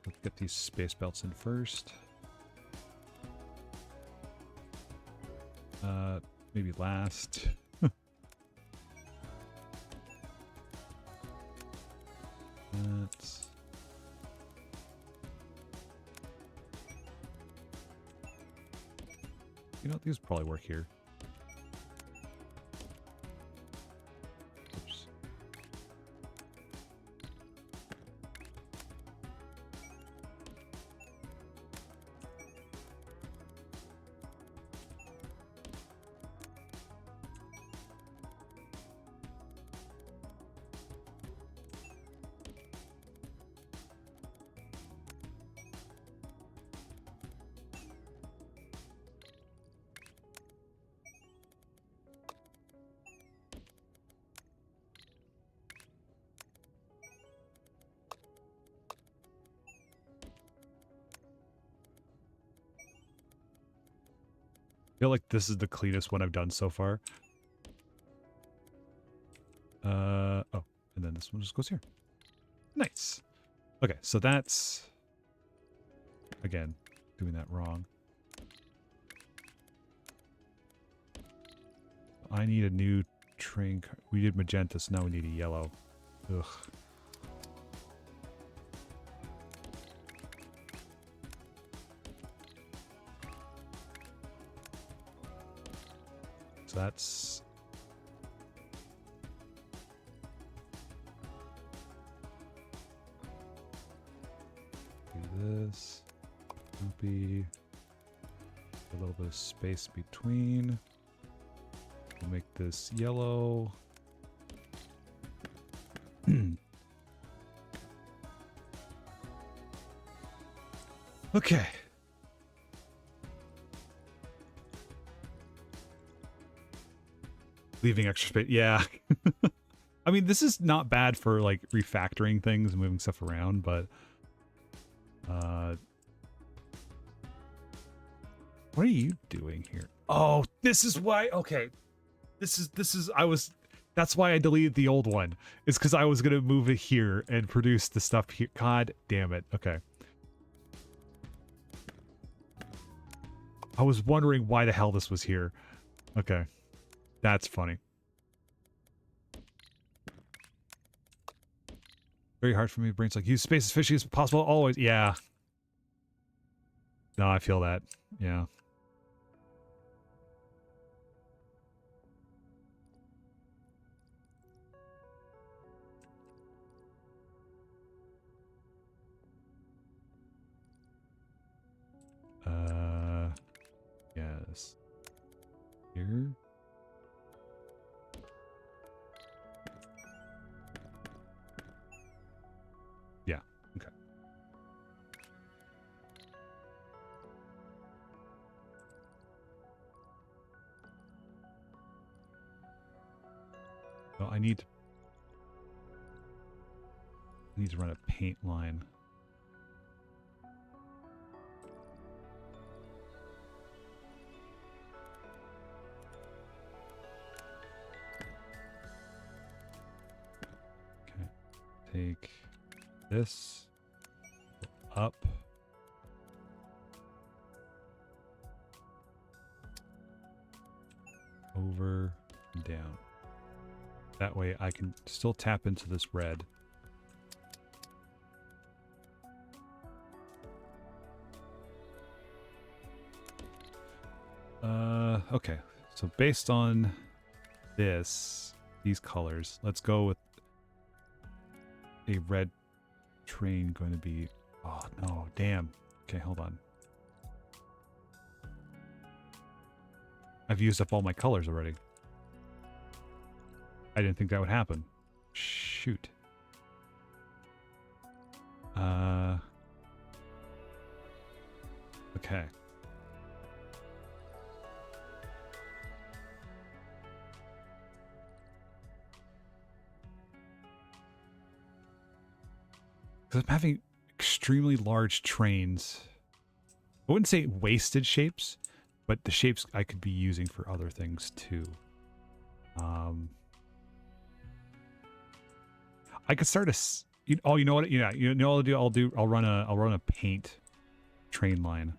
Let's get these space belts in first. Maybe last. That's... You know, these probably work here. Oops. I feel like this is the cleanest one I've done so far. Oh, and then this one just goes here. Nice. Okay, so that's, again, doing that wrong. I need a new train car. We did magenta, so now we need a yellow. Ugh. So that's... do this. Copy. A little bit of space between. We'll make this yellow. Okay. Leaving extra space. Yeah. I mean, this is not bad for like refactoring things and moving stuff around, but what are you doing here? Oh, this is why. Okay. This is that's why I deleted the old one. It's because I was gonna move it here and produce the stuff here. God damn it. Okay. I was wondering why the hell this was here. Okay. That's funny. Very hard for me. Brain's like, use space as fishy as possible. Always. Yeah. No, I feel that. Yeah. this? Here? Yeah, okay. So I need to run a paint line. Okay. Take this up. Over and down. That way I can still tap into this red. Okay. So based on these colors, let's go with a red train going to be... Oh, no. Damn. Okay, hold on. I've used up all my colors already. I didn't think that would happen. Shoot. Okay. Because I'm having extremely large trains. I wouldn't say wasted shapes, but the shapes I could be using for other things too. I could start oh, you know what? Yeah, you know what I'll do. I'll run a paint train line.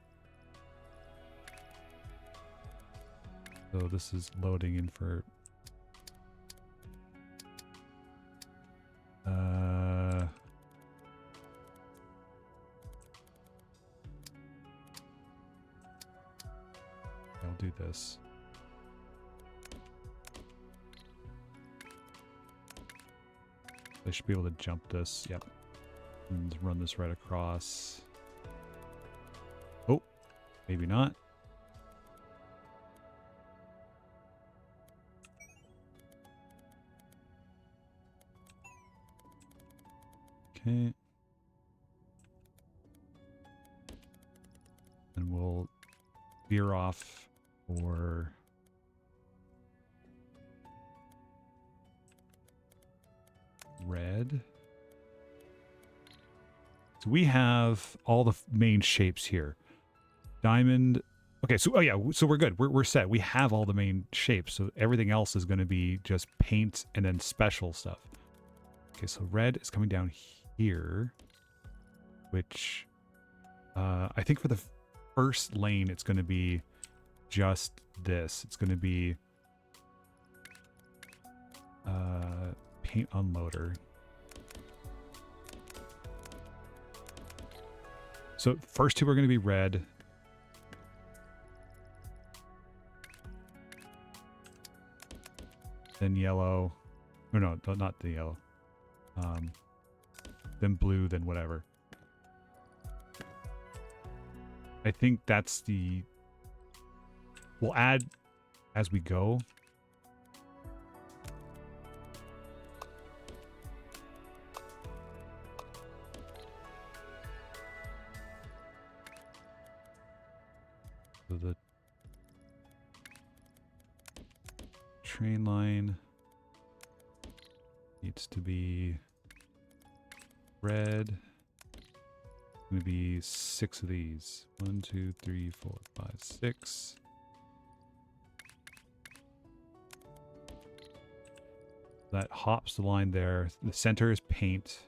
So this is loading in for. I'll do this. I should be able to jump this. Yep. And run this right across. Oh, maybe not. Okay. And we'll veer off for red. So we have all the main shapes here. Diamond. Okay, so oh yeah, so we're good. We're set. We have all the main shapes. So everything else is going to be just paint and then special stuff. Okay, so red is coming down here, which I think for the first lane it's going to be just this. It's going to be paint unloader. So first two are going to be red. Then yellow. Oh, no, not the yellow. Then blue, then whatever. I think that's the... We'll add as we go. So the train line needs to be red. Going to be 6 of these. 1, 2, 3, 4, 5, 6. That hops the line there. The center is paint.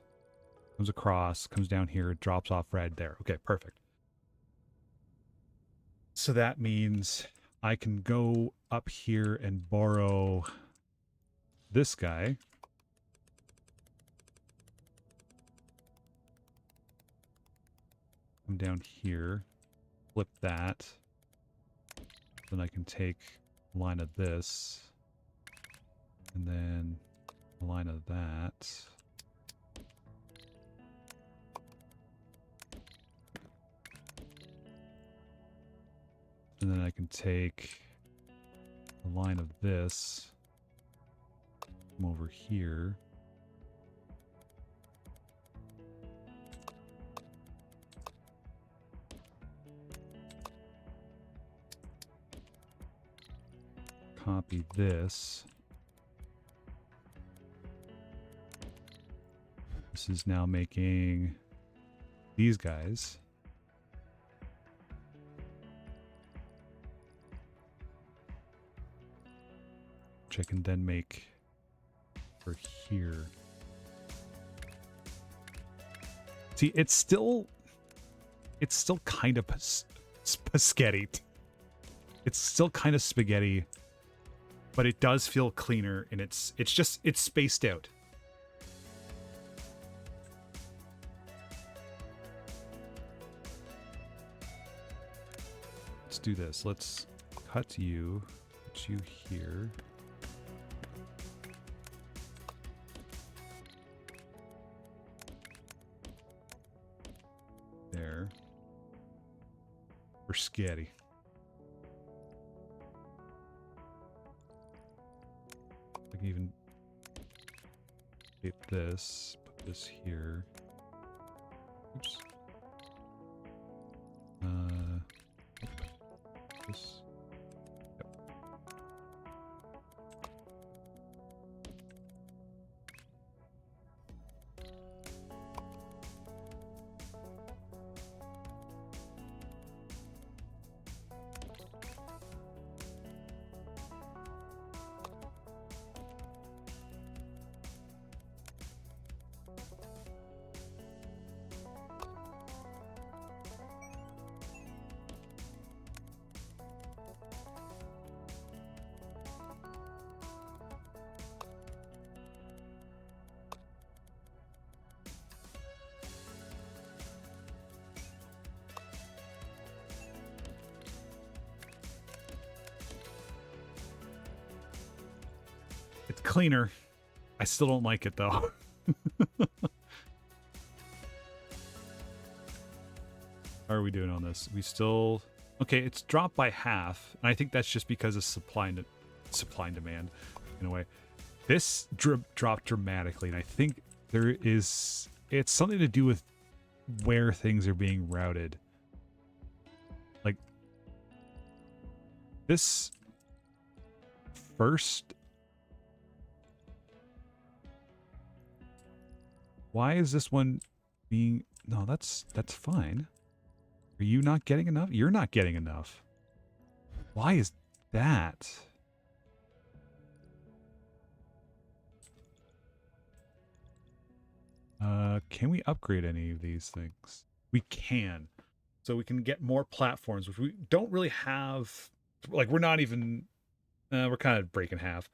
Comes across, comes down here, drops off red there. Okay, perfect. So that means I can go up here and borrow this guy. Come down here, flip that. Then I can take a line of this, and then a line of that. And then I can take a line of this, come over here. Copy this. This is now making these guys. Which I can then make for here. See, it's still kind of spaghetti. It's still kind of spaghetti, but it does feel cleaner, and it's spaced out. Let's do this. Let's cut you, put you here. There. For sketty. I can even shape this, put this here. Oops. This. Yep. It's cleaner. I still don't like it though. How are we doing on this? We still... Okay, it's dropped by half. And I think that's just because of supply and demand, in a way. This dropped dramatically, and I think there is... It's something to do with where things are being routed. Like, this first... Why is this one being... No, that's fine. Are you not getting enough? You're not getting enough. Why is that? Can we upgrade any of these things? We can. So we can get more platforms, which we don't really have. Like, we're not even... we're kind of breaking half.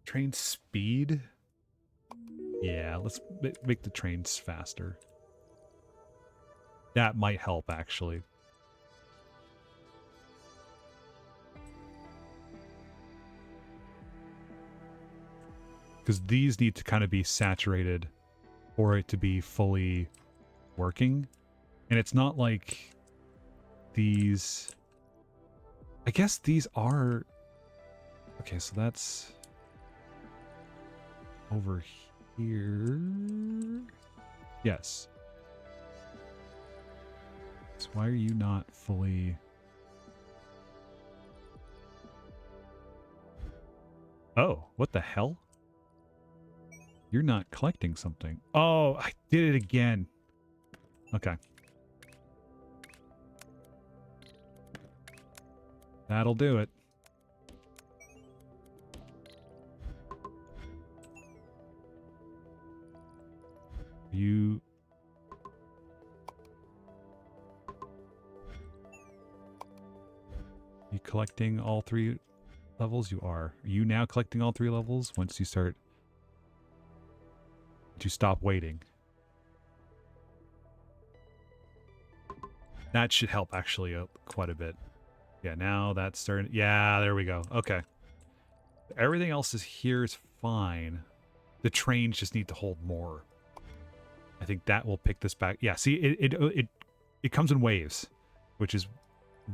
Train speed? Yeah, let's make the trains faster. That might help, actually. Because these need to kind of be saturated for it to be fully working. And it's not like these... I guess these are... Okay, so that's... over here. Yes. So why are you not fully... Oh, what the hell? You're not collecting something. Oh, I did it again. Okay. That'll do it. You collecting all 3 levels? You are. Are you now collecting all 3 levels once you start? Did you stop waiting? That should help actually quite a bit. Yeah, now that's starting. Yeah, there we go. Okay. Everything else here is fine. The trains just need to hold more. I think that will pick this back. Yeah, see, it comes in waves. which is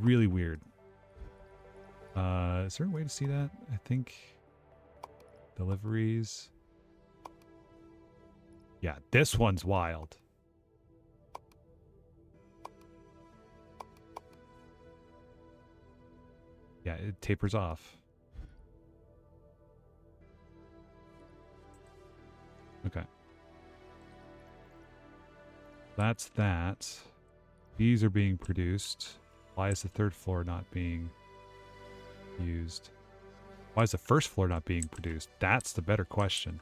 really weird. Is there a way to see that? I think deliveries. Yeah, this one's wild. Yeah, it tapers off. Okay. That's that. These are being produced. Why is the third floor not being used? Why is the first floor not being produced? That's the better question.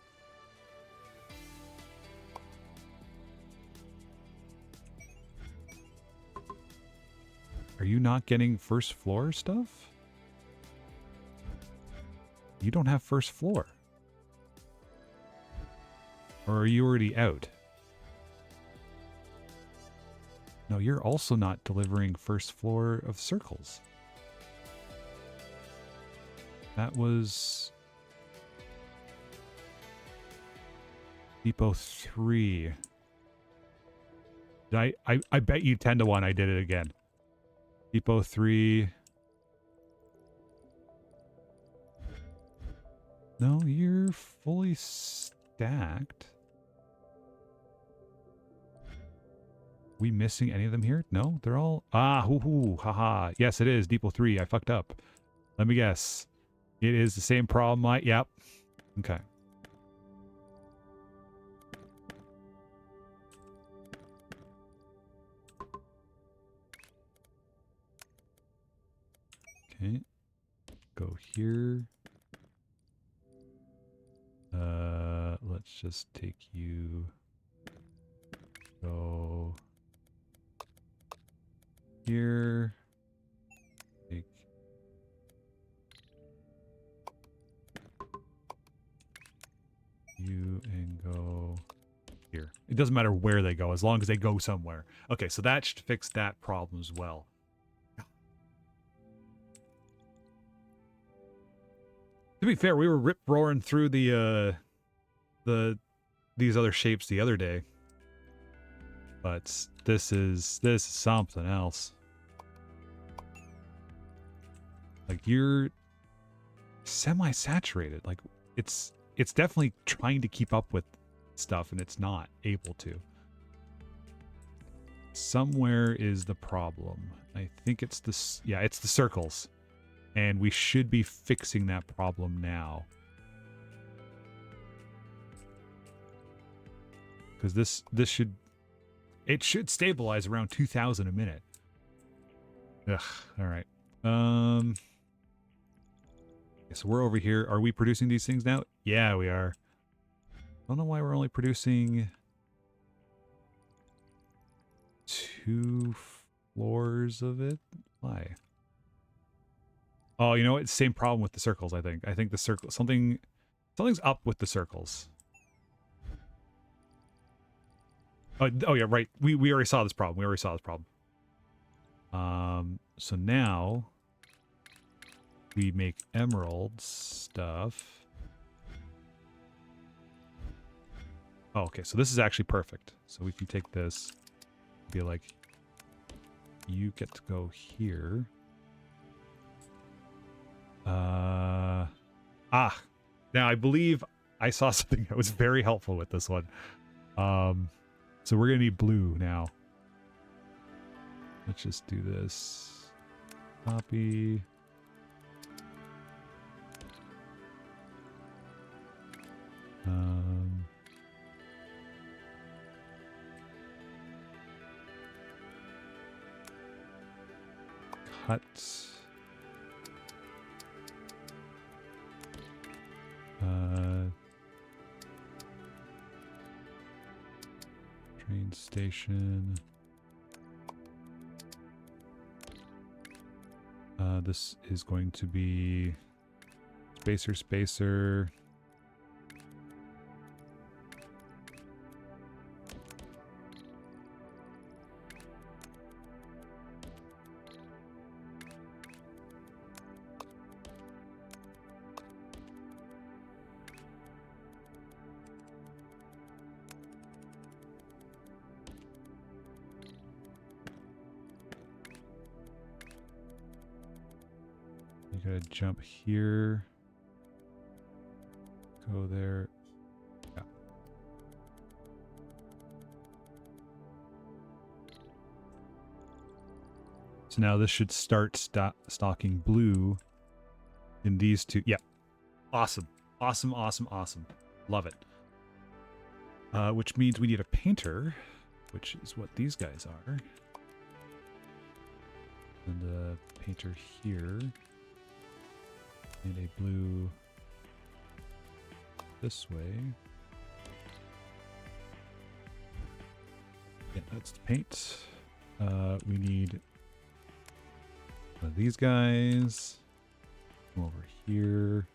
Are you not getting first floor stuff? You don't have first floor. Or are you already out? No, you're also not delivering first floor of circles. That was Depot 3. Did I bet you 10 to 1 I did it again. Depot 3. No, you're fully stacked. We missing any of them here? No, they're all... Ah, hoo-hoo, haha. Yes, it is. Depot 3. I fucked up. Let me guess. It is the same problem. Yep. Okay. Okay. Go here. Let's just take you... Go... Here. Take... You and go... Here. It doesn't matter where they go, as long as they go somewhere. Okay, so that should fix that problem as well. To be fair, we were rip-roaring through these other shapes the other day. But this is something else. Like, you're semi-saturated. Like, it's definitely trying to keep up with stuff, and it's not able to. Somewhere is the problem. I think it's this. Yeah, it's the circles. And we should be fixing that problem now. Because this should... It should stabilize around 2,000 a minute. Ugh, alright. So we're over here. Are we producing these things now? Yeah, we are. I don't know why we're only producing 2 floors of it. Why? Oh, you know what? Same problem with the circles, I think. I think the circle... Something's up with the circles. Oh yeah, right. We already saw this problem. So now... We make emerald stuff. Oh, okay. So this is actually perfect. So we can take this... Be like... You get to go here... Now I believe I saw something that was very helpful with this one. So we're gonna need blue now. Let's just do this. Copy. Cut. Train station. This is going to be spacer. gotta jump here. Go there. Yeah. So now this should start stocking blue in these two. Yeah. Awesome. Awesome, awesome, awesome. Love it. Which means we need a painter, which is what these guys are. And a painter here. And a blue this way. Yeah, that's the paint. We need one of these guys. Come over here.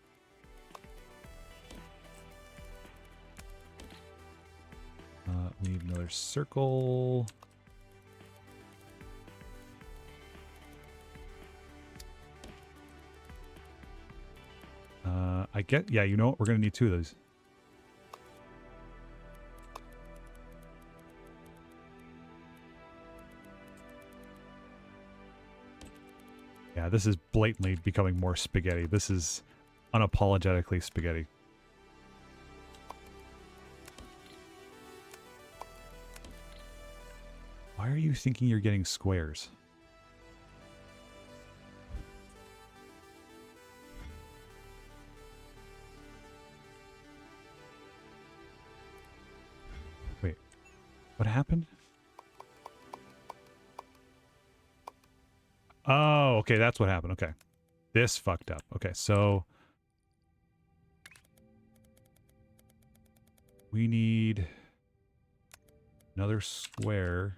We need another circle. Yeah, you know what? We're going to need two of those. Yeah, this is blatantly becoming more spaghetti. This is unapologetically spaghetti. Why are you thinking you're getting squares? Wait, what happened? Oh, okay, that's what happened. Okay. This fucked up. Okay, so we need another square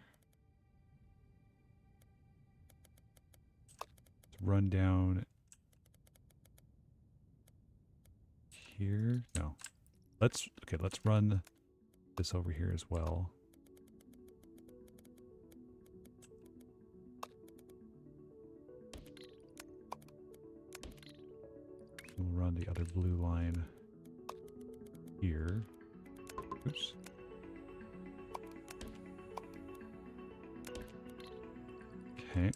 to run down here. No. Let's run this over here as well. We'll run the other blue line here. Oops. Okay.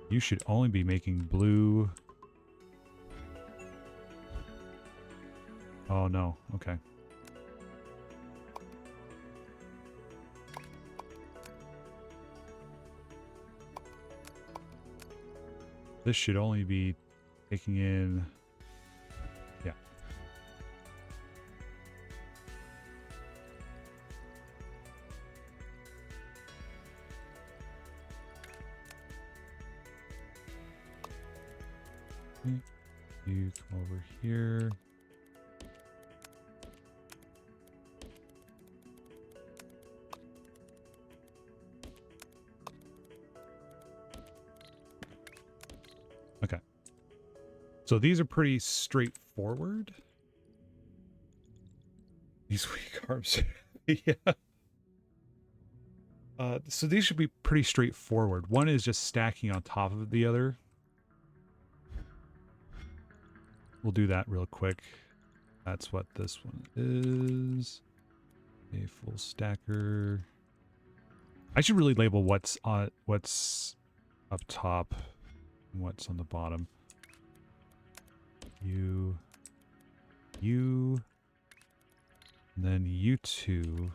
You should only be making blue. Oh no, okay. This should only be taking in, yeah. You come over here. Okay. So these are pretty straightforward. These weak arms. Yeah. So these should be pretty straightforward. One is just stacking on top of the other. We'll do that real quick. That's what this one is. A full stacker. I should really label what's up top and what's on the bottom. You, and then you two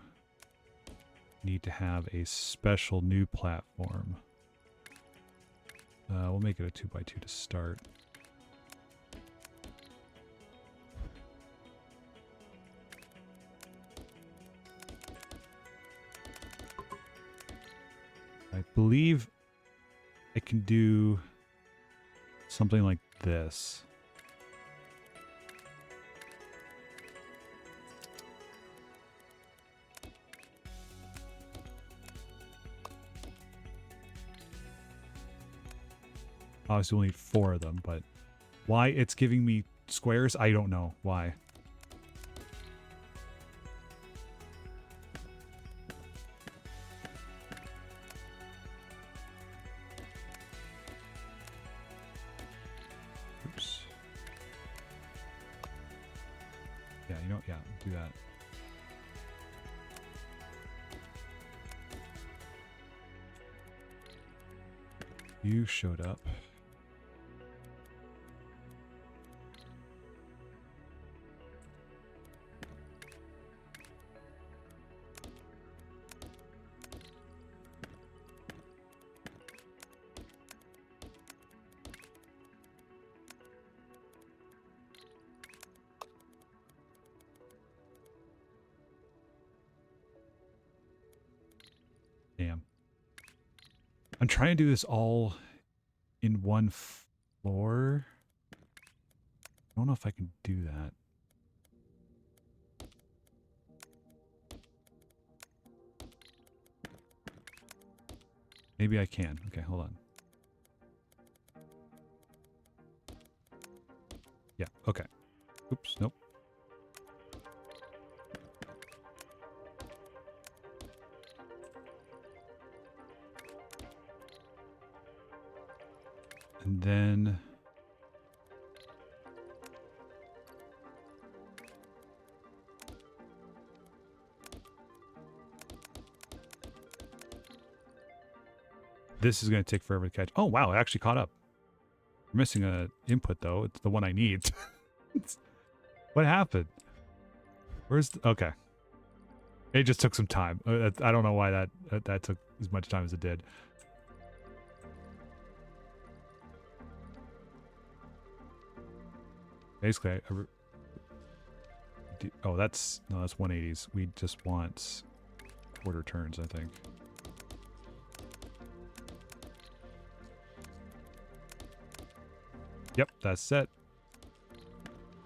need to have a special new platform. We'll make it a 2x2 to start. I believe I can do something like this. Obviously we'll need 4 of them, but why it's giving me squares, I don't know why. Oops. Yeah, you know, yeah, do that. You showed up. Damn. I'm trying to do this all in one floor. I don't know if I can do that. Maybe I can. Okay, hold on. Yeah, okay. Oops, nope. And then this is going to take forever to catch. Oh, wow, it actually caught up. We're missing a input, though. It's the one I need. What happened? Where's the, okay. It just took some time. I don't know why that took as much time as it did. Basically, oh, that's 180s. We just want quarter turns, I think. Yep, that's set.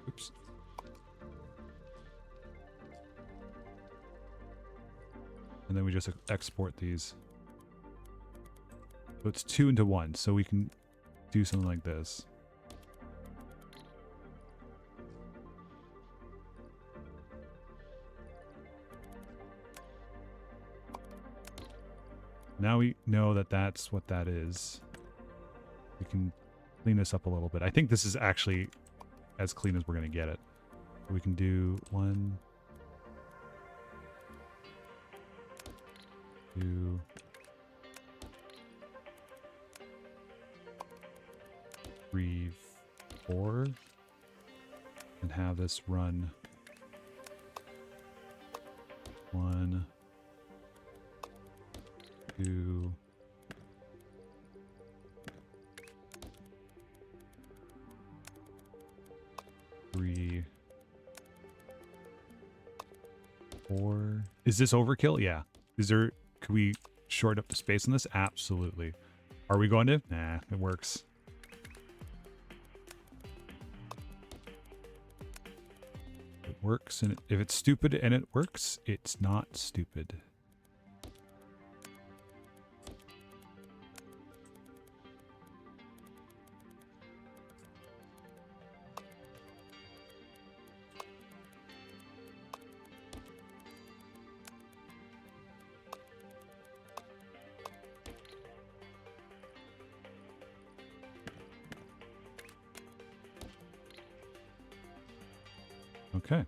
Oops. And then we just export these. So it's 2 into 1, so we can do something like this. Now we know that that's what that is. We can clean this up a little bit. I think this is actually as clean as we're going to get it. We can do 1, 2, 3, 4, and have this run 1, 2, 3, 4. Is this overkill? Yeah. Is there, could we shorten up the space on this? Absolutely. Are we going to? Nah, it works. It works, and if it's stupid and it works, it's not stupid. Okay.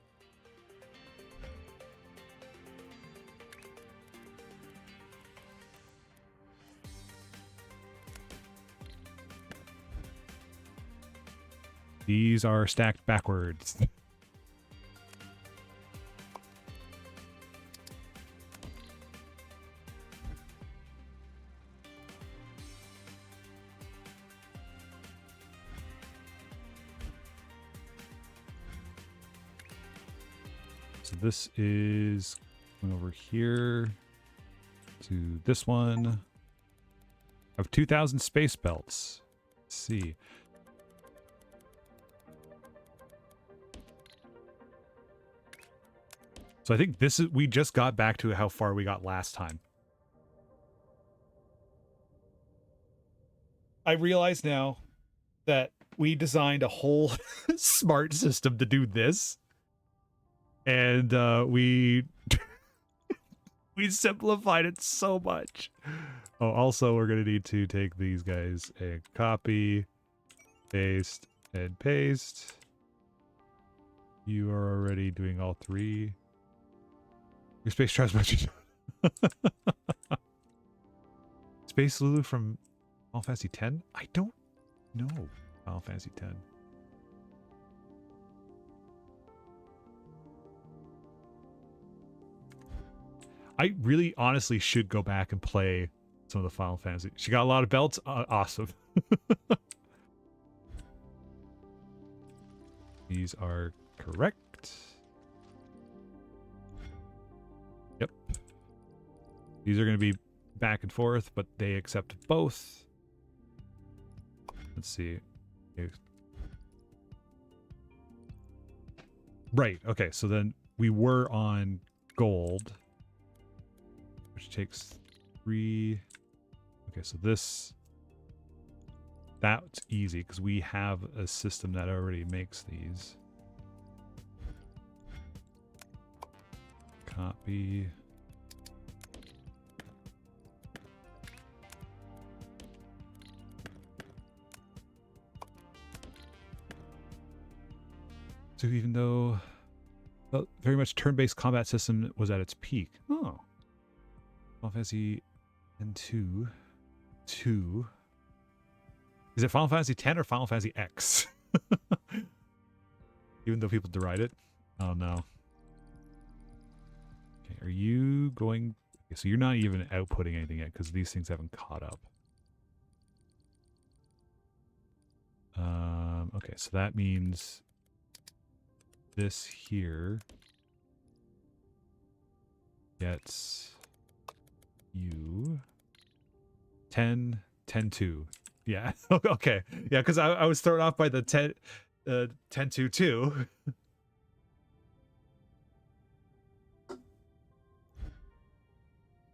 These are stacked backwards. So this is going over here to this one. I have 2,000 space belts. Let's see. So I think this is, we just got back to how far we got last time. I realize now that we designed a whole smart system to do this. And we we simplified it so much. Oh, also we're gonna need to take these guys and copy, paste, and paste. You are already doing all 3. Your space transmission. Space Lulu from Final Fantasy 10? I don't know. Final Fantasy 10. I really honestly should go back and play some of the Final Fantasy. She got a lot of belts. Awesome. These are correct. Yep. These are going to be back and forth, but they accept both. Let's see. Right. Okay. So then we were on gold, which takes 3. Okay. So that's easy because we have a system that already makes these. Copy. So even though very much turn-based combat system was at its peak. Oh. Final Fantasy N2. 2. Is it Final Fantasy X or Final Fantasy X? Even though people deride it. Oh no. Okay, are you going... Okay, so you're not even outputting anything yet because these things haven't caught up. Okay, so that means this here gets you 10, 10, 2. Yeah. Okay. Yeah, because I was thrown off by the 10, 10, 2, 2.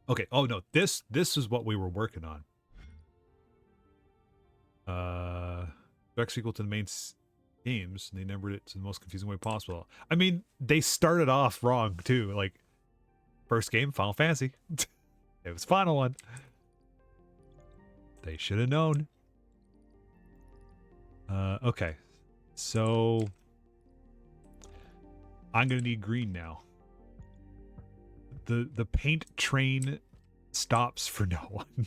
Okay. Oh no, this is what we were working on. X equal to the main games, and they numbered it to the most confusing way possible. I mean, they started off wrong too. Like, first game, Final Fantasy. It was final one. They should have known. Okay. So I'm gonna need green now. The paint train stops for no one.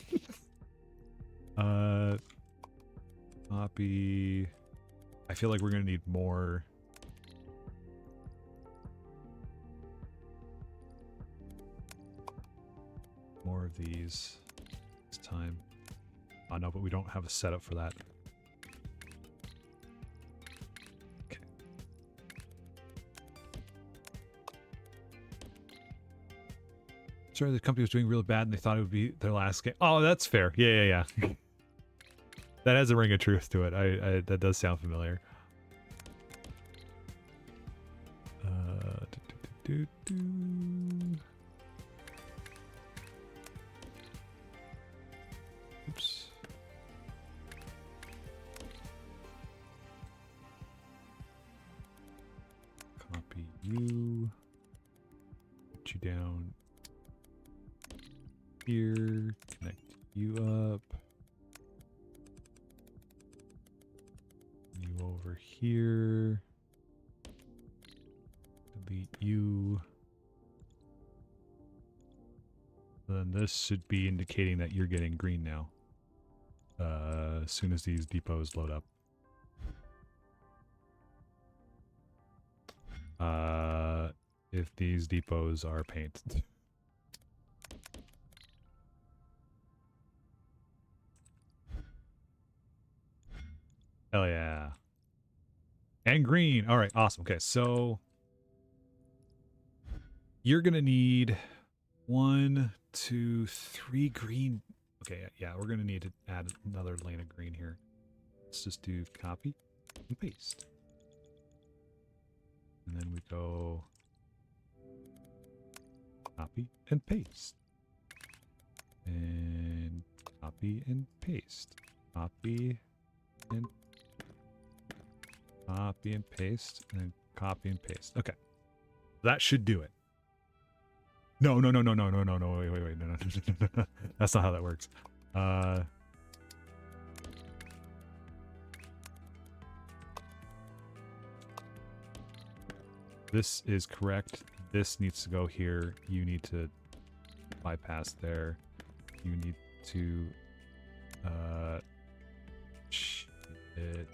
Copy. I feel like we're gonna need more. More of these this time. Oh no, but we don't have a setup for that. Okay. Sorry, the company was doing really bad and they thought it would be their last game. Oh, that's fair. Yeah. That has a ring of truth to it. That does sound familiar. Oops. Copy you. Put you down here. Connect you up. You over here. Delete you. Then this should be indicating that you're getting green now. As soon as these depots load up. If these depots are painted. Hell yeah. And green. All right, awesome. Okay, so you're gonna need 1, 2, 3 green. Okay, yeah, we're gonna need to add another lane of green here. Let's just do copy and paste. And then we go copy and paste. And copy and paste. Copy and paste. And then copy and paste. Okay. That should do it. No, wait, no. That's not how that works. This is correct. This needs to go here. You need to bypass there. You need to Shit.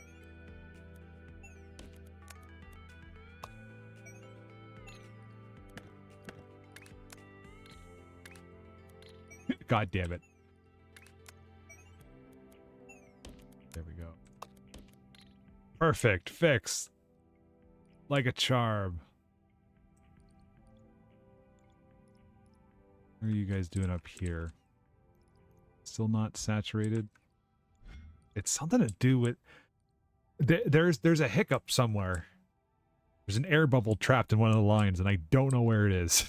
God damn it. There we go. Perfect. Fixed. Like a charm. What are you guys doing up here? Still not saturated? It's something to do with... There's a hiccup somewhere. There's an air bubble trapped in one of the lines, and I don't know where it is.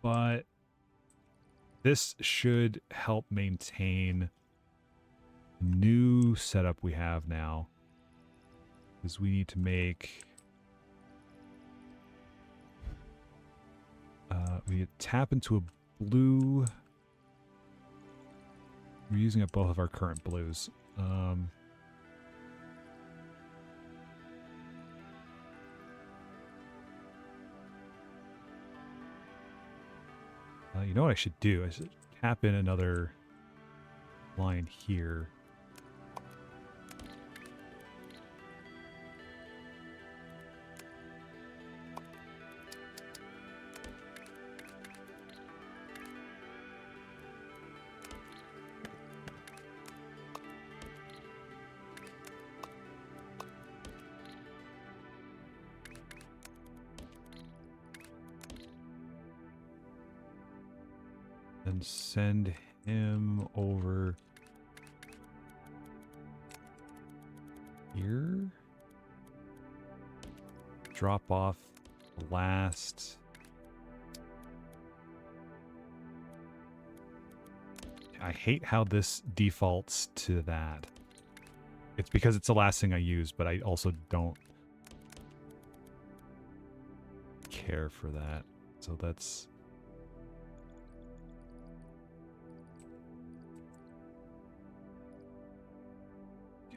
But this should help maintain the new setup we have now. Because we need to make... we tap into a blue... We're using up both of our current blues. You know what I should do? I should tap in another line here. And send him over here. Drop off the last. I hate how this defaults to that. It's because it's the last thing I use, but I also don't care for that. So that's...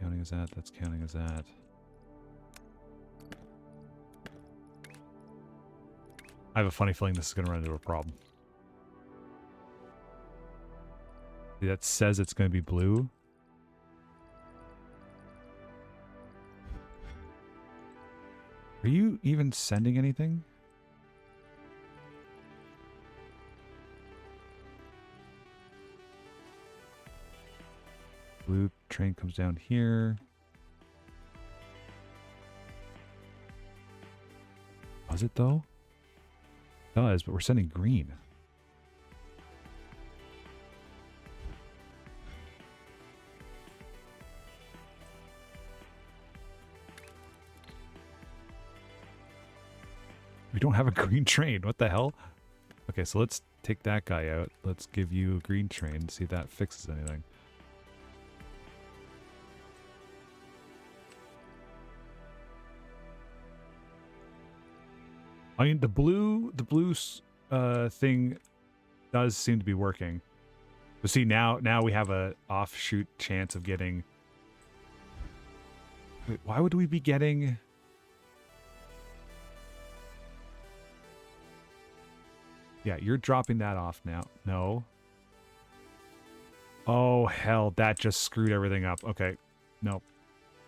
Counting as that, that's counting as that. I have a funny feeling this is going to run into a problem. That says it's going to be blue. Are you even sending anything? Blue train comes down here. Does it though? It does, but we're sending green. We don't have a green train. What the hell? Okay, so let's take that guy out. Let's give you a green train, see if that fixes anything. I mean, the blue thing does seem to be working. But see, now we have a offshoot chance of getting... Wait, why would we be getting... Yeah, you're dropping that off now. No. Oh, hell, that just screwed everything up. Okay. Nope.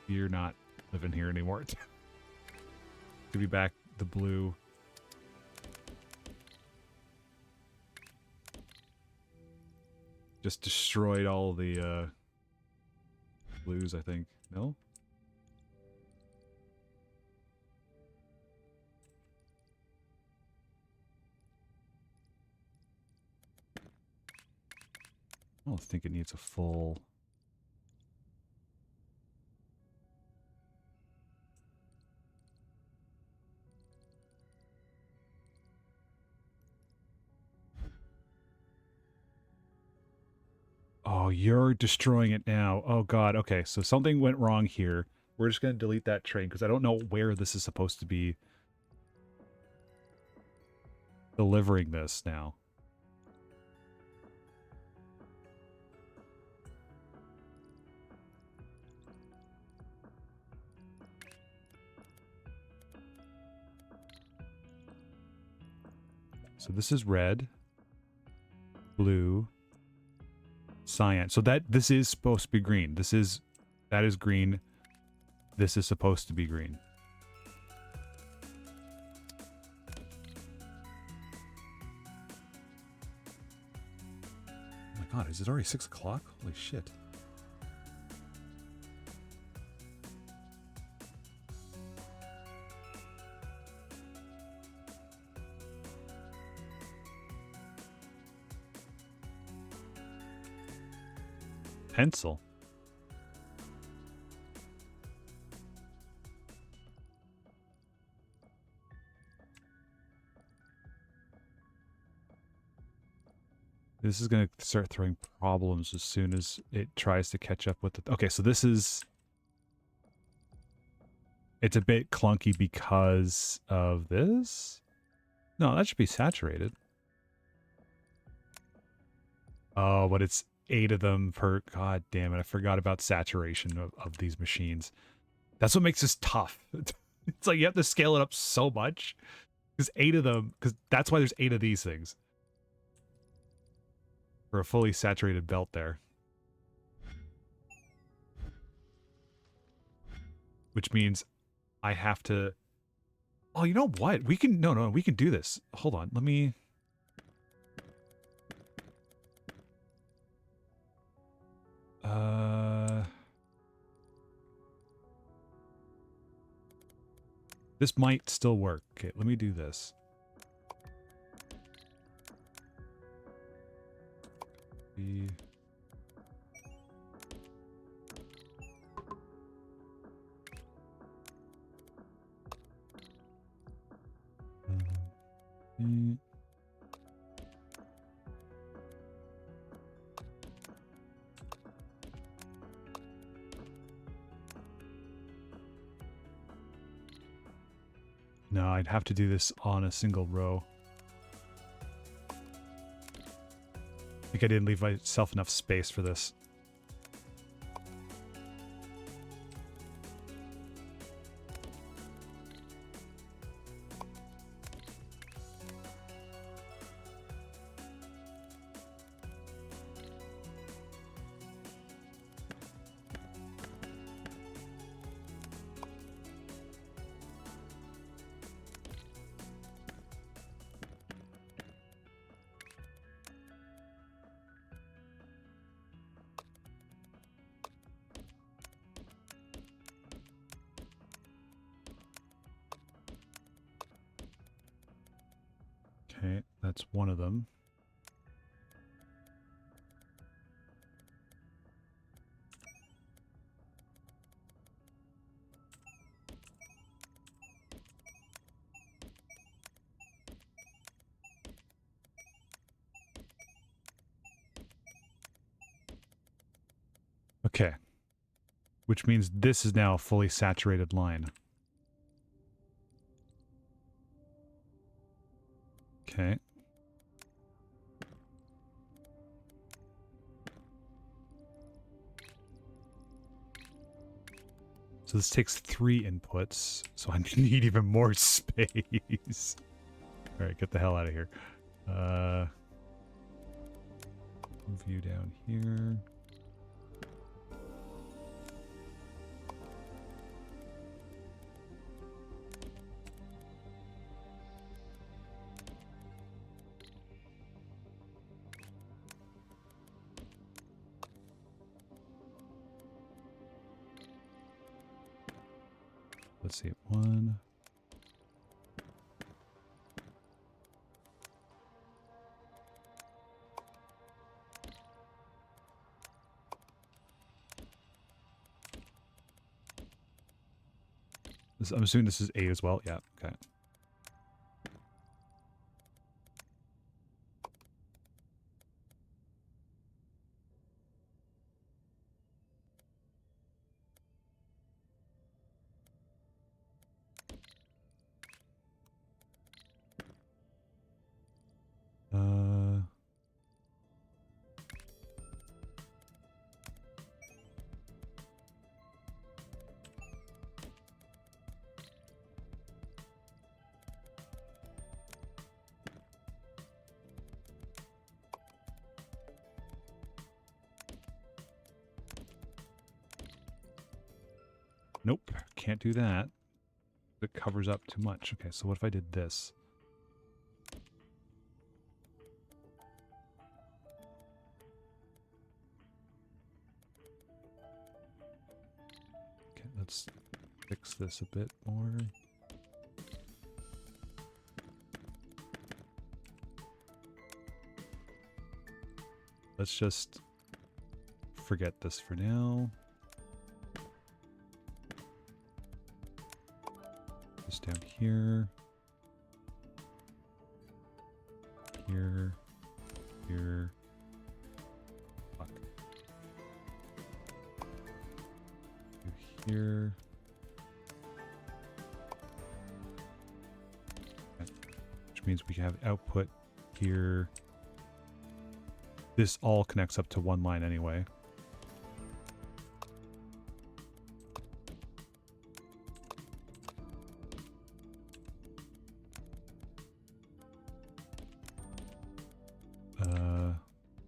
You're not living here anymore. Give me back the blue. Just destroyed all the blues, I think. No? I don't think it needs a full... Oh, you're destroying it now. Oh, God. Okay, so something went wrong here. We're just going to delete that train because I don't know where this is supposed to be delivering this now. So this is red, blue, cyan. So this is supposed to be green. That is green. This is supposed to be green. Oh my god, is it already 6 o'clock? Holy shit. Pencil. This is going to start throwing problems as soon as it tries to catch up with the... Okay, so this is... It's a bit clunky because of this? No, that should be saturated. Oh, but it's 8 of them per... God damn it, I forgot about saturation of these machines. That's what makes this tough. It's like you have to scale it up so much. Because 8 of them... Because that's why there's 8 of these things. For a fully saturated belt there. Which means I have to... Oh, you know what? We can... No, we can do this. Hold on, let me... This might still work. Okay, let me do this. No, I'd have to do this on a single row. I think I didn't leave myself enough space for this. Okay, that's one of them. Okay. Which means this is now a fully saturated line. Okay. So this takes 3 inputs, so I need even more space. Alright, get the hell out of here. Move you down here. Let's see, 1. I'm assuming this is 8 as well. Yeah, okay. Nope, can't do that. It covers up too much. Okay, so what if I did this? Okay, let's fix this a bit more. Let's just forget this for now. Just down here. Here. Here. Fuck. Here. Okay. Which means we have output here. This all connects up to one line anyway.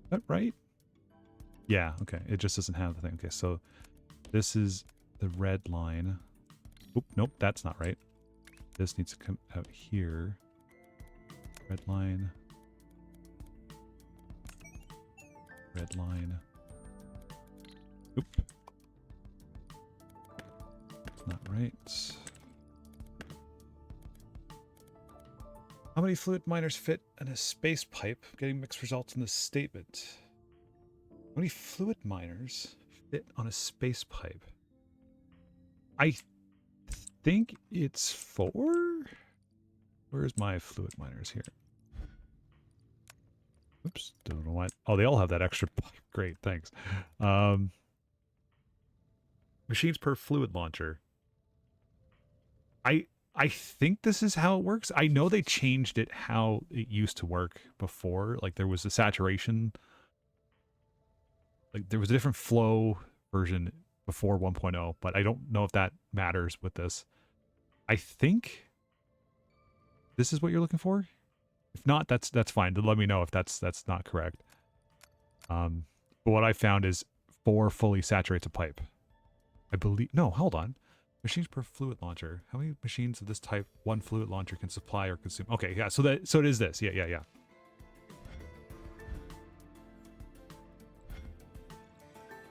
Is that right? Yeah, okay. It just doesn't have the thing. Okay, so this is the red line. Oop, nope, that's not right. This needs to come out here. Red line. Red line. Oop. That's not right. How many fluid miners fit in a space pipe? Getting mixed results in this statement. How many fluid miners fit on a space pipe? I think it's 4? Where's my fluid miners here? Oops, don't know why. Oh, they all have that extra pipe. Great, thanks. Machines per fluid launcher. I think this is how it works. I know they changed it how it used to work before. Like there was a saturation. Like there was a different flow version before 1.0, but I don't know if that matters with this. I think this is what you're looking for. If not, that's fine. Let me know if that's not correct. But what I found is 4 fully saturates a pipe. I believe. No, hold on. Machines per fluid launcher. How many machines of this type one fluid launcher can supply or consume? Okay, yeah. So it is this. Yeah.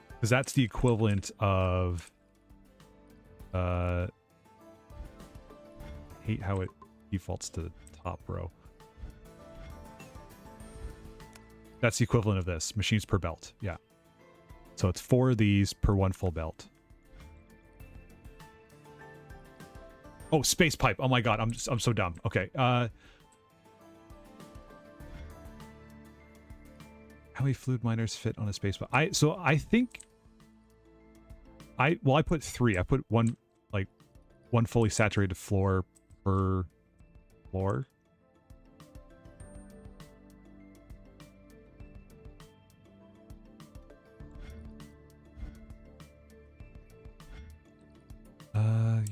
Because that's the equivalent of. Hate how it defaults to the top row. That's the equivalent of this. Machines per belt. Yeah. So it's 4 of these per 1 full belt. Oh, space pipe. Oh my god, I'm so dumb. Okay. How many fluid miners fit on a space pipe? I think I put 3. I put one fully saturated floor per floor.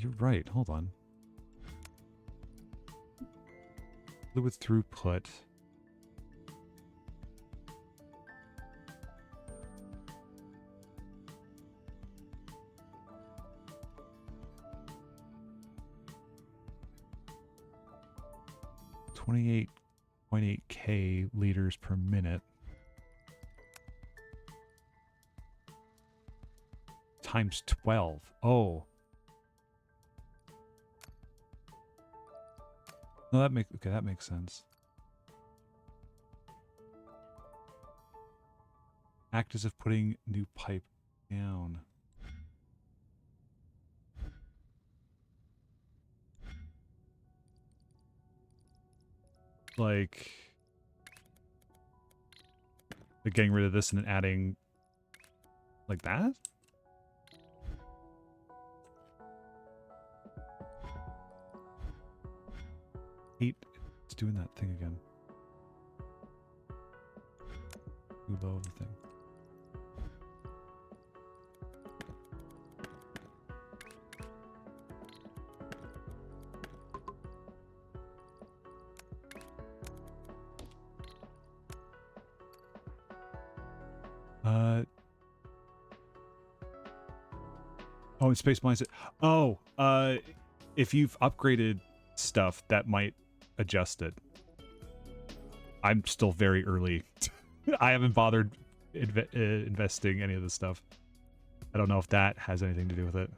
You're right. Hold on. Fluid throughput. $28.8K liters per minute. Times 12. Oh. No, that makes sense. Act as if putting new pipe down. Like getting rid of this and then adding like that? It's doing that thing again. Too low of the thing. Oh, and space mindset. Oh, if you've upgraded stuff, that might adjust it. I'm still very early. I haven't bothered investing any of this stuff. I don't know if that has anything to do with it.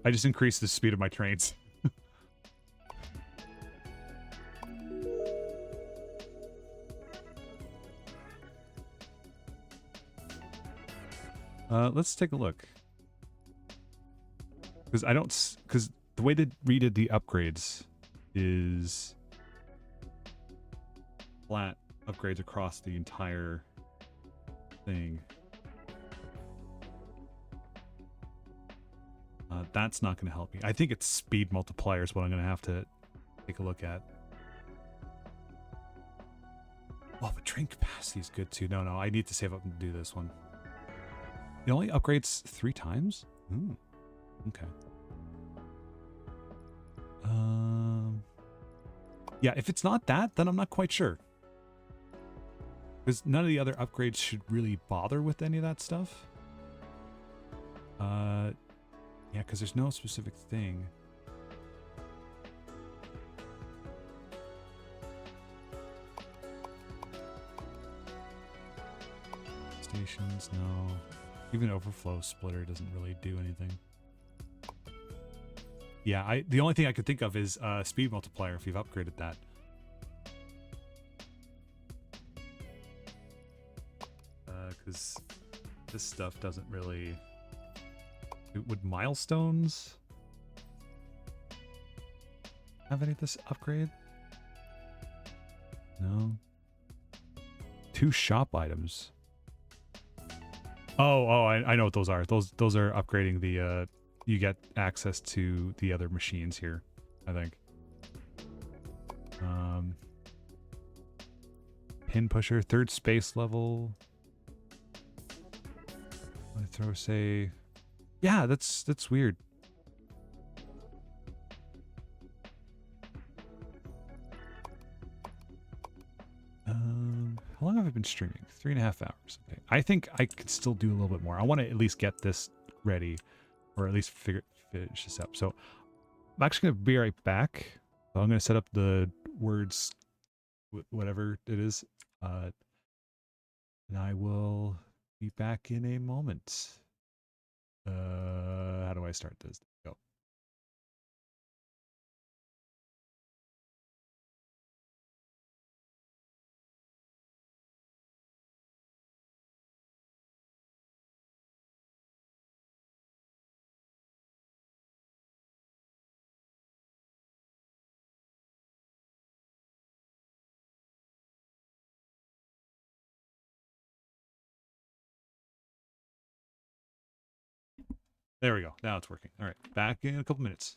I just increased the speed of my trains. Let's take a look. Because the way they redid the upgrades is flat upgrades across the entire thing. That's not going to help me. I think it's speed multiplier is what I'm going to have to take a look at. Oh, but train capacity is good too. No, I need to save up and do this one. It only upgrades 3 times? Ooh, okay. Yeah, if it's not that, then I'm not quite sure. Because none of the other upgrades should really bother with any of that stuff. Yeah, because there's no specific thing. Stations, no. Even overflow splitter doesn't really do anything. Yeah, the only thing I could think of is speed multiplier if you've upgraded that. Because this stuff doesn't really... Would milestones have any of this upgrade? No. 2 shop items. Oh, I know what those are. Those are upgrading the you get access to the other machines here, I think. Pin pusher, 3rd space level. I throw say, yeah, that's weird. How long have I been streaming? 3.5 hours. Okay, I think I could still do a little bit more. I want to at least get this ready, or at least finish this up. So I'm actually gonna be right back. So I'm gonna set up the words, whatever it is, and I will be back in a moment. How do I start this? Go. There we go. Now it's working. All right, back in a couple minutes.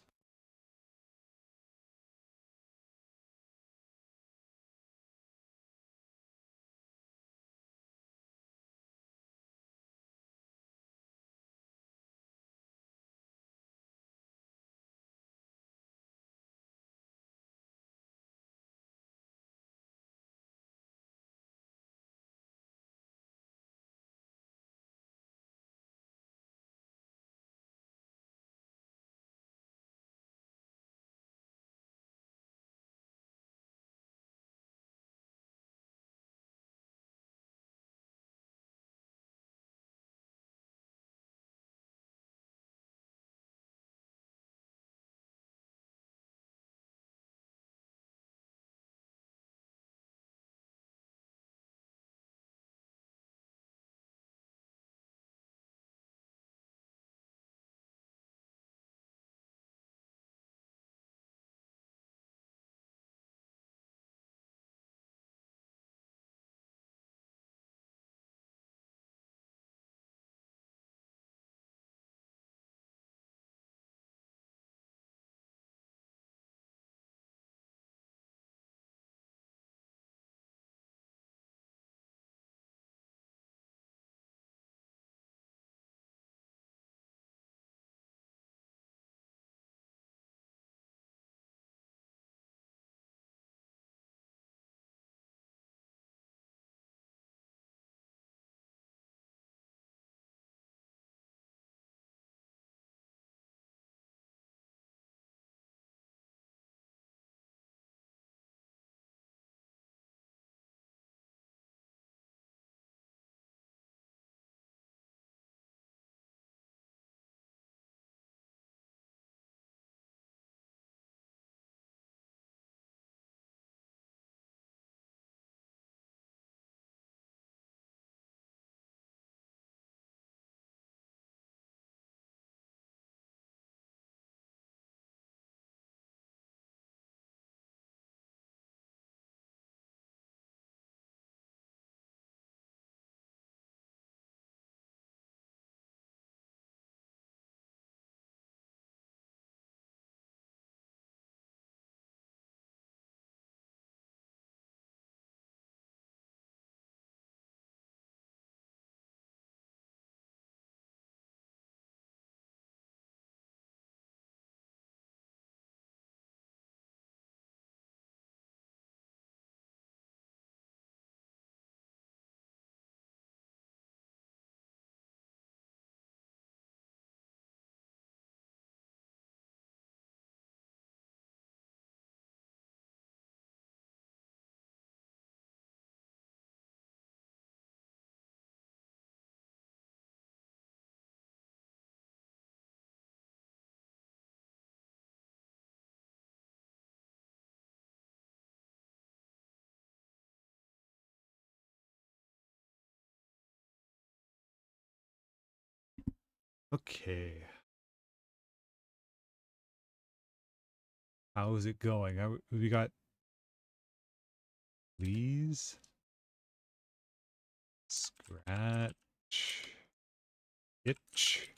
Okay. How is it going? We got please scratch itch.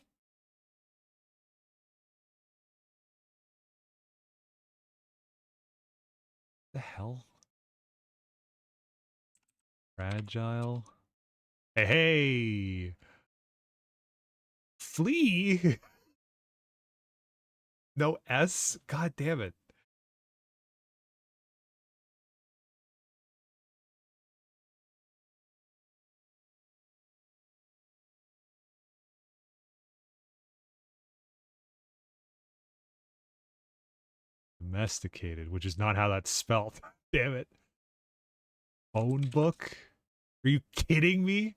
The hell? Fragile. Hey, hey! Flee? No S? God damn it. Domesticated, which is not how that's spelled. Damn it. Phone book? Are you kidding me?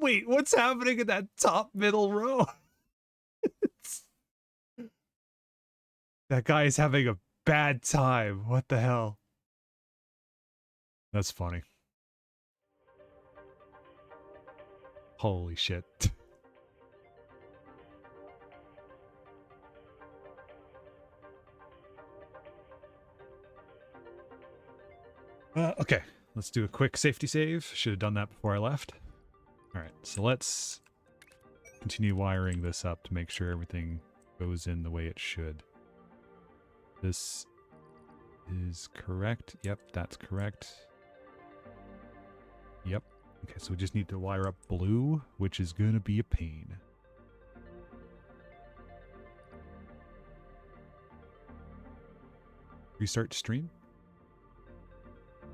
Wait, what's happening in that top middle row? That guy is having a bad time. What the hell? That's funny. Holy shit. Okay, let's do a quick safety save. Should have done that before I left. All right, so let's continue wiring this up to make sure everything goes in the way it should. This is correct. Yep, that's correct. Yep. Okay, so we just need to wire up blue, which is going to be a pain. Restart stream?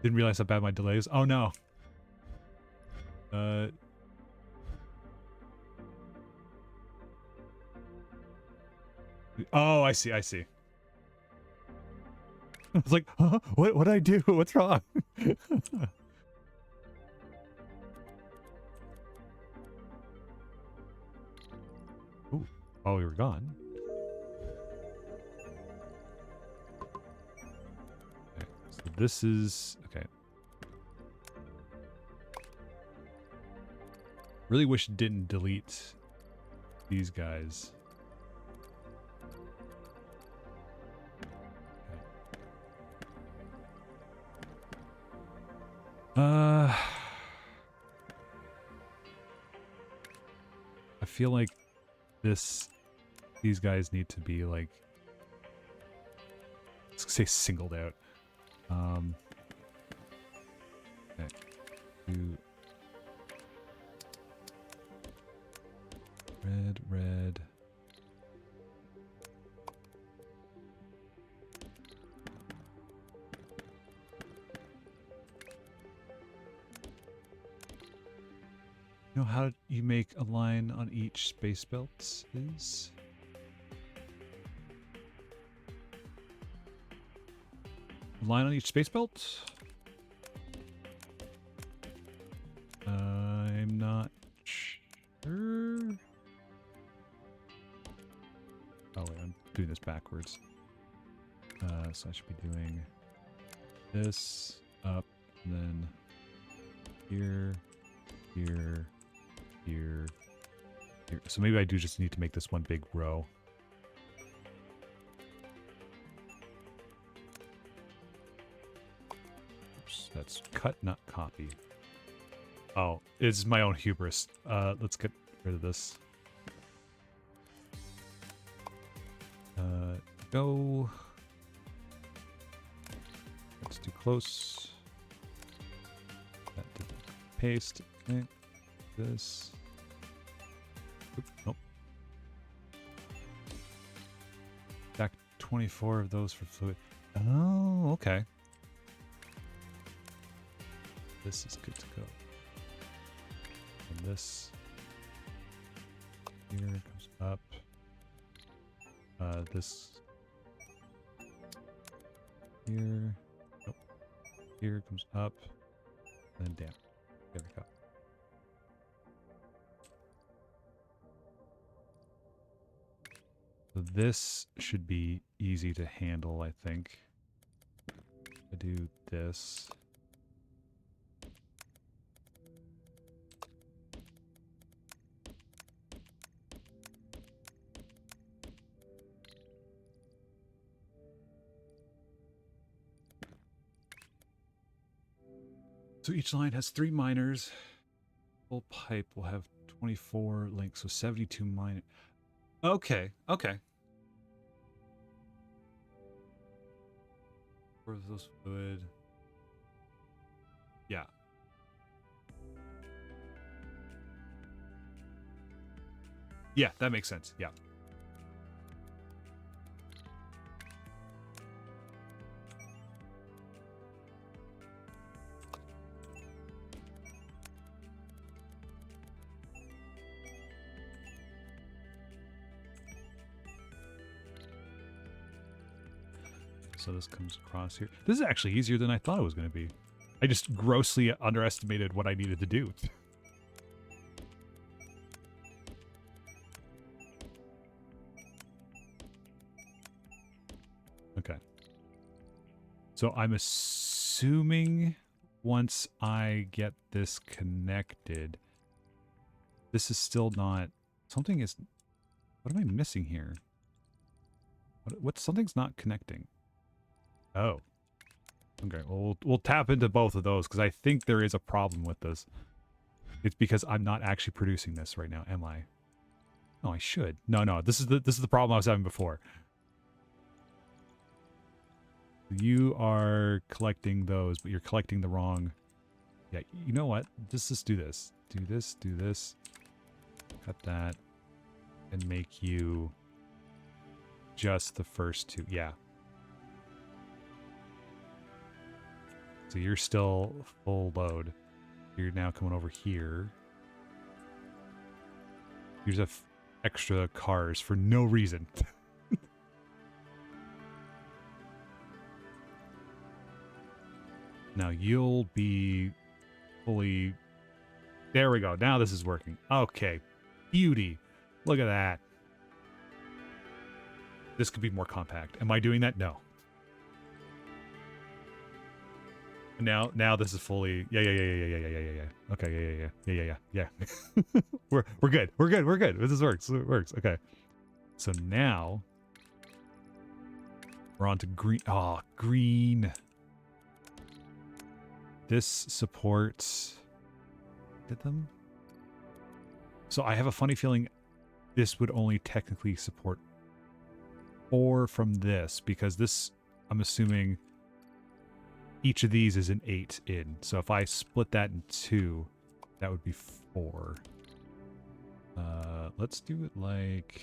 Didn't realize how bad my delay is. Oh no. Oh, I see, I see. I was like, huh? What'd I do? What's wrong? Ooh, while we were gone. Okay, so this is... Okay. Really wish it didn't delete these guys. I feel like these guys need to be like, let's say singled out. Okay. Red. You know how you make a line on each space belt is? A line on each space belt? I'm not sure. Oh wait, I'm doing this backwards. So I should be doing this up, and then here. So maybe I do just need to make this one big row. Oops, that's cut, not copy. Oh, it's my own hubris. Let's get rid of this. Go. That's too close. That didn't paste. Okay. This. Oop, nope. Back 24 of those for fluid. Oh, okay. This is good to go. And this here comes up. This here. Nope. Here comes up. And then down. There we go. So this should be easy to handle, I think. I do this. So each line has 3 miners. Full pipe will have 24 links, so 72 miners. Okay, okay. Where's this fluid? Yeah. Yeah, that makes sense. Yeah. So this comes across here. This is actually easier than I thought it was going to be. I just grossly underestimated what I needed to do. Okay. So I'm assuming once I get this connected, this is still not... Something is... What am I missing here? What something's not connecting? Oh. Okay, well, we'll tap into both of those, because I think there is a problem with this. It's because I'm not actually producing this right now, am I? No, I should. No, this is the problem I was having before. You are collecting those, but you're collecting the wrong... Yeah, you know what? Just do this. Do this. Cut that. And make you just the first 2. Yeah. So you're still full load. You're now coming over here. Here's extra cars for no reason. Now you'll be fully... There we go. Now this is working. Okay. Beauty. Look at that. This could be more compact. Am I doing that? No. Now this is fully... Yeah. Okay, yeah. We're good. We're good. This works. It works. Okay. So now we're on to green. Oh, green. This supports... Did them? So I have a funny feeling this would only technically support 4 from this, because this, I'm assuming each of these is an 8 in. So if I split that in 2, that would be 4. Let's do it like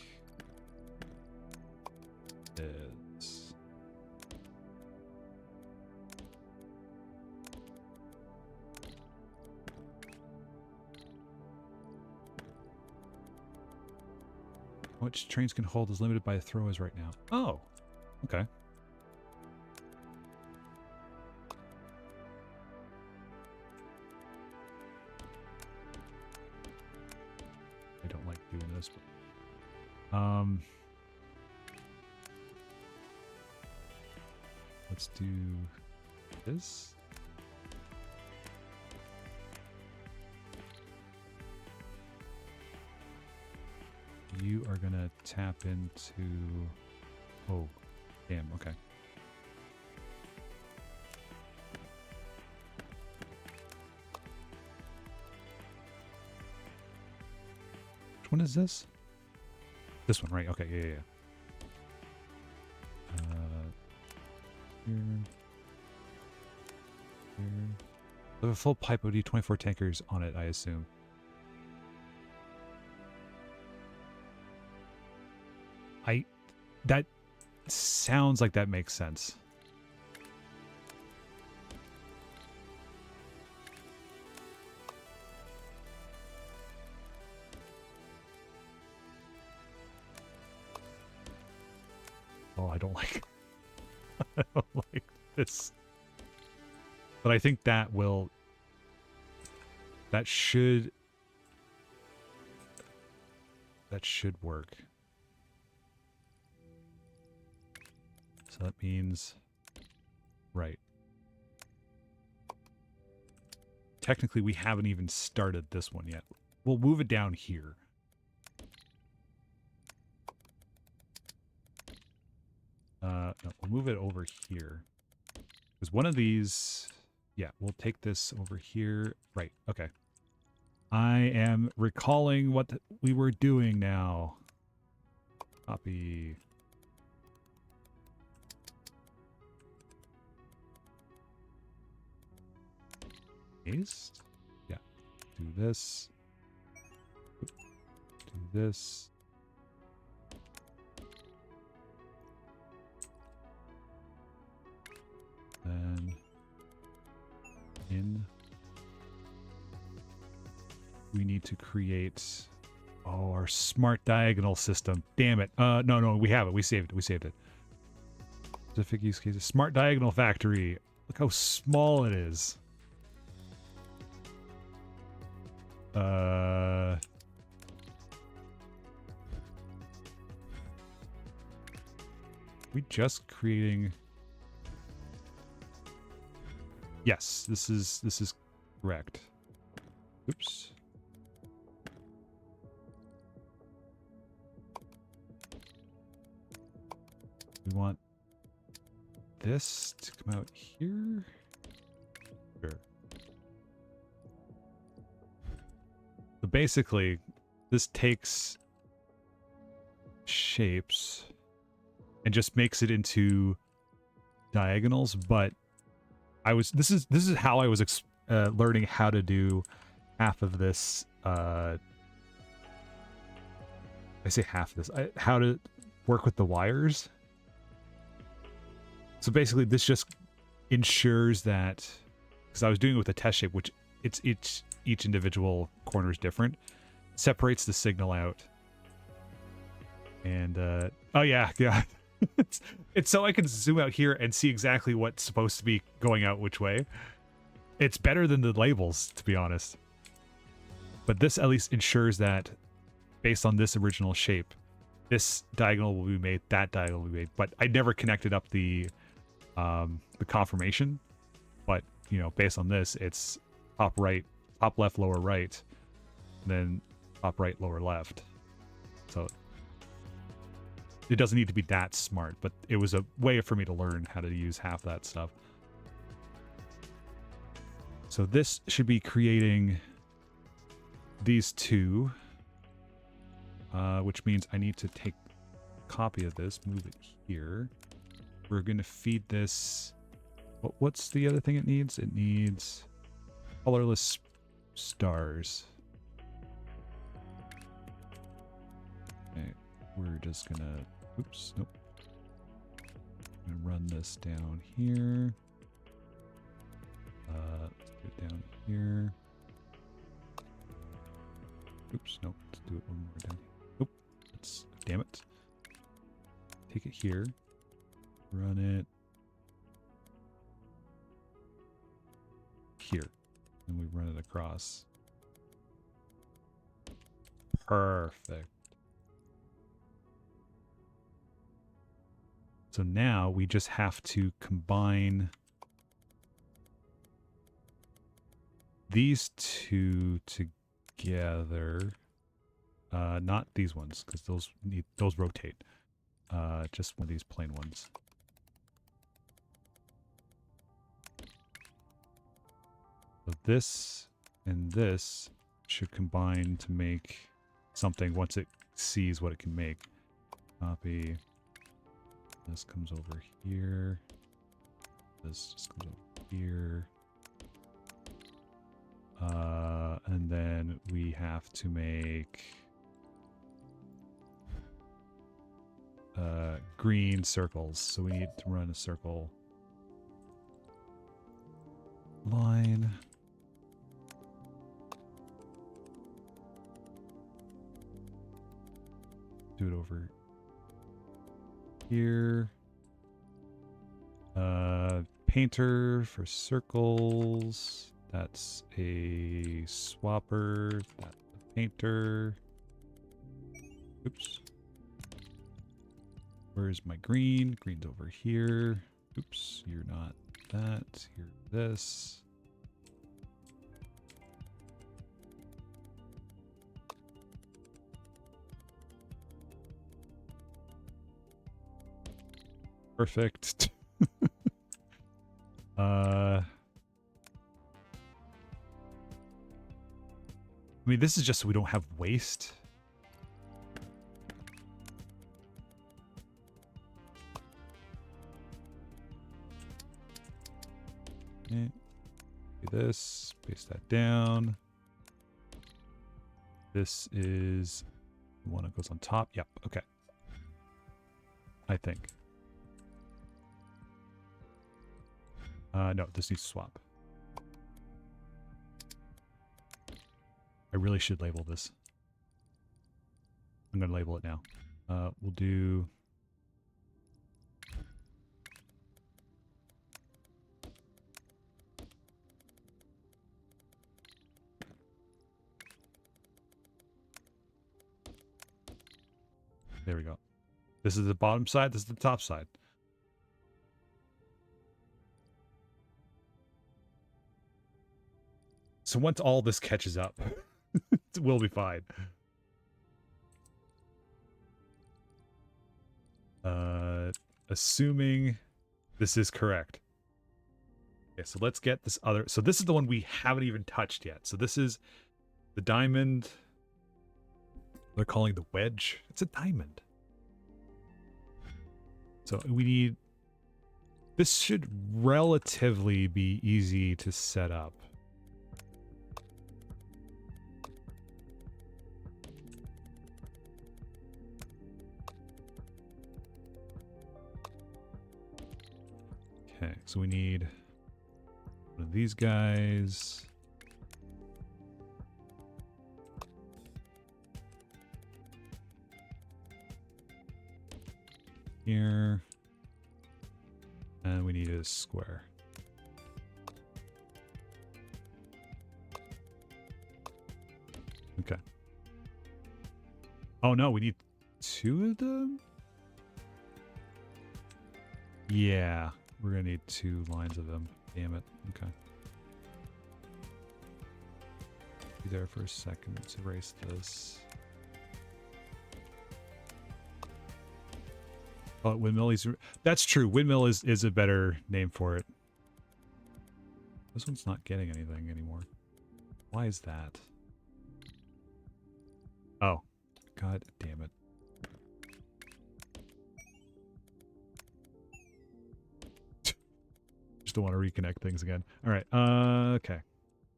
this. Which trains can hold is limited by the throwers right now. Oh, okay. I don't like doing this, but let's do this. You are gonna tap into... Oh, damn, okay. Which one is this? This one, right? Okay, yeah. Here. I have a full pipe would need 24 tankers on it, I assume. That sounds like that makes sense. Oh, I don't like I don't like this. But I think that will... That should work. So that means... Right. Technically, we haven't even started this one yet. We'll move it down here. No, we'll move it over here. Because one of these... Yeah, we'll take this over here. Right, okay. I am recalling what we were doing now. Copy. Paste. Yeah. Do this. Do this. Then in. We need to create, our smart diagonal system. Damn it. No, we have it. We saved it. Specific use cases. Smart diagonal factory. Look how small it is. We just creating. Yes, this is correct. Oops. We want this to come out here. Sure. So basically, this takes shapes and just makes it into diagonals, but this is how I was learning how to do half of this. I say half of this. How to work with the wires. So basically, this just ensures that, because I was doing it with a test shape, which each individual corner is different, separates the signal out. And oh yeah. It's so I can zoom out here and see exactly what's supposed to be going out which way. It's better than the labels, to be honest. But this at least ensures that, based on this original shape, this diagonal will be made, that diagonal will be made. But I never connected up the confirmation. But, you know, based on this, it's top right, top left, lower right, and then top right, lower left. So it doesn't need to be that smart, but it was a way for me to learn how to use half that stuff. So this should be creating these two, which means I need to take a copy of this, move it here. We're going to feed this. What's the other thing it needs? It needs colorless stars. Okay, we're just gonna, oops, nope. I'm gonna run this down here. Let's do it down here. Oops, nope, let's do it one more down here. Oop, damn it. Take it here, run it here, and we run it across. Perfect. So now we just have to combine these two together. Not these ones, because those rotate. Just one of these plain ones. So this and this should combine to make something once it sees what it can make. Copy. This comes over here. This just comes over here. And then we have to make green circles. So we need to run a circle line. Do it over here. Painter for circles. That's a swapper. That's a painter. Oops. Where's my green? Green's over here. Oops, you're not that. You're this. Perfect. mean, this is just so we don't have waste. Okay. Do this, paste that down. This is the one that goes on top. Yep, okay. I think. No, this needs to swap. I really should label this. I'm going to label it now. We'll do... There we go. This is the bottom side. This is the top side. So once all this catches up, we'll be fine. Assuming this is correct. Okay, so let's get this other... So this is the one we haven't even touched yet. So this is the diamond... They're calling the wedge. It's a diamond. So we need... This should relatively be easy to set up. Okay, so we need one of these guys. Here. And we need a square. Okay. Oh no, we need 2 of them? Yeah, we're gonna need 2 lines of them. Damn it. Okay. Be there for a second. Let's erase this. Oh, windmill is... That's true. Windmill is a better name for it. This one's not getting anything anymore. Why is that? Oh. God damn it. Just don't want to reconnect things again. Alright, okay.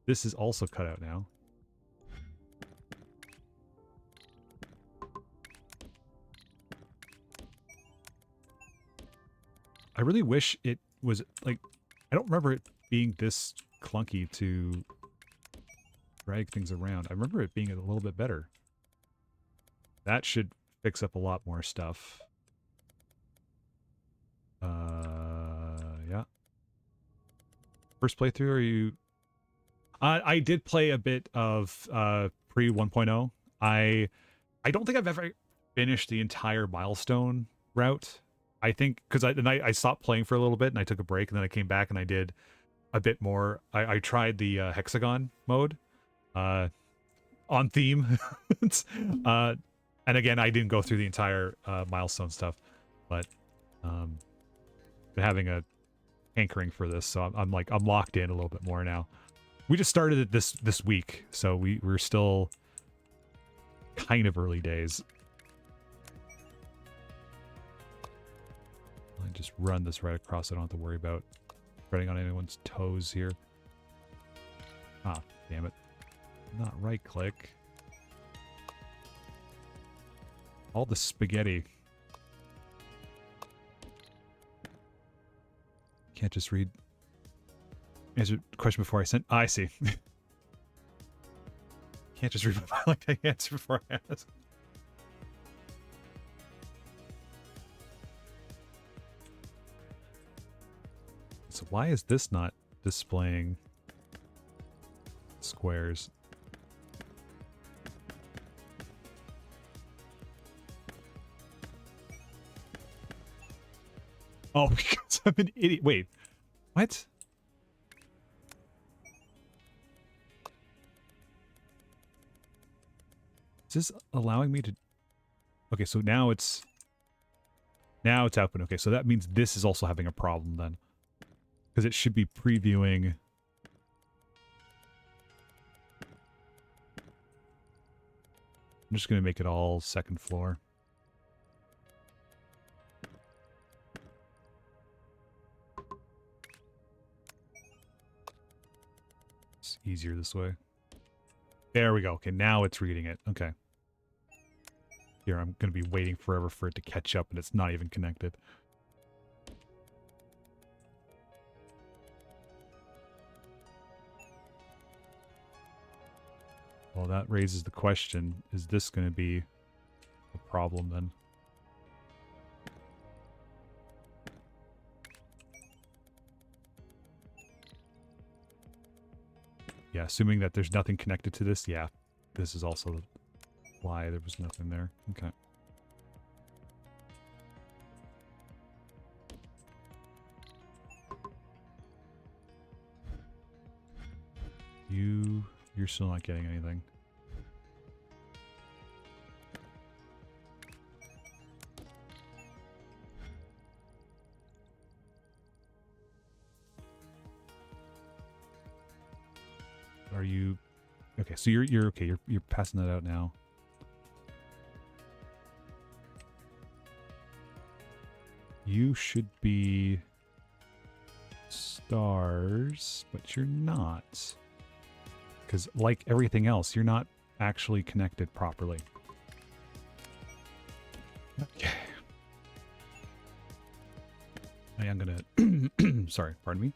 This is also cut out now. I really wish it was, like, I don't remember it being this clunky to drag things around. I remember it being a little bit better. That should fix up a lot more stuff. Yeah. First playthrough, are you... I did play a bit of pre 1.0. I don't think I've ever finished the entire milestone route. I think because I stopped playing for a little bit and I took a break and then I came back and I did a bit more. I tried the hexagon mode on theme. And again, I didn't go through the entire milestone stuff, but been having a hankering for this, so I'm locked in a little bit more now. We just started it this week, so we're still kind of early days. I just run this right across. I don't have to worry about treading on anyone's toes here. Ah, damn it. Not right click. All the spaghetti. Can't just read. Answer the question before I sent. I see. Can't just read my like I answer before I ask. So why is this not displaying squares? Oh, because I'm an idiot. Wait, what? Is this allowing me to... Okay, so now it's open. Okay, so that means this is also having a problem then. Because it should be previewing... I'm just going to make it all second floor. It's easier this way. There we go. Okay, now it's reading it. Okay. Here, I'm going to be waiting forever for it to catch up, and it's not even connected. Well, that raises the question, is this going to be a problem then? Yeah, assuming that there's nothing connected to this, yeah. This is also why there was nothing there. Okay. You're still not getting anything. Are you okay? So you're okay. You're passing that out now. You should be stars, but you're not. Because like everything else, you're not actually connected properly. Okay. I am gonna sorry, pardon me.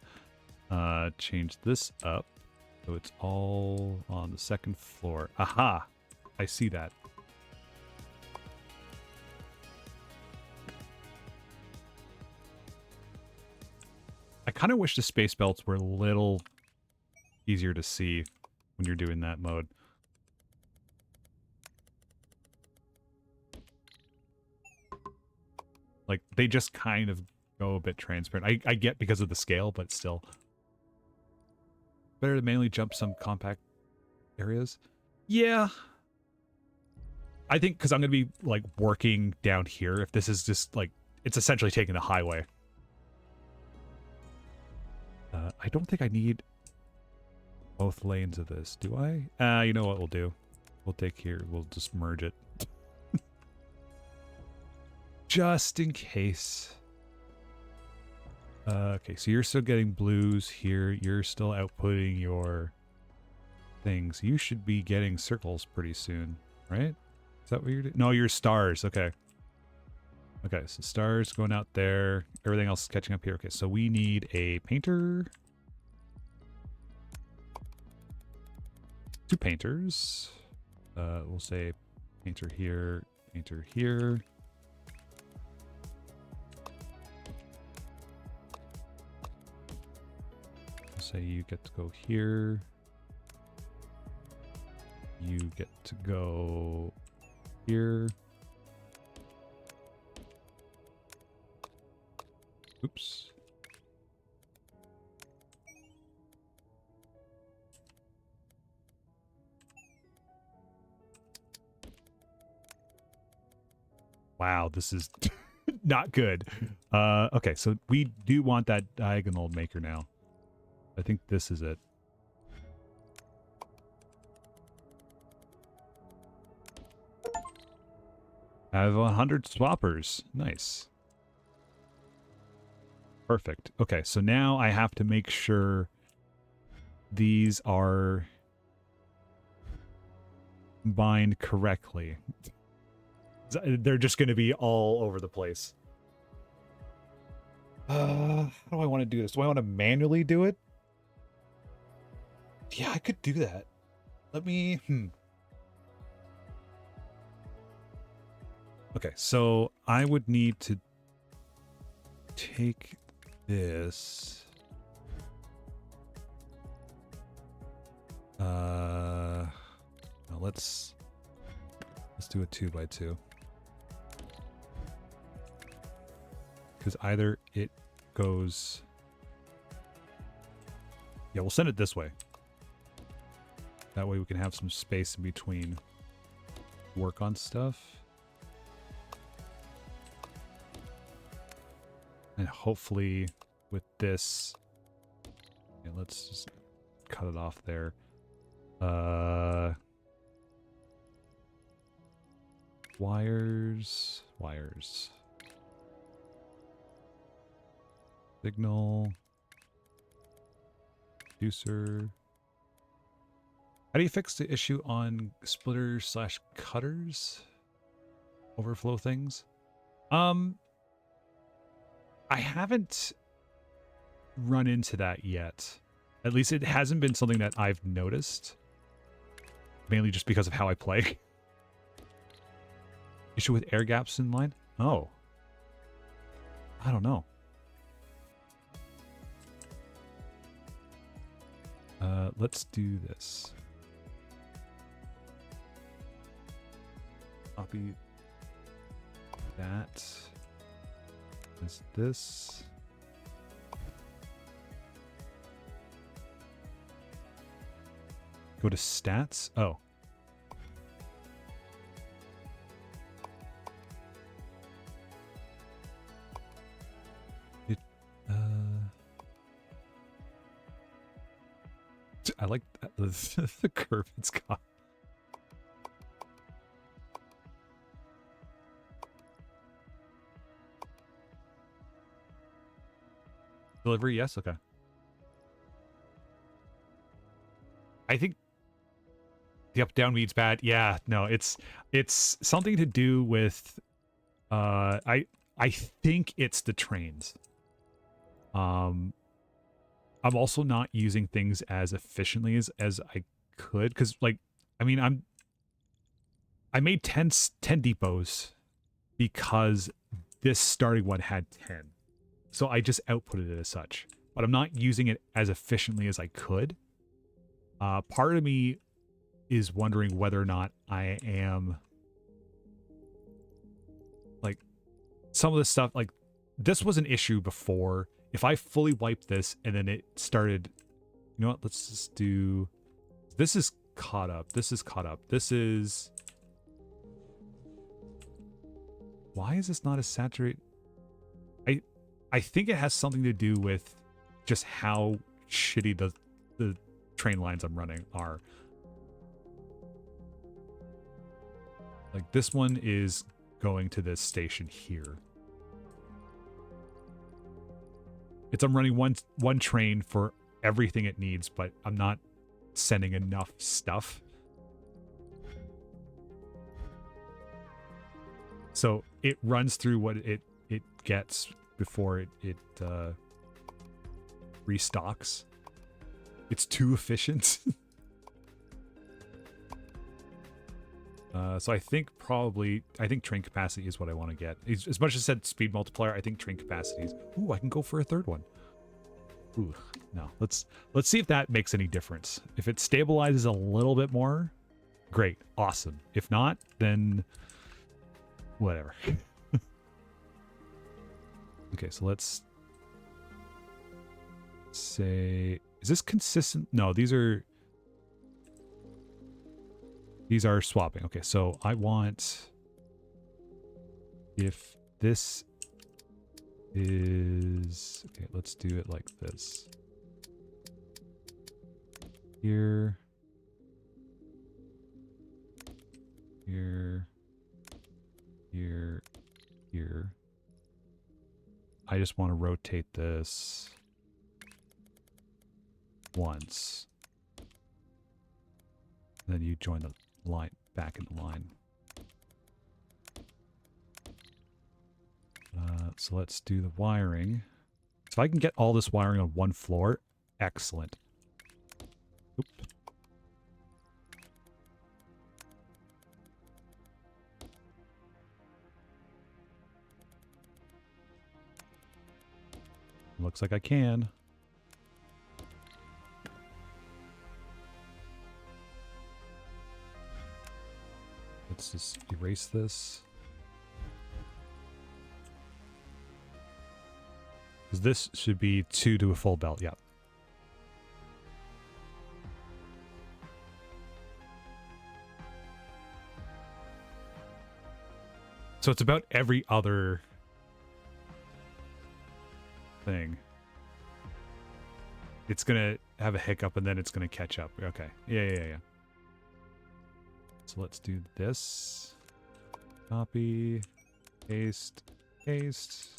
Change this up so it's all on the second floor. Aha! I see that. I kind of wish the space belts were a little easier to see when you're doing that mode. Like, they just kind of go a bit transparent. I get because of the scale, but still. Better to manually jump some compact areas. Yeah. I think because I'm going to be, like, working down here. If this is just, like, it's essentially taking the highway. I don't think I need both lanes of this, do I? You know what we'll do? We'll take here, we'll just merge it. Just in case. Okay, so you're still getting blues here. You're still outputting your things. You should be getting circles pretty soon, right? Is that what you're doing? No, you're stars. Okay. Okay, so stars going out there. Everything else is catching up here. Okay, so we need a painter. 2 painters. We'll say painter here, painter here. We'll say you get to go here. You get to go here. Oops. Wow, this is not good. Okay, so we do want that diagonal maker now. I think this is it. I have 100 swappers. Nice. Perfect. Okay, so now I have to make sure these are combined correctly. They're just going to be all over the place. How do I want to do this? Do I want to manually do it? Yeah, I could do that. Let me... Okay, so I would need to take this. Now let's do a 2x2. Because either it goes... Yeah, we'll send it this way. That way we can have some space in between. Work on stuff. And hopefully with this... Yeah, let's just cut it off there. Wires. Wires. Signal. Producer. How do you fix the issue on splitters / cutters? Overflow things? I haven't run into that yet. At least it hasn't been something that I've noticed. Mainly just because of how I play. Issue with air gaps in line? Oh. I don't know. Let's do this. Copy that. Is this? Go to stats. Oh. I like the curve it's got. Delivery, yes, okay. I think the up down means bad. Yeah, no, it's something to do with I think it's the trains. I'm also not using things as efficiently as I could, because like I mean I made 10 depots because this starting one had 10. So I just outputted it as such. But I'm not using it as efficiently as I could. Part of me is wondering whether or not I am like some of the stuff, like this was an issue before. If I fully wiped this and then it started, you know what, let's just do, this is caught up. This is caught up. This is, why is this not as saturated? I think it has something to do with just how shitty the train lines I'm running are. Like this one is going to this station here. I'm running one train for everything it needs, but I'm not sending enough stuff. So it runs through what it gets before it restocks. It's too efficient. So I think train capacity is what I want to get. As much as I said speed multiplier, I think train capacity is... Ooh, I can go for a third one. Ooh, no. Let's see if that makes any difference. If it stabilizes a little bit more, great. Awesome. If not, then whatever. Okay, so let's say... Is this consistent? No, these are swapping. Okay, so I want, if this is, okay, let's do it like this. Here. Here. Here. Here. I just want to rotate this once. Then you join the line back in the line. So let's do the wiring. So I can get all this wiring on one floor. Excellent. Oop. Looks like I can. Let's just erase this. Because this should be 2 to a full belt, yeah. So it's about every other thing. It's gonna have a hiccup and then it's gonna catch up. Okay. Yeah. So let's do this. Copy, paste, paste.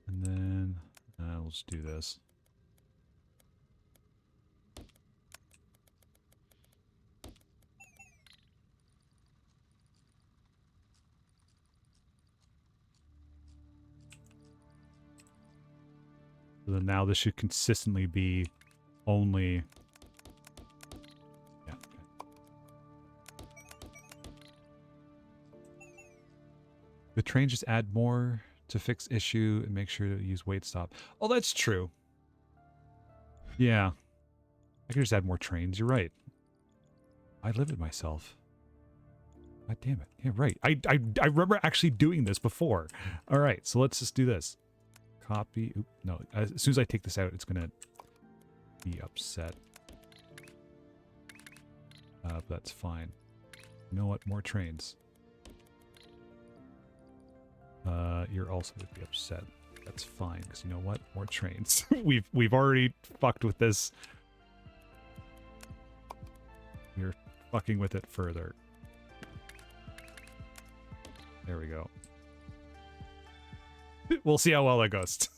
And then we'll just do this. So then now this should consistently be only... Yeah, okay. The train just add more to fix issue and make sure to use wait stop. Oh, that's true. Yeah. I could just add more trains. You're right. I limited myself. God damn it. Yeah, right. I remember actually doing this before. All right, so let's just do this. Copy. Oop, no, as soon as I take this out, it's going to be upset. But that's fine. You know what? More trains. You're also going to be upset. That's fine, because you know what? More trains. we've already fucked with this. We're fucking with it further. There we go. We'll see how well that goes.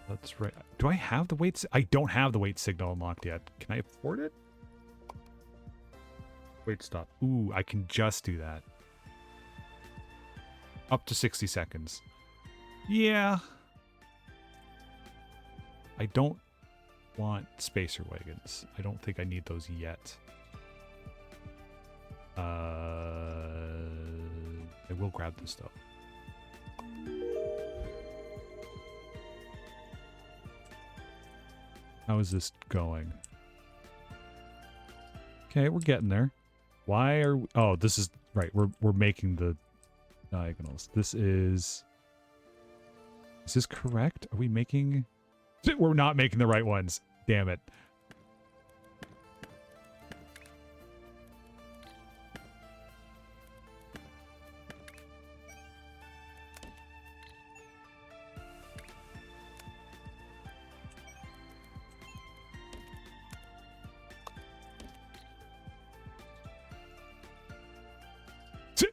That's right. Do I have the wait? I don't have the wait signal unlocked yet. Can I afford it? Wait, stop. Ooh, I can just do that. Up to 60 seconds. Yeah. I don't want spacer wagons. I don't think I need those yet. I will grab this though. How is this going? Okay, we're getting there. Why are we, oh, this is right. We're making the diagonals. This is correct? Are we making? We're not making the right ones. Damn it.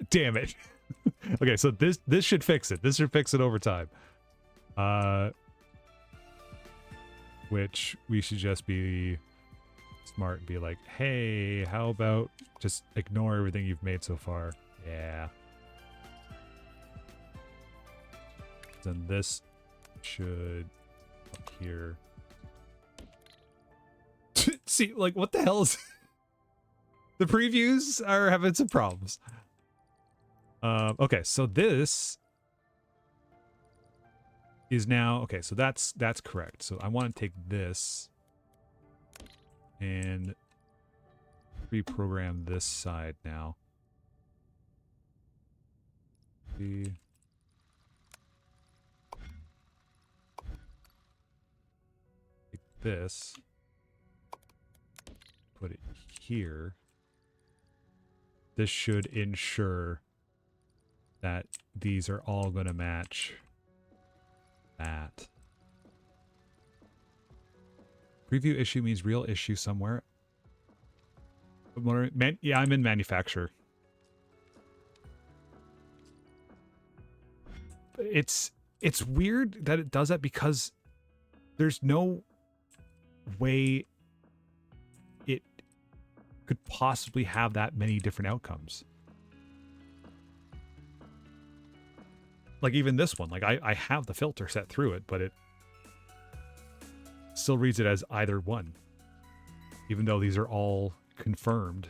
Damn it. Okay, so this should fix it. This should fix it over time. Which we should just be smart and be like, hey, how about just ignore everything you've made so far? Yeah. Then this should up here. See, like, what the hell is... The previews are having some problems. Okay, so this is now... Okay, so that's correct. So I want to take this and reprogram this side now. Take this, put it here. This should ensure that these are all going to match that. Preview issue means real issue somewhere. Yeah, I'm in manufacture. It's weird that it does that because there's no way it could possibly have that many different outcomes. Like even this one, like I have the filter set through it, but it still reads it as either one, even though these are all confirmed.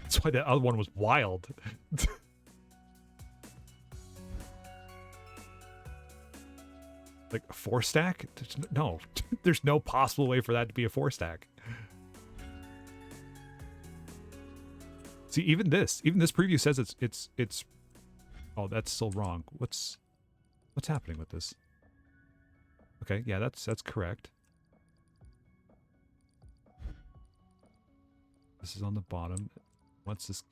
That's why the other one was wild. Like a 4-stack? No, there's no possible way for that to be a 4-stack. See, even this preview says it's. Oh, that's still wrong. What's happening with this? Okay, yeah, that's correct. This is on the bottom. Once this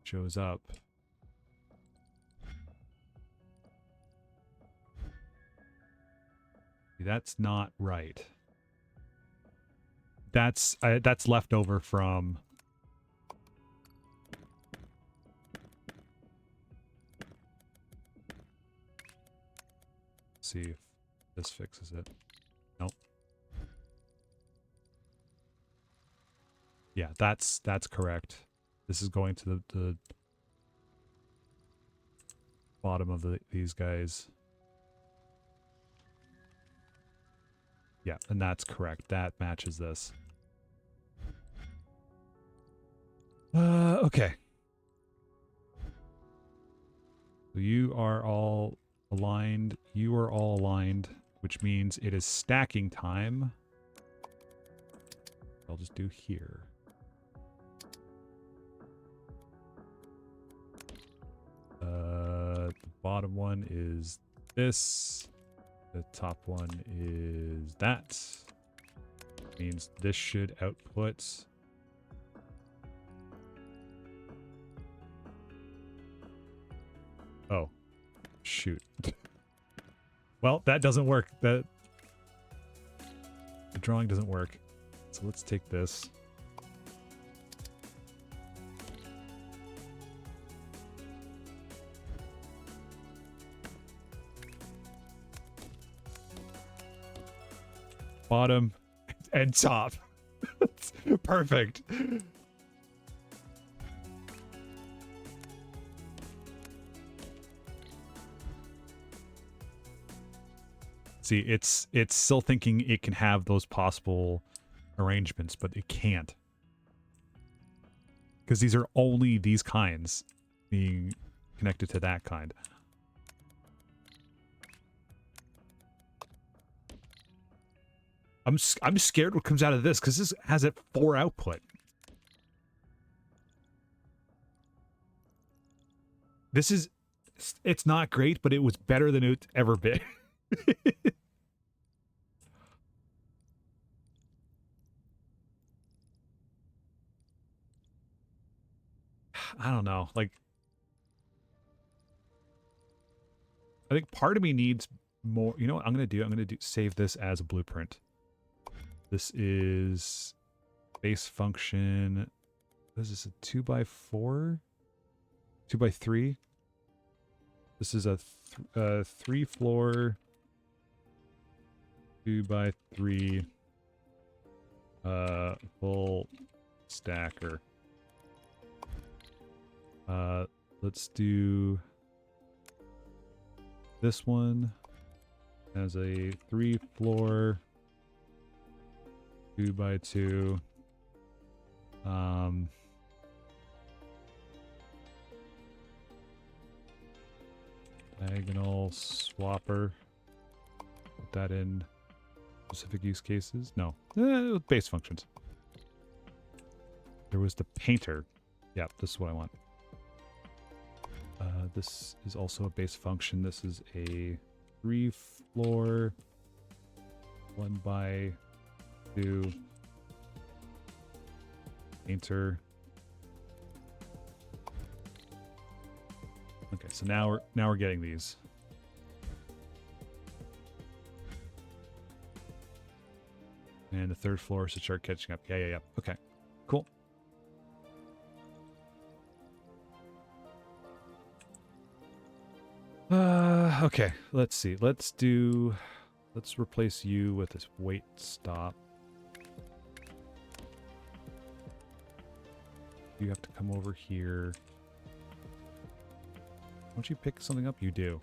shows up, that's not right. That's left over from. See if this fixes it. Nope. Yeah, that's correct. This is going to the bottom of these guys. Yeah, and that's correct. That matches this. Okay. So you are all aligned. You are all aligned, which means it is stacking time. I'll just do here. The bottom one is this. The top one is that. Means this should output. Oh, shoot. Well, that doesn't work. The drawing doesn't work. So let's take this. Bottom and top. Perfect. See, it's still thinking it can have those possible arrangements, but it can't. Because these are only these kinds being connected to that kind. I'm scared what comes out of this, because this has it 4 output. This is... It's not great, but it was better than it's ever been. I don't know. Like, I think part of me needs more. You know what I'm going to do? I'm going to save this as a blueprint. This is base function. What is this, a 2x4? 2x3? This is a 3-floor 2x3 full stacker. Let's do this one as a 3-floor 2x2 diagonal swapper. Put that in specific use cases. No, base functions. There was the painter. Yeah, this is what I want. This is also a base function. This is a 3-floor 1x2 painter. Okay, so now we're getting these. And the 3rd floor should start catching up. Yeah. Okay, cool. Okay, let's see. Let's replace you with this wait stop. You have to come over here. Don't you pick something up? You do.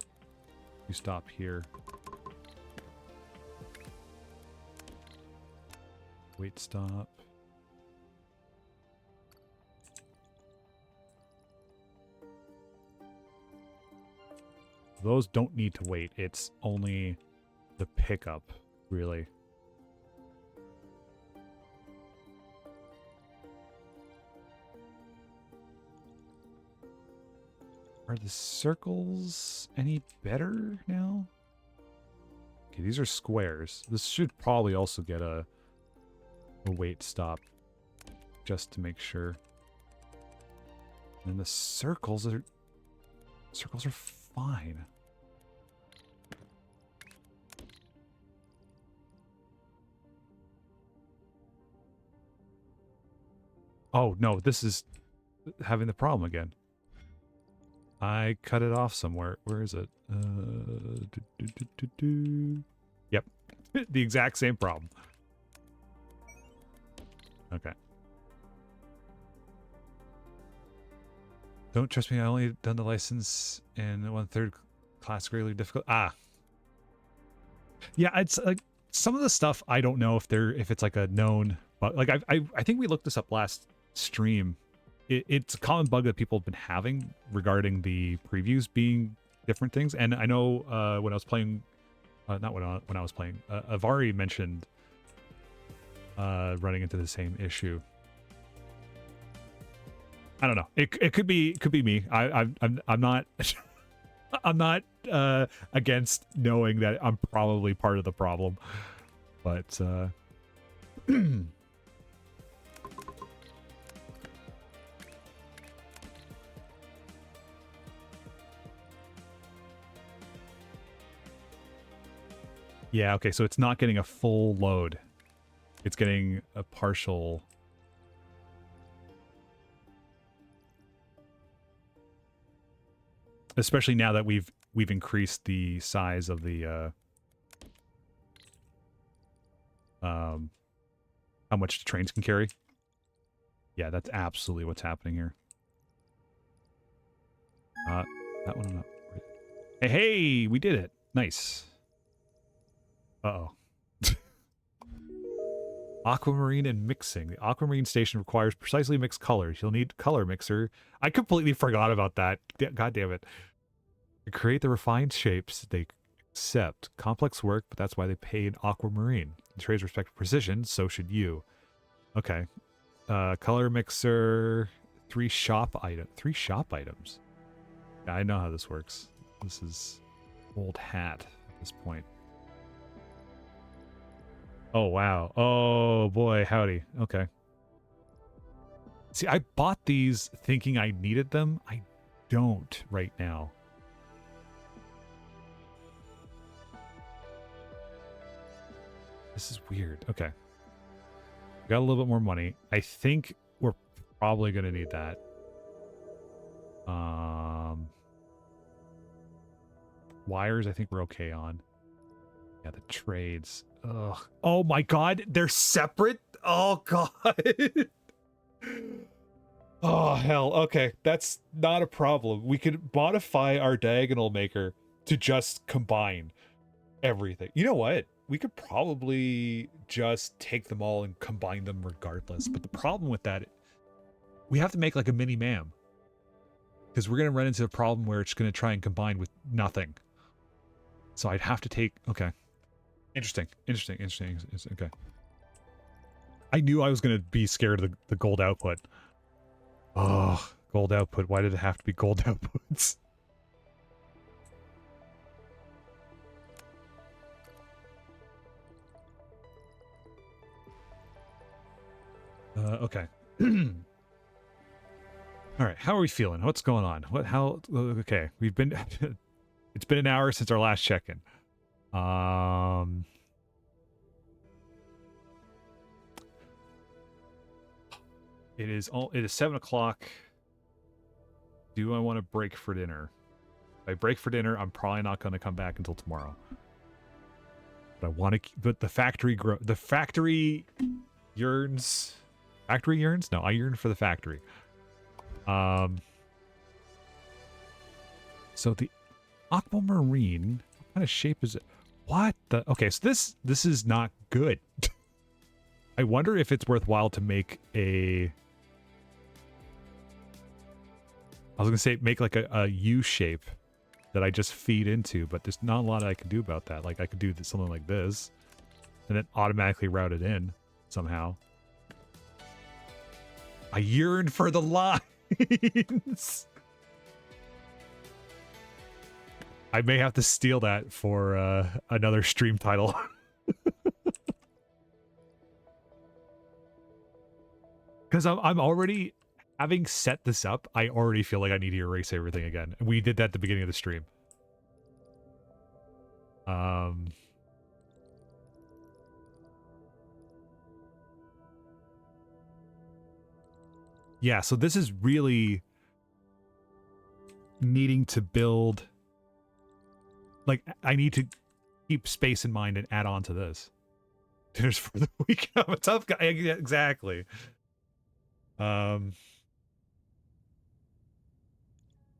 You stop here. Wait stop. Those don't need to wait. It's only the pickup, really. Are the circles any better now? Okay, these are squares. This should probably also get a weight stop, just to make sure. And the circles are fine. Oh no, this is having the problem again. I cut it off somewhere. Where is it? Yep, the exact same problem. Okay. Don't trust me. I only done the license in 1/3 class greatly difficult. Ah, yeah. It's like some of the stuff I don't know if it's like a known, but like I think we looked this up last stream. It's a common bug that people have been having regarding the previews being different things. And I know when I was playing, not when I was playing, Avari mentioned running into the same issue. I don't know. It could be me. I'm not I'm not against knowing that I'm probably part of the problem, but yeah, okay, so it's not getting a full load. It's getting a partial. Especially now that we've increased the size of the how much the trains can carry. Yeah, that's absolutely what's happening here. That one not. Hey, we did it. Nice. Uh-oh. Aquamarine and mixing. The aquamarine station requires precisely mixed colors. You'll need color mixer. I completely forgot about that. God damn it. To create the refined shapes they accept. Complex work, but that's why they pay an aquamarine. The trades respect precision, so should you. Okay. Color mixer. 3 shop items. Yeah, I know how this works. This is old hat at this point. Oh, wow. Oh, boy. Howdy. Okay. See, I bought these thinking I needed them. I don't right now. This is weird. Okay. Got a little bit more money. I think we're probably going to need that. Wires, I think we're okay on. Yeah, the trades. Ugh. Oh my god, they're separate? Oh god. Oh hell. Okay, that's not a problem. We could modify our diagonal maker to just combine everything. You know what? We could probably just take them all and combine them regardless. But the problem with that, we have to make like a mini MAM. Because we're going to run into a problem where it's going to try and combine with nothing. So I'd have to take... Okay. Interesting. Okay. I knew I was going to be scared of the gold output. Oh, gold output. Why did it have to be gold outputs? Okay. All right. How are we feeling? What's going on? Okay. We've been... It's been an hour since our last check-in. It is 7 o'clock. Do I want to break for dinner? If I break for dinner, I'm probably not going to come back until tomorrow. But I want to. But the factory yearns. Factory yearns? No, I yearn for the factory. So the aquamarine. What kind of shape is it? What the? Okay, so this is not good. I wonder if it's worthwhile to make a... I was going to say make like a U shape that I just feed into, but there's not a lot I can do about that. Like I could do something like this and then automatically route it in somehow. I yearn for the lines. I may have to steal that for another stream title. Because I'm already, having set this up, I already feel like I need to erase everything again. We did that at the beginning of the stream. Yeah, so this is really needing to build, like, I need to keep space in mind and add on to this. Dinners for the week. I'm a tough guy. Exactly. I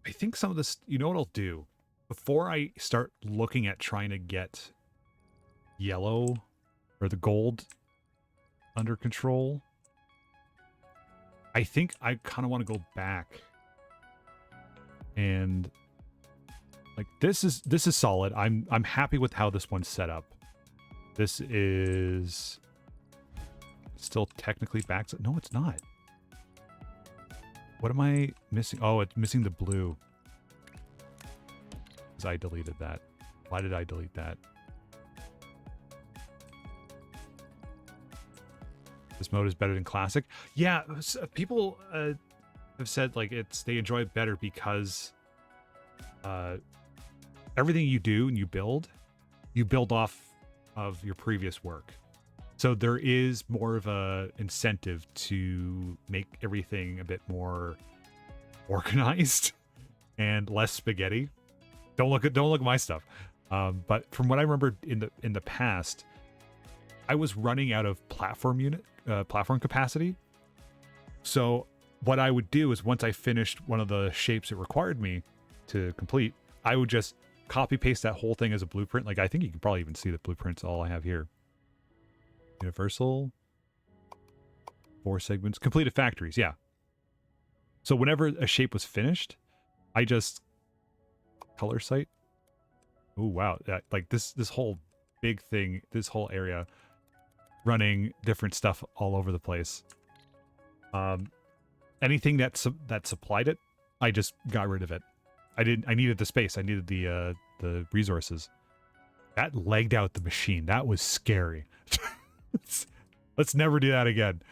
think some of this, you know what I'll do? Before I start looking at trying to get yellow or the gold under control, I think I kind of want to go back and like this is solid. I'm happy with how this one's set up. This is still technically back. No, it's not. What am I missing? Oh, it's missing the blue. Because I deleted that. Why did I delete that? This mode is better than classic. Yeah, people have said like they enjoy it better because everything you do and you build off of your previous work. So there is more of a incentive to make everything a bit more organized and less spaghetti. Don't look at my stuff. But from what I remember in the past, I was running out of platform capacity. So what I would do is once I finished one of the shapes it required me to complete, I would just copy paste that whole thing as a blueprint. Like I think you can probably even see the blueprints all I have here. Universal, 4 segments, completed factories. Yeah. So whenever a shape was finished, I just color site. Oh wow! Like this whole big thing, this whole area, running different stuff all over the place. Anything that supplied it, I just got rid of it. I needed the space. I needed the resources. That legged out the machine. That was scary. Let's never do that again.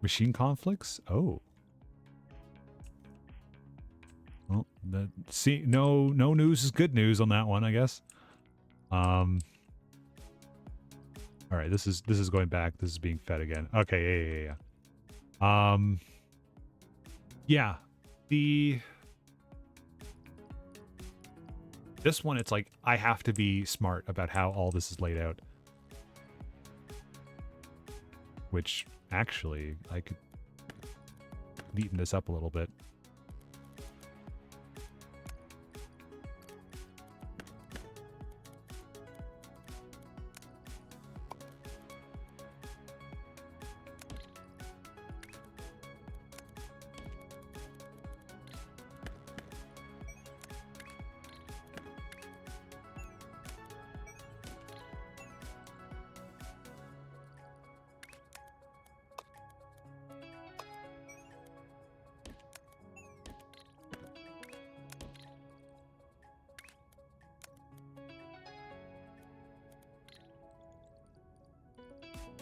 Machine conflicts? Oh. Well, no news is good news on that one, I guess. All right, this is going back. This is being fed again. Okay, yeah. Yeah. This one, it's like I have to be smart about how all this is laid out. Which, actually, I could neaten this up a little bit.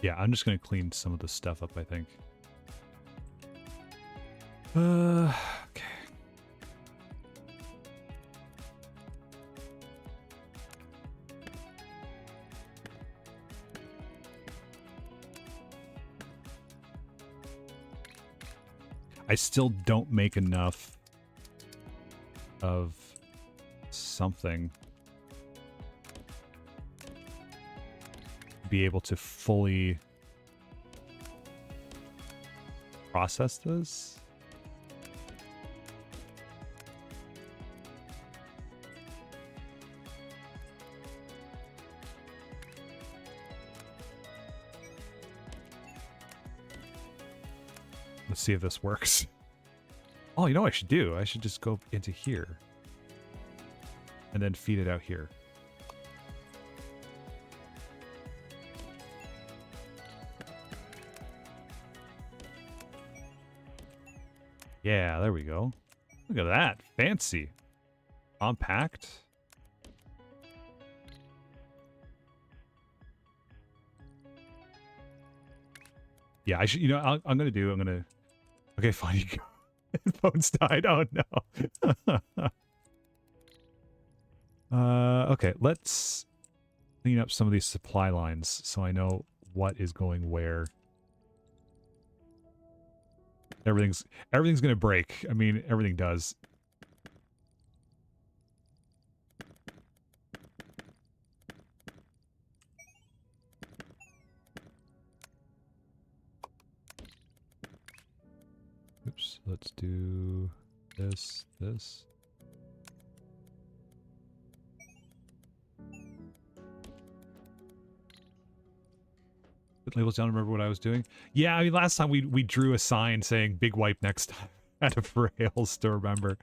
Yeah, I'm just going to clean some of this stuff up, I think. Okay. I still don't make enough of something be able to fully process this. Let's see if this works. Oh, you know what I should do? I should just go into here and then feed it out here. Yeah, there we go. Look at that. Fancy. Compact. Yeah, I should. You know, I'm gonna. Okay, fine. You go. Phone's died. Oh no. Okay. Let's clean up some of these supply lines so I know what is going where. Everything's gonna break. I mean, everything does. Oops. Let's do this. Put labels down. Remember what I was doing? Yeah, I mean, last time we drew a sign saying "Big Wipe next time" out of rails to remember.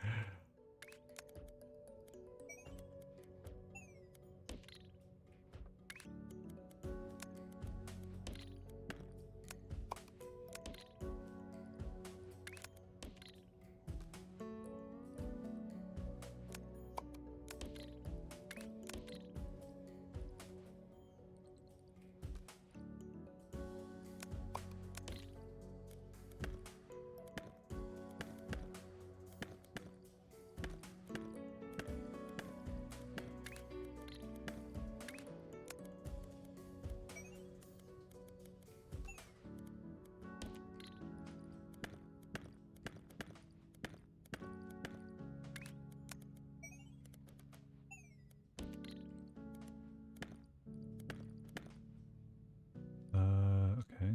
Okay.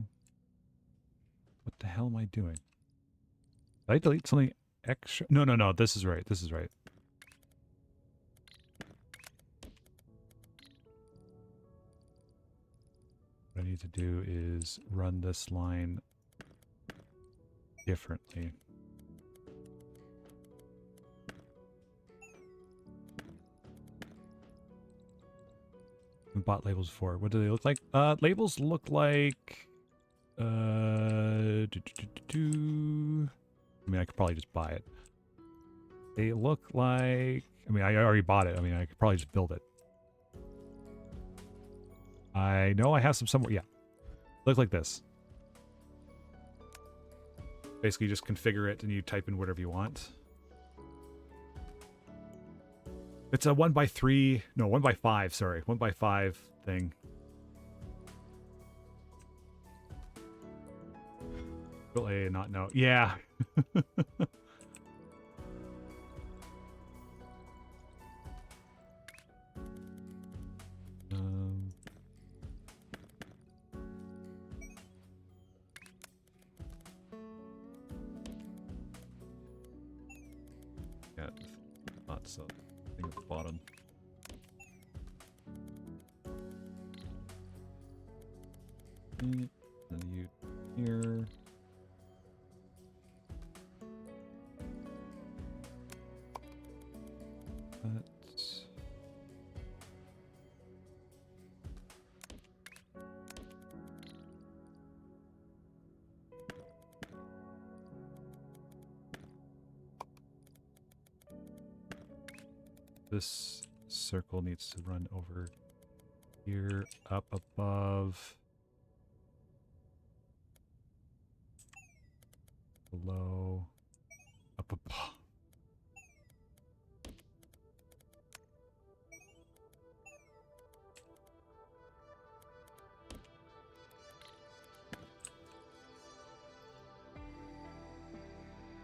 What the hell am I doing? Did I delete something extra? No. This is right. This is right. What I need to do is run this line differently. We bought labels before. What do they look like? Labels look like... I mean, I could probably just buy it. They look like... I mean, I already bought it. I mean, I could probably just build it. I know I have some somewhere. Yeah. Look like this. Basically, just configure it and you type in whatever you want. It's a 1x3... No, 1x5, sorry. 1x5 thing. Really not know. Yeah. Yeah, not so. Thing at the bottom. And then you here. This circle needs to run over here, up above, below, up above.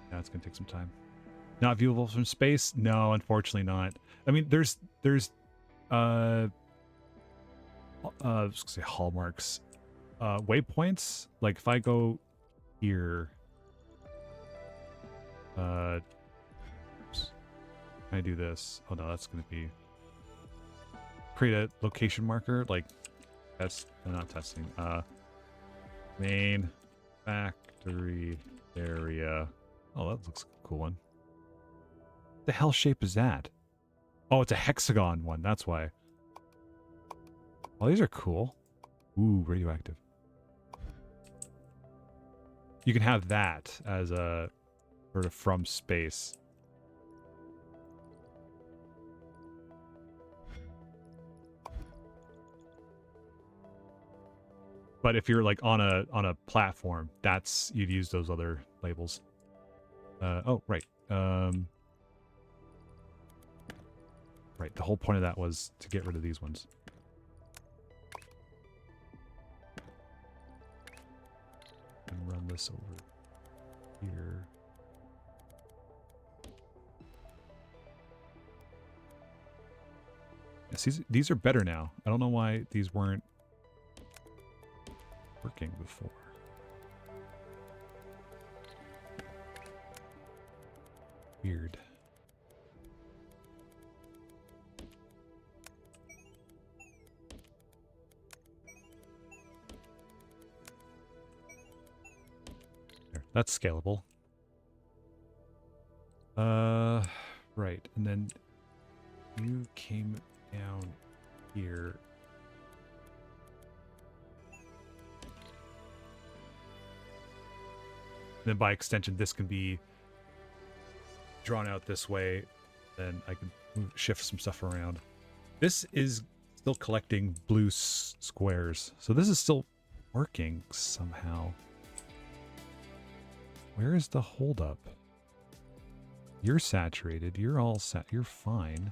Yeah, it's gonna take some time. Not viewable from space? No, unfortunately not. I mean, there's I was gonna say hallmarks, waypoints. Like if I go here, oops. Can I do this? Oh no, that's gonna be create a location marker. Like that's not testing. Main factory area. Oh, that looks like a cool one. What the hell shape is that? Oh, it's a hexagon one. That's why. Oh, these are cool. Ooh, radioactive. You can have that as a sort of from space. But if you're like on a platform, you'd use those other labels. Oh, right. Right. The whole point of that was to get rid of these ones. And run this over here. Yes, these are better now. I don't know why these weren't working before. Weird. There, that's scalable. Right, and then you came down here. And then by extension, this can be drawn out this way. Then I can shift some stuff around. This is still collecting blue squares. So this is still working somehow. Where is the holdup? You're saturated. You're all set. You're fine.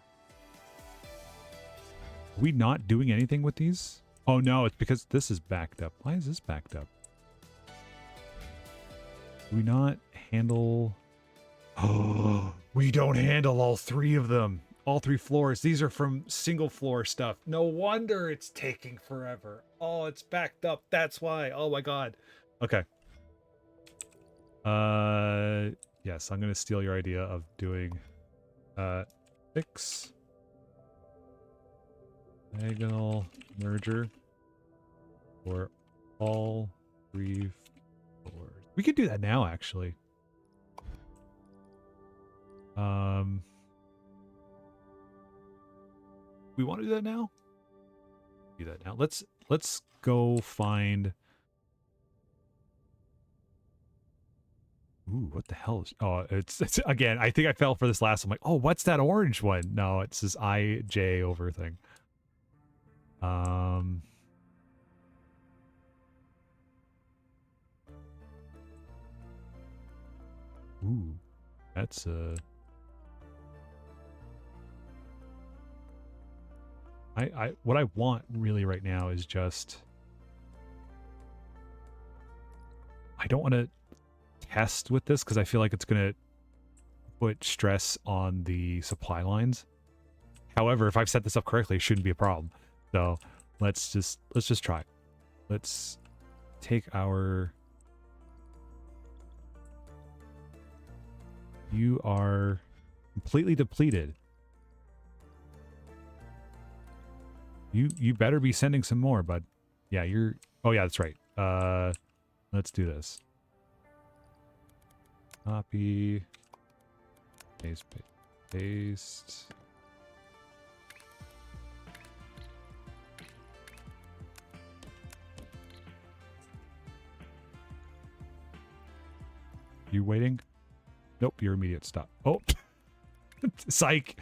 Are we not doing anything with these? Oh no, it's because this is backed up. Why is this backed up? Do we not handle... Oh, we don't handle all three of them. All three floors. These are from single floor stuff. No wonder it's taking forever. Oh, it's backed up. That's why. Oh my god. Okay. Yes, I'm going to steal your idea of doing fix diagonal merger for all three floors. We could do that now, actually. We want to do that now? Do that now. Let's go find... Ooh, what the hell is... Oh, it's again, I think I fell for this last one. I'm like, oh, what's that orange one? No, it's this IJ over thing. Ooh, that's what I want really right now is just... I don't want to test with this because I feel like it's going to put stress on the supply lines. However, if I've set this up correctly, it shouldn't be a problem. So let's just try. Let's take our... You are completely depleted. You better be sending some more, bud. Yeah, you're... Oh yeah, that's right. Let's do this. Copy. Paste, paste, paste. You waiting? Nope, your immediate stop. Oh! Psych!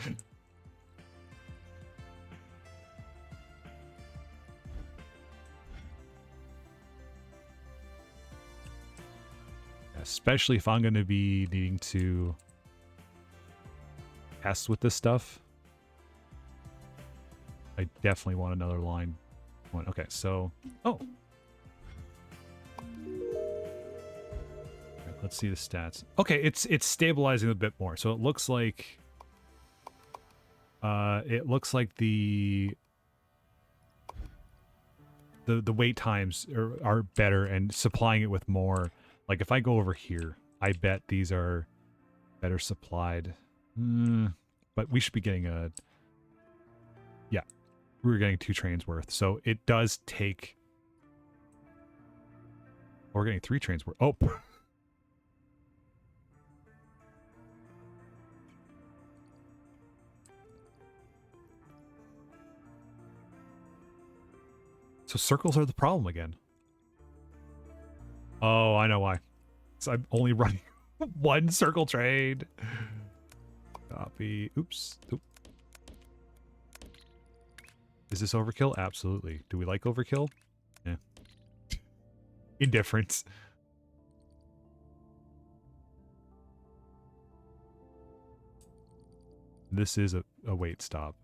Especially if I'm going to be needing to test with this stuff. I definitely want another line. Okay, so... Oh! Let's see the stats. Okay, it's stabilizing a bit more. So it looks like the wait times are better and supplying it with more. Like if I go over here, I bet these are better supplied. But we should be getting a... Yeah, we're getting 2 trains worth. So it does take... We're getting 3 trains worth. Oh! So circles are the problem again. Oh, I know why. So I'm only running 1 circle train. Copy. Oops. Oop. Is this overkill? Absolutely. Do we like overkill? Yeah. Indifference. This is a wait stop.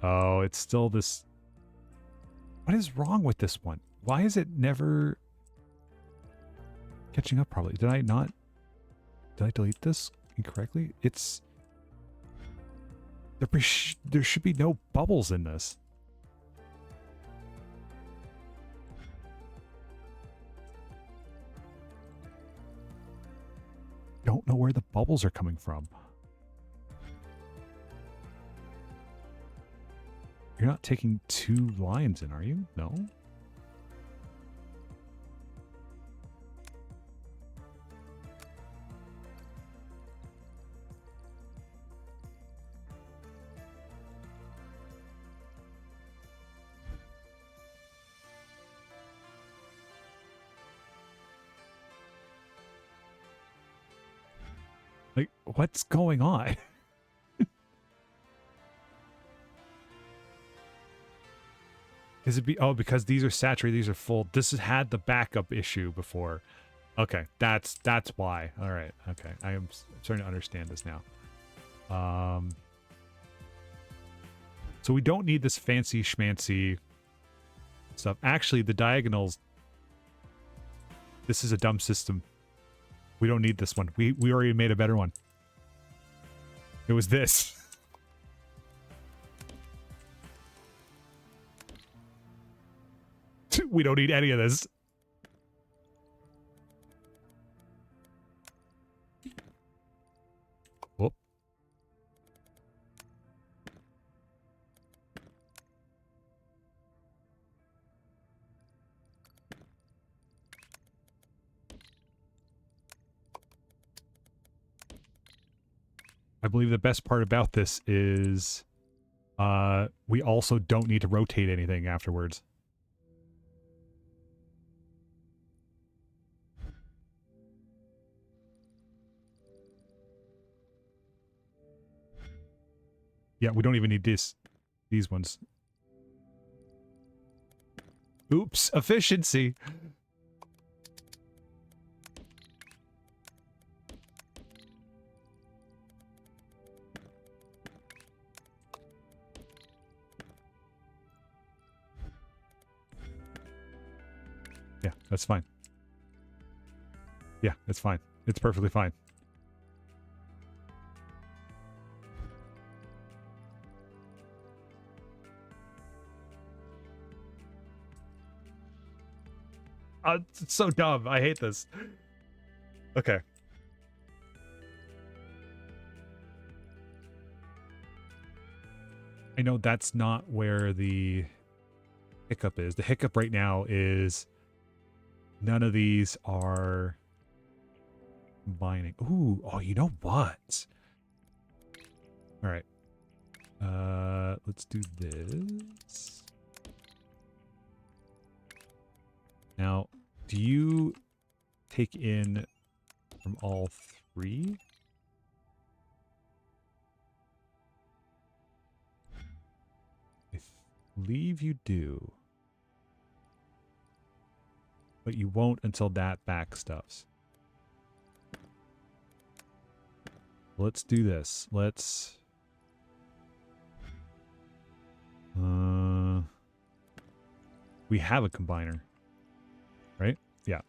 Oh, it's still this. What is wrong with this one? Why is it never catching up properly? Did I delete this incorrectly? It's... There should be no bubbles in this. Don't know where the bubbles are coming from. You're not taking 2 lines in, are you? No? Like, what's going on? Is it because these are saturated, these are full. This has had the backup issue before. Okay, that's why. All right, okay. I am starting to understand this now. So we don't need this fancy schmancy stuff. Actually, the diagonals, this is a dumb system. We don't need this one. We already made a better one. It was this. We don't need any of this. Whoop. I believe the best part about this is we also don't need to rotate anything afterwards. Yeah, we don't even need these ones. Oops, efficiency. Yeah, that's fine. Yeah, it's fine. It's perfectly fine. It's so dumb. I hate this. Okay. I know that's not where the hiccup is. The hiccup right now is none of these are combining. Ooh, oh, you know what? All right. Let's do this. Now, do you take in from all 3? I believe you do. But you won't until that back stuffs. Let's do this. Let's... we have a combiner. Right? Yeah.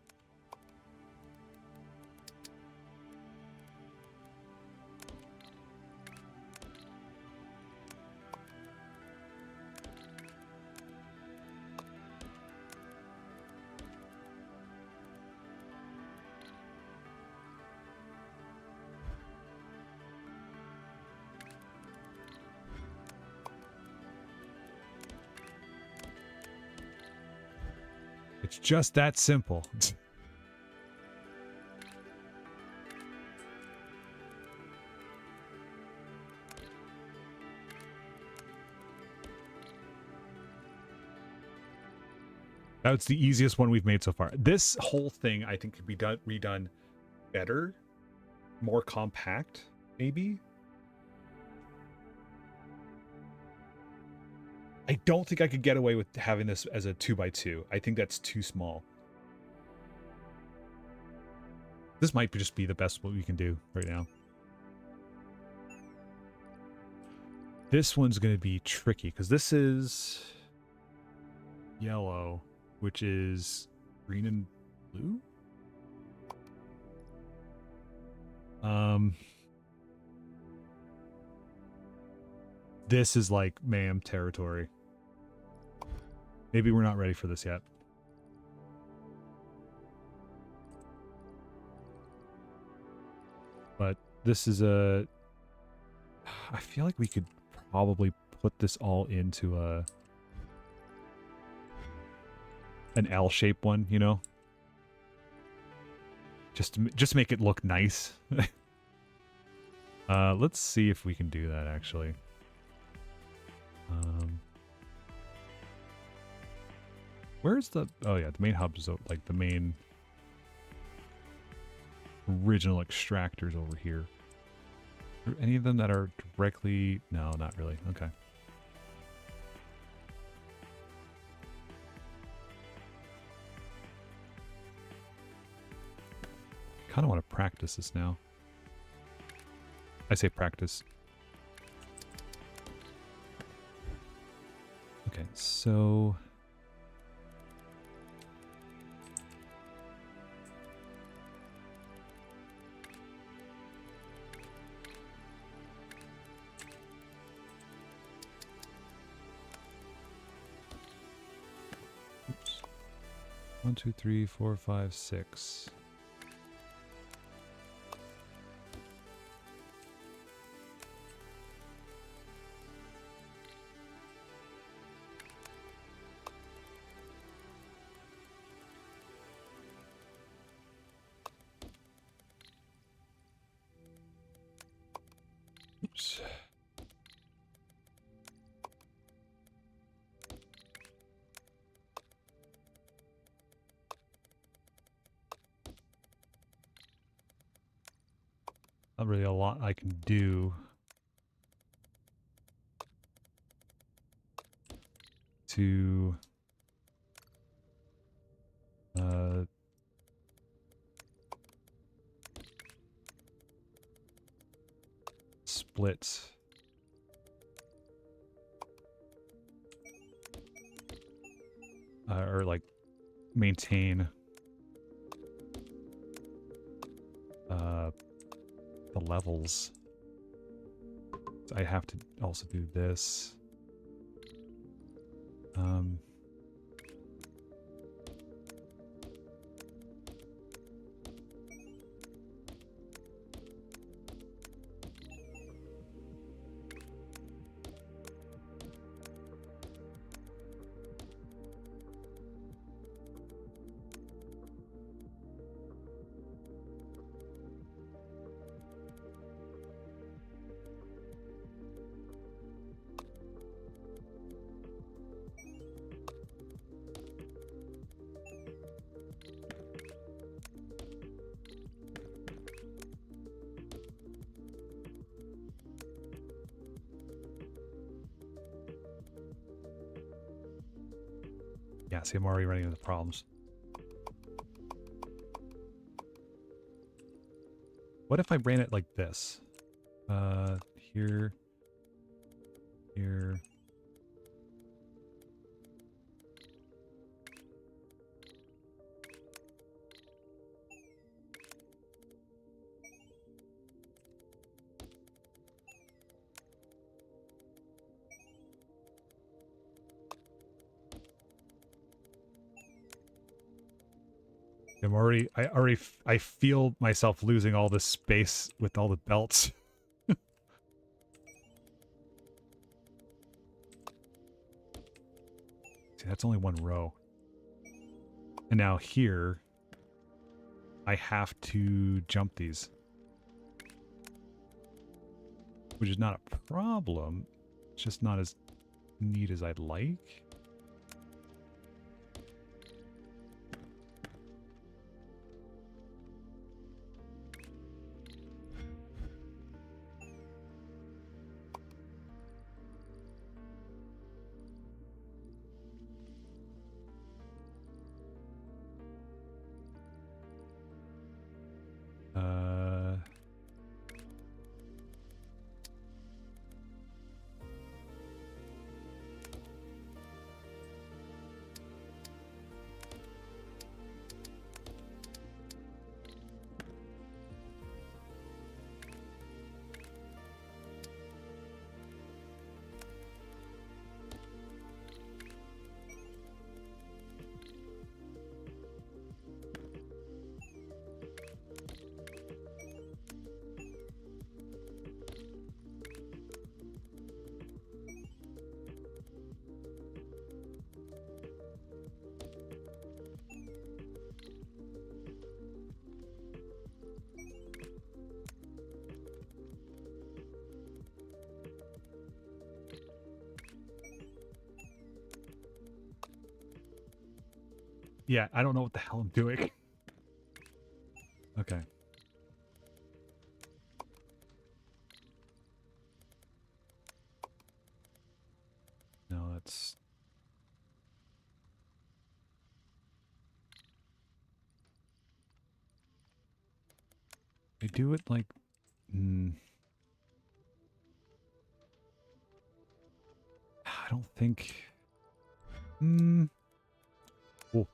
It's just that simple. That's the easiest one we've made so far. This whole thing, I think, could be redone better, more compact, maybe. I don't think I could get away with having this as a 2x2. I think that's too small. This might just be the best what we can do right now. This one's going to be tricky because this is yellow, which is green and blue. This is like ma'am territory. Maybe we're not ready for this yet. But this is a... I feel like we could probably put this all into an L-shaped one, you know? Just make it look nice. Let's see if we can do that, actually. Where's the... Oh, yeah, the main hub is like the main original extractors over here. Are any of them that are directly... No, not really. Okay. Kind of want to practice this now. I say practice. Okay, so... Oops. 1, 2, 3, 4, 5, 6. Oops. Not really a lot I can do to split or like maintain the levels. I have to also do this. Yeah, see, I'm already running into problems. What if I ran it like this? Here, here. I feel myself losing all this space with all the belts. See, that's only one row. And now here, I have to jump these. Which is not a problem. It's just not as neat as I'd like. Yeah, I don't know what the hell I'm doing. Okay. No, that's... They do it like... I don't think... Oh.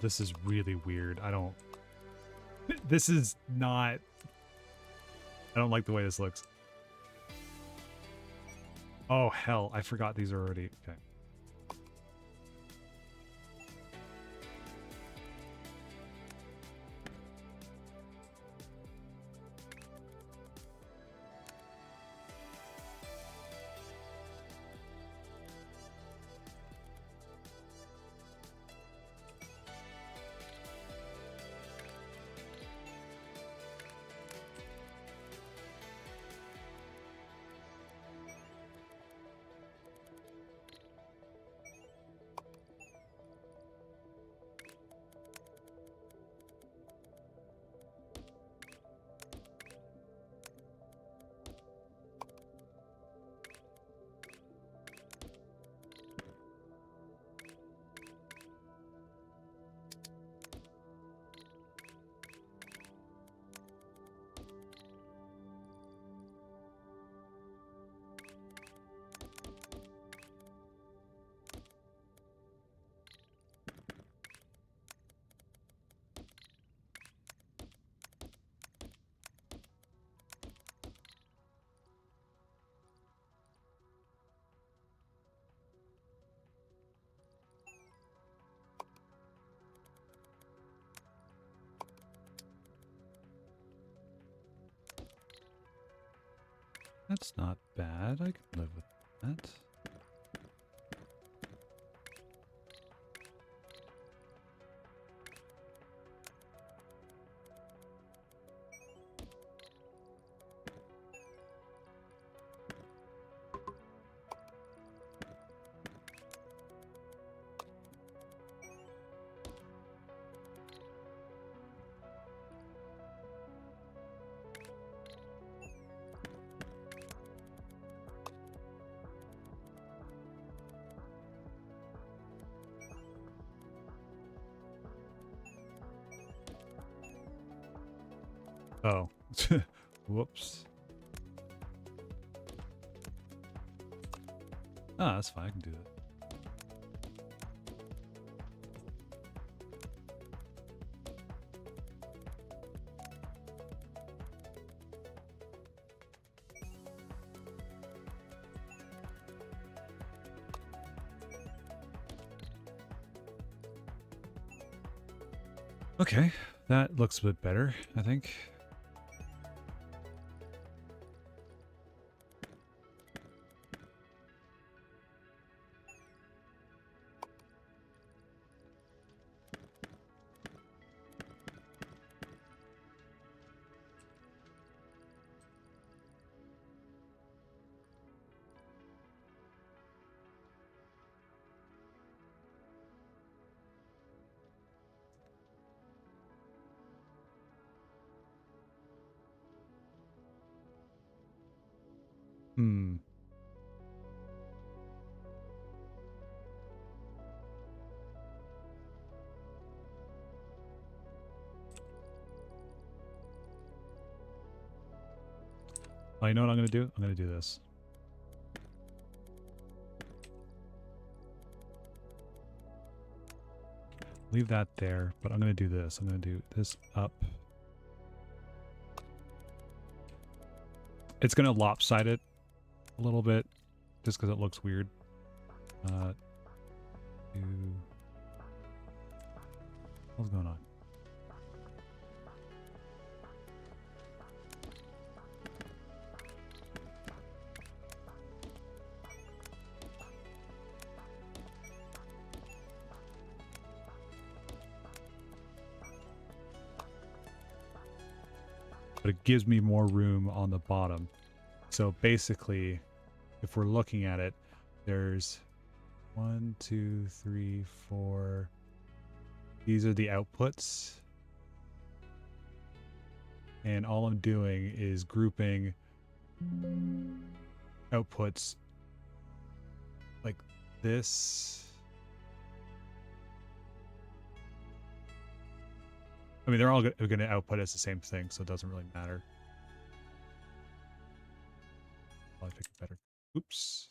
This is really weird. I don't... This is not... I don't like the way this looks. Oh, hell. I forgot these are already... Okay. That's not bad. I can live with that. Oh. Whoops. Ah, that's fine. I can do that. Okay, that looks a bit better, I think. Hmm. Oh, you know what I'm gonna do? I'm gonna do this. Leave that there, but I'm gonna do this. I'm gonna do this up. It's gonna lopside it a little bit, just because it looks weird. What's going on? But it gives me more room on the bottom. So basically, if we're looking at it, there's 1, 2, 3, 4. These are the outputs. And all I'm doing is grouping outputs like this. I mean, they're all going to output as the same thing, so it doesn't really matter. I'll pick it better. Oops.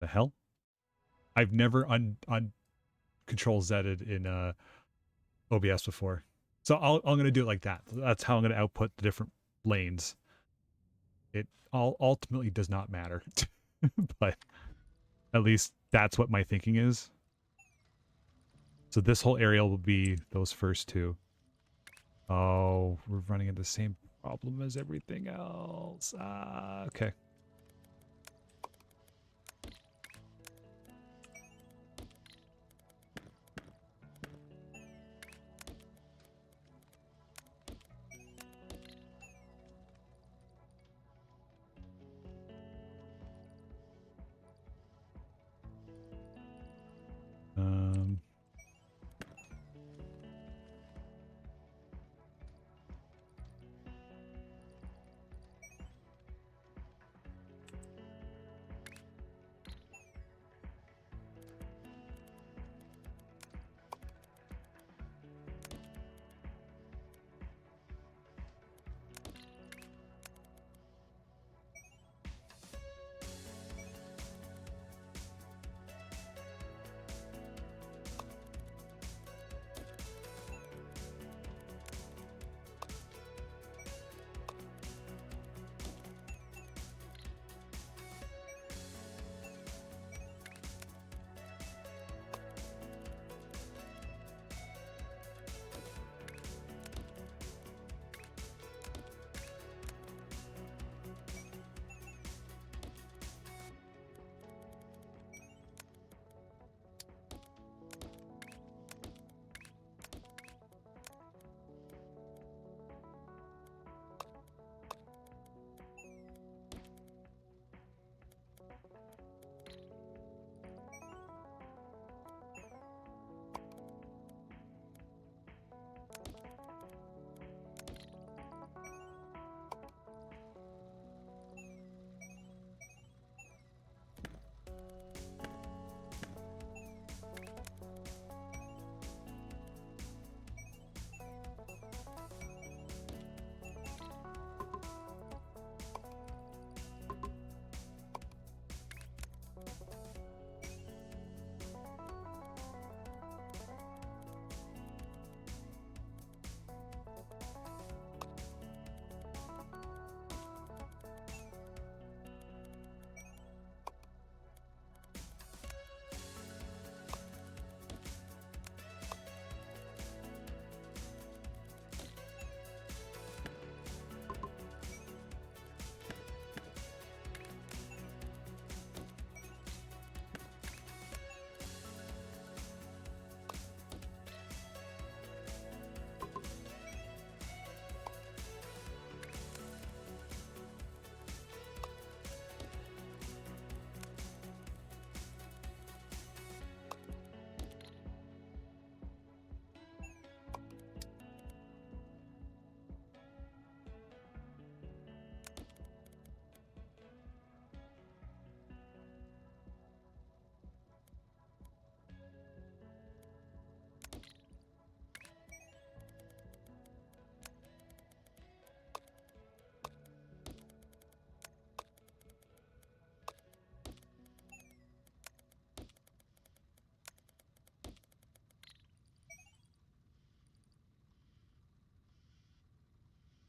The hell? I've never control Z'd in OBS before. So I'm going to do it like that. That's how I'm going to output the different lanes. It all ultimately does not matter. But at least that's what my thinking is. So this whole area will be those first two. Oh, we're running into the same problem as everything else. Okay. Um,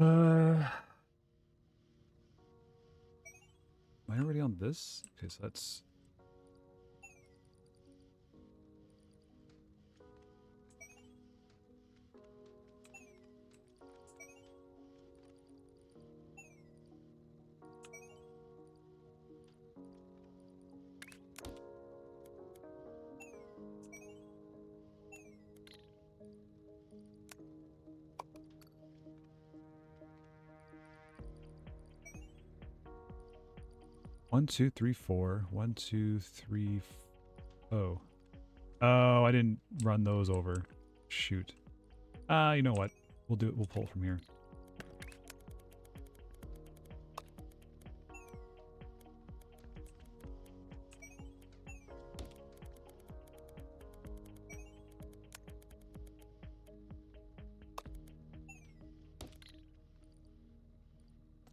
Am I already on this? Okay, so that's... One, two, three, four. One, two, three. Oh. Oh, I didn't run those over. Shoot. You know what? We'll do it. We'll pull it from here.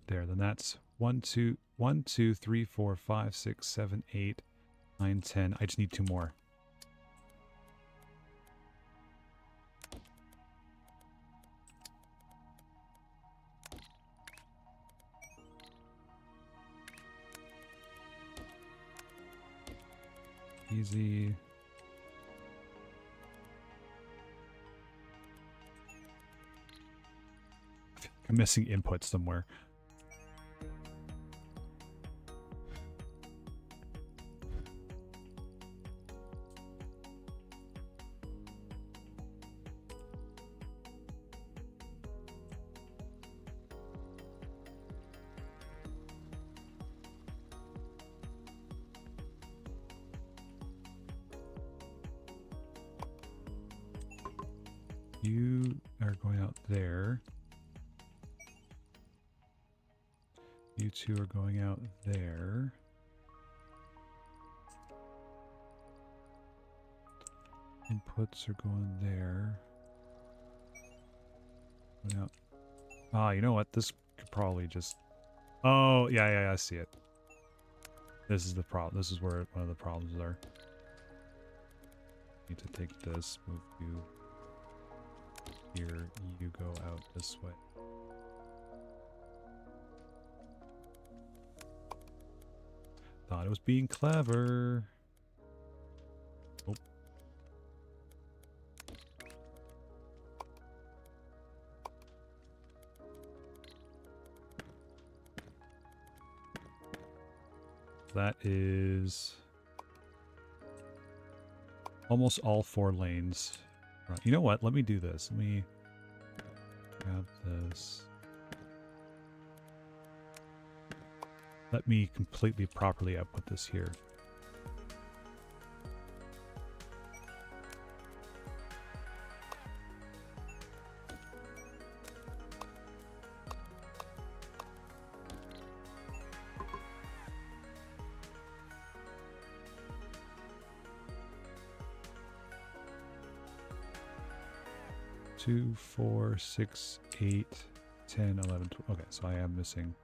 There, then that's 1, 2, 1, 2, 3, 4, 5, 6, 7, 8, 9, 10. I just need 2 more. Easy. I'm missing input somewhere. You are going out there. You two are going out there. Inputs are going there. Going out. Ah, you know what? This could probably just... Oh, yeah, I see it. This is the problem. This is where one of the problems are. Need to take this, move you here, you go out this way. Thought it was being clever. Oh. That is almost all 4 lanes. You know what? Let me do this. Let me grab this. Let me completely properly output this here. Two, 4, 6, 8, 10, 11, 12. Okay, so I am missing.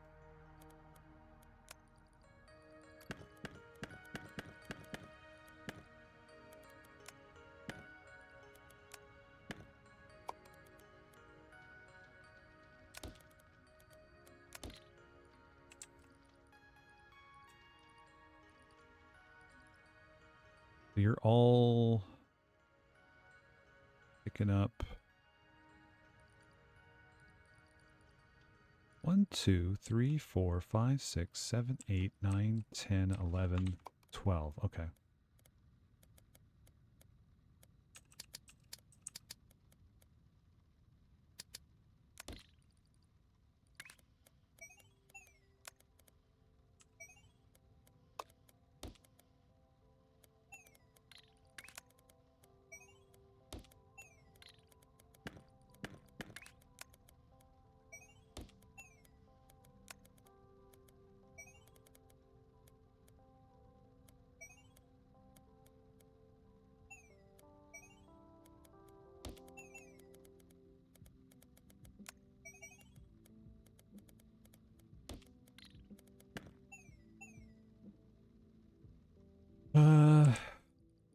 You're all picking up 1, 2, 3, 4, 5, 6, 7, 8, 9, 10, 11, 12. Okay.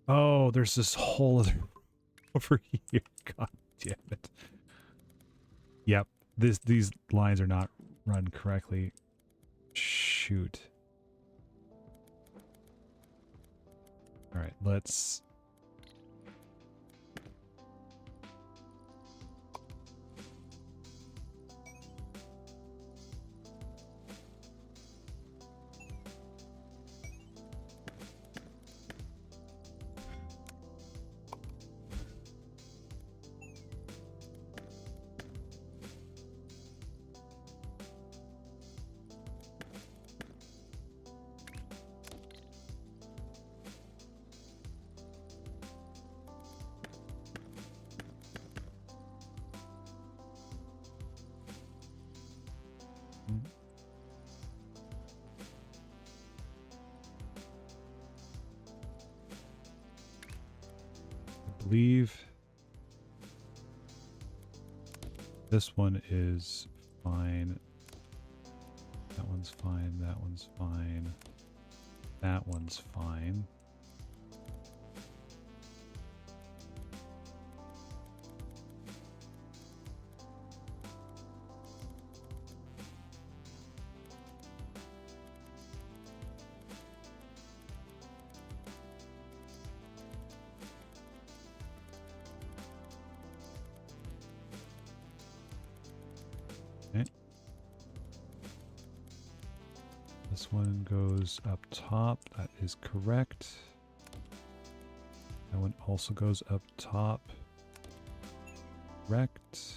Oh, there's this whole other over here. God damn it. Yep. these lines are not run correctly. Shoot. All right, let's. I believe this one is fine. That one's fine. That one's fine. That one's fine. Okay. This one goes up top. That is correct. That one also goes up top. Correct.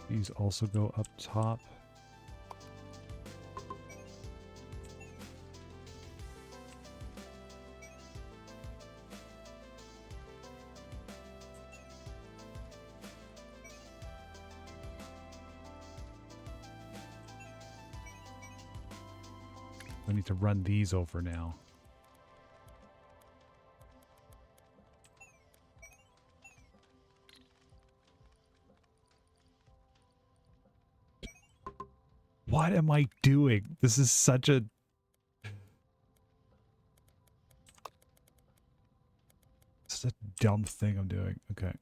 These also go up top. I need to run these over now. What am I doing? This is such a... It's a dumb thing I'm doing. Okay.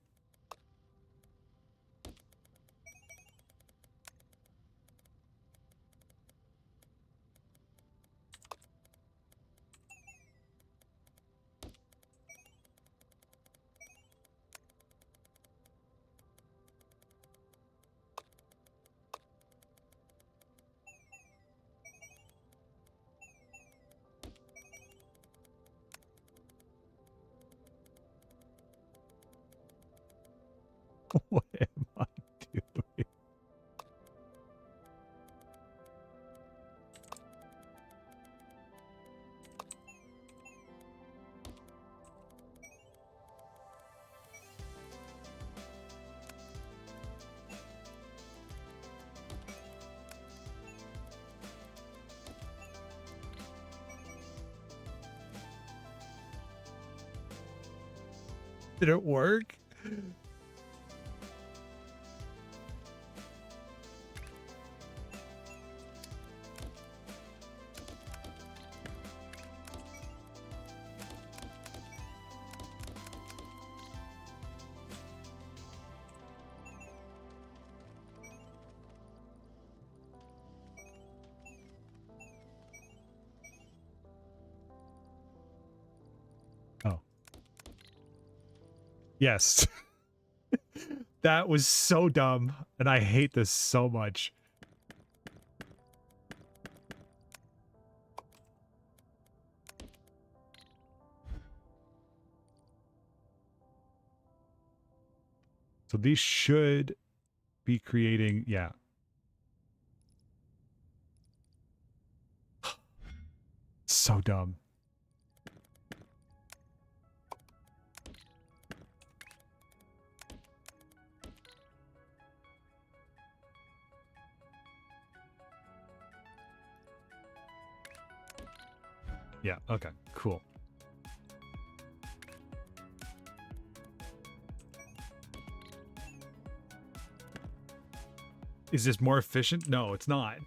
What am I doing? Did it work? Oh. Yes. That was so dumb, and I hate this so much. So these should be creating, yeah. So dumb. Yeah, okay, cool. Is this more efficient? No, it's not.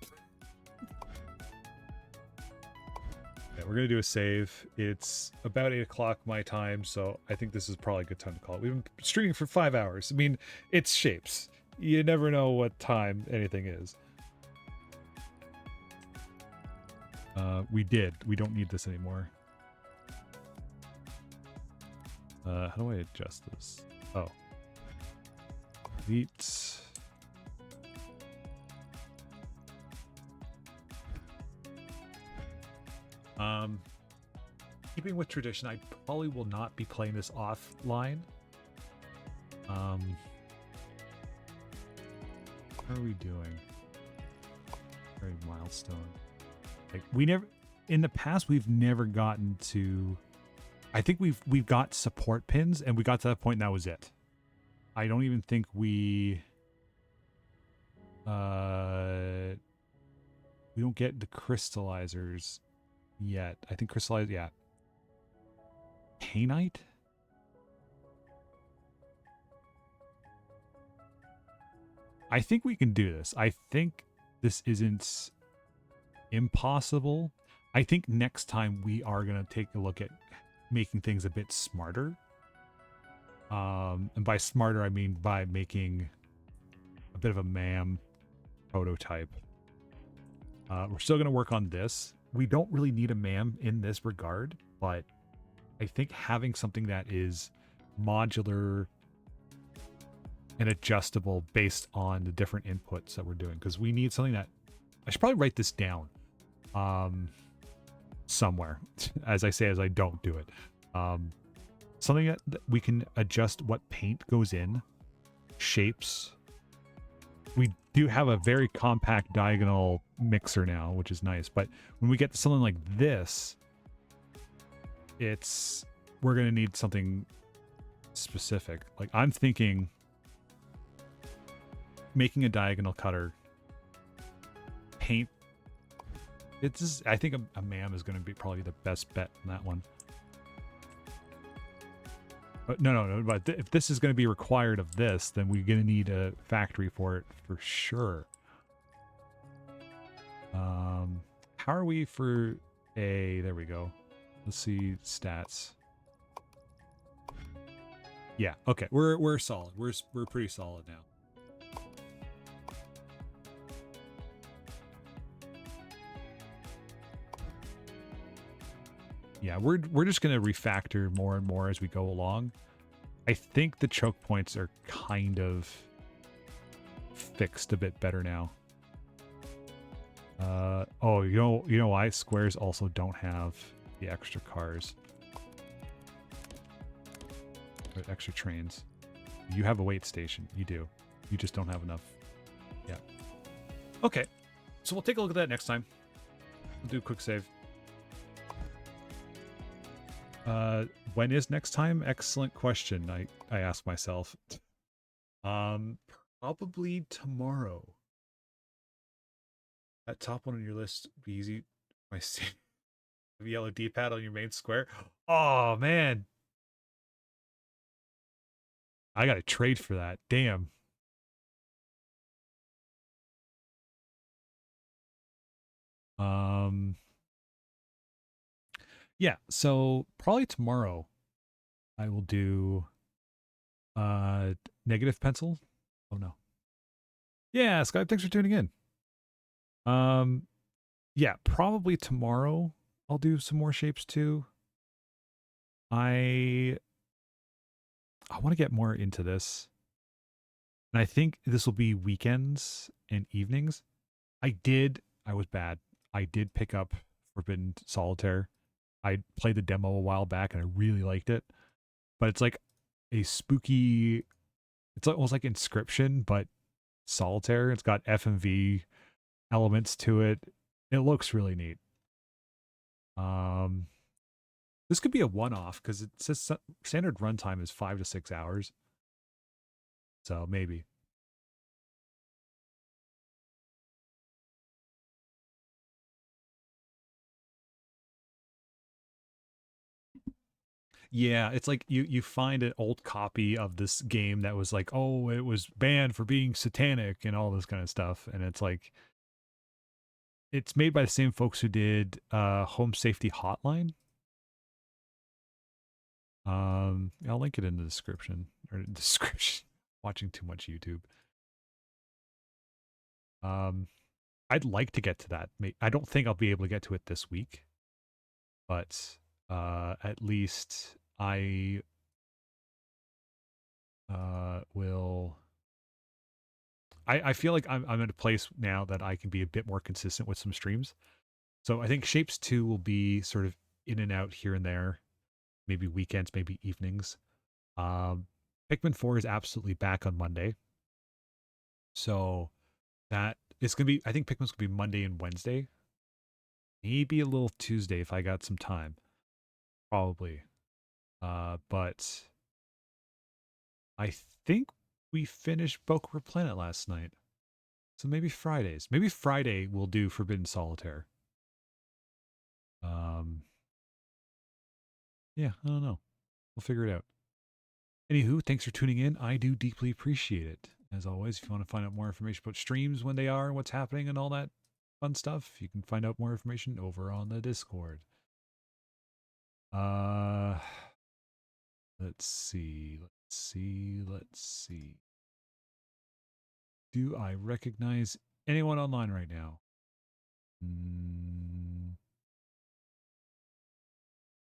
Yeah, we're gonna do a save. It's about 8 o'clock my time, so I think this is probably a good time to call it. We've been streaming for 5 hours. I mean, it's Shapes. You never know what time anything is. We did. We don't need this anymore. How do I adjust this? Oh. Delete. Keeping with tradition, I probably will not be playing this offline. How are we doing? Very milestone. Like we never in the past we've never gotten to I think we've got support pins and we got to that point and that was it. I don't even think we don't get the crystallizers yet. I think crystallize yeah. Painite? I think we can do this. I think this isn't impossible. I think next time we are going to take a look at making things a bit smarter. And by smarter, I mean by making a bit of a MAM prototype. We're still going to work on this. We don't really need a MAM in this regard, but I think having something that is modular and adjustable based on the different inputs that we're doing, because we need something that I should probably write this down somewhere as I say as I don't do it. Something that we can adjust what paint goes in, shapes. We do have a very compact diagonal mixer now, which is nice, but when we get to something like this, we're going to need something specific. Like I'm thinking making a diagonal cutter, paint. I think a MAM is going to be probably the best bet in that one. But no. But if this is going to be required of this, then we're going to need a factory for it for sure. How are we for a? There we go. Let's see stats. Yeah. Okay. We're solid. We're pretty solid now. Yeah, we're just going to refactor more and more as we go along. I think the choke points are kind of fixed a bit better now. Oh, you know why? Squares also don't have the extra cars. Or extra trains. You have a wait station. You do. You just don't have enough. Yeah. Okay. So we'll take a look at that next time. We'll do a quick save. When is next time? Excellent question. I ask myself. Probably tomorrow. That top one on your list be easy. My yellow D-pad on your main square. Oh man, I gotta trade for that. Damn. Yeah. So probably tomorrow, I will do negative pencil. Oh no. Yeah, Skype. Thanks for tuning in. Yeah, probably tomorrow I'll do some more shapes too. I want to get more into this. And I think this will be weekends and evenings. I was bad. I did pick up Forbidden Solitaire. I played the demo a while back and I really liked it. But it's like a spooky, it's almost like Inscription, but Solitaire. It's got FMV elements to it. It looks really neat. This could be a one-off because it says standard runtime is 5 to 6 hours. So maybe. Yeah, it's like you find an old copy of this game that was like, oh, it was banned for being satanic and all this kind of stuff, and it's like it's made by the same folks who did Home Safety Hotline. I'll link it in the description or description. Watching too much YouTube. Um, I'd like to get to that. I don't think I'll be able to get to it this week, but at least I will. I feel like I'm in a place now that I can be a bit more consistent with some streams. So I think Shapes 2 will be sort of in and out here and there, maybe weekends, maybe evenings. Um, Pikmin 4 is absolutely back on Monday. So that it's gonna be I think Pikmin's gonna be Monday and Wednesday. Maybe a little Tuesday if I got some time. Probably. But I think we finished Boca Planet last night. So maybe Fridays. Maybe Friday we'll do Forbidden Solitaire. Um yeah, I don't know. We'll figure it out. Anywho, thanks for tuning in. I do deeply appreciate it. As always, if you want to find out more information about streams, when they are, what's happening, and all that fun stuff, you can find out more information over on the Discord. Uh, let's see. Let's see. Do I recognize anyone online right now?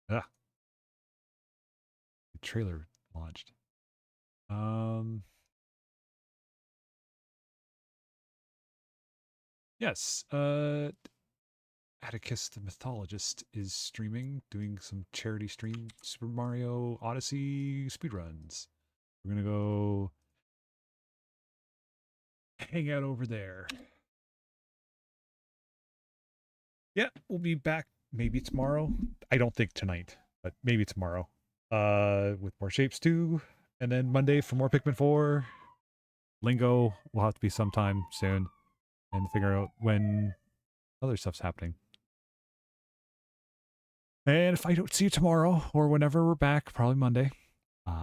Ah, the trailer launched. Yes. Atticus the Mythologist is streaming, doing some charity stream Super Mario Odyssey speedruns. We're gonna go hang out over there. Yeah, we'll be back maybe tomorrow. I don't think tonight, but maybe tomorrow. With more Shapes 2. And then Monday for more Pikmin 4. Lingo will have to be sometime soon. And figure out when other stuff's happening. And if I don't see you tomorrow or whenever we're back, probably Monday,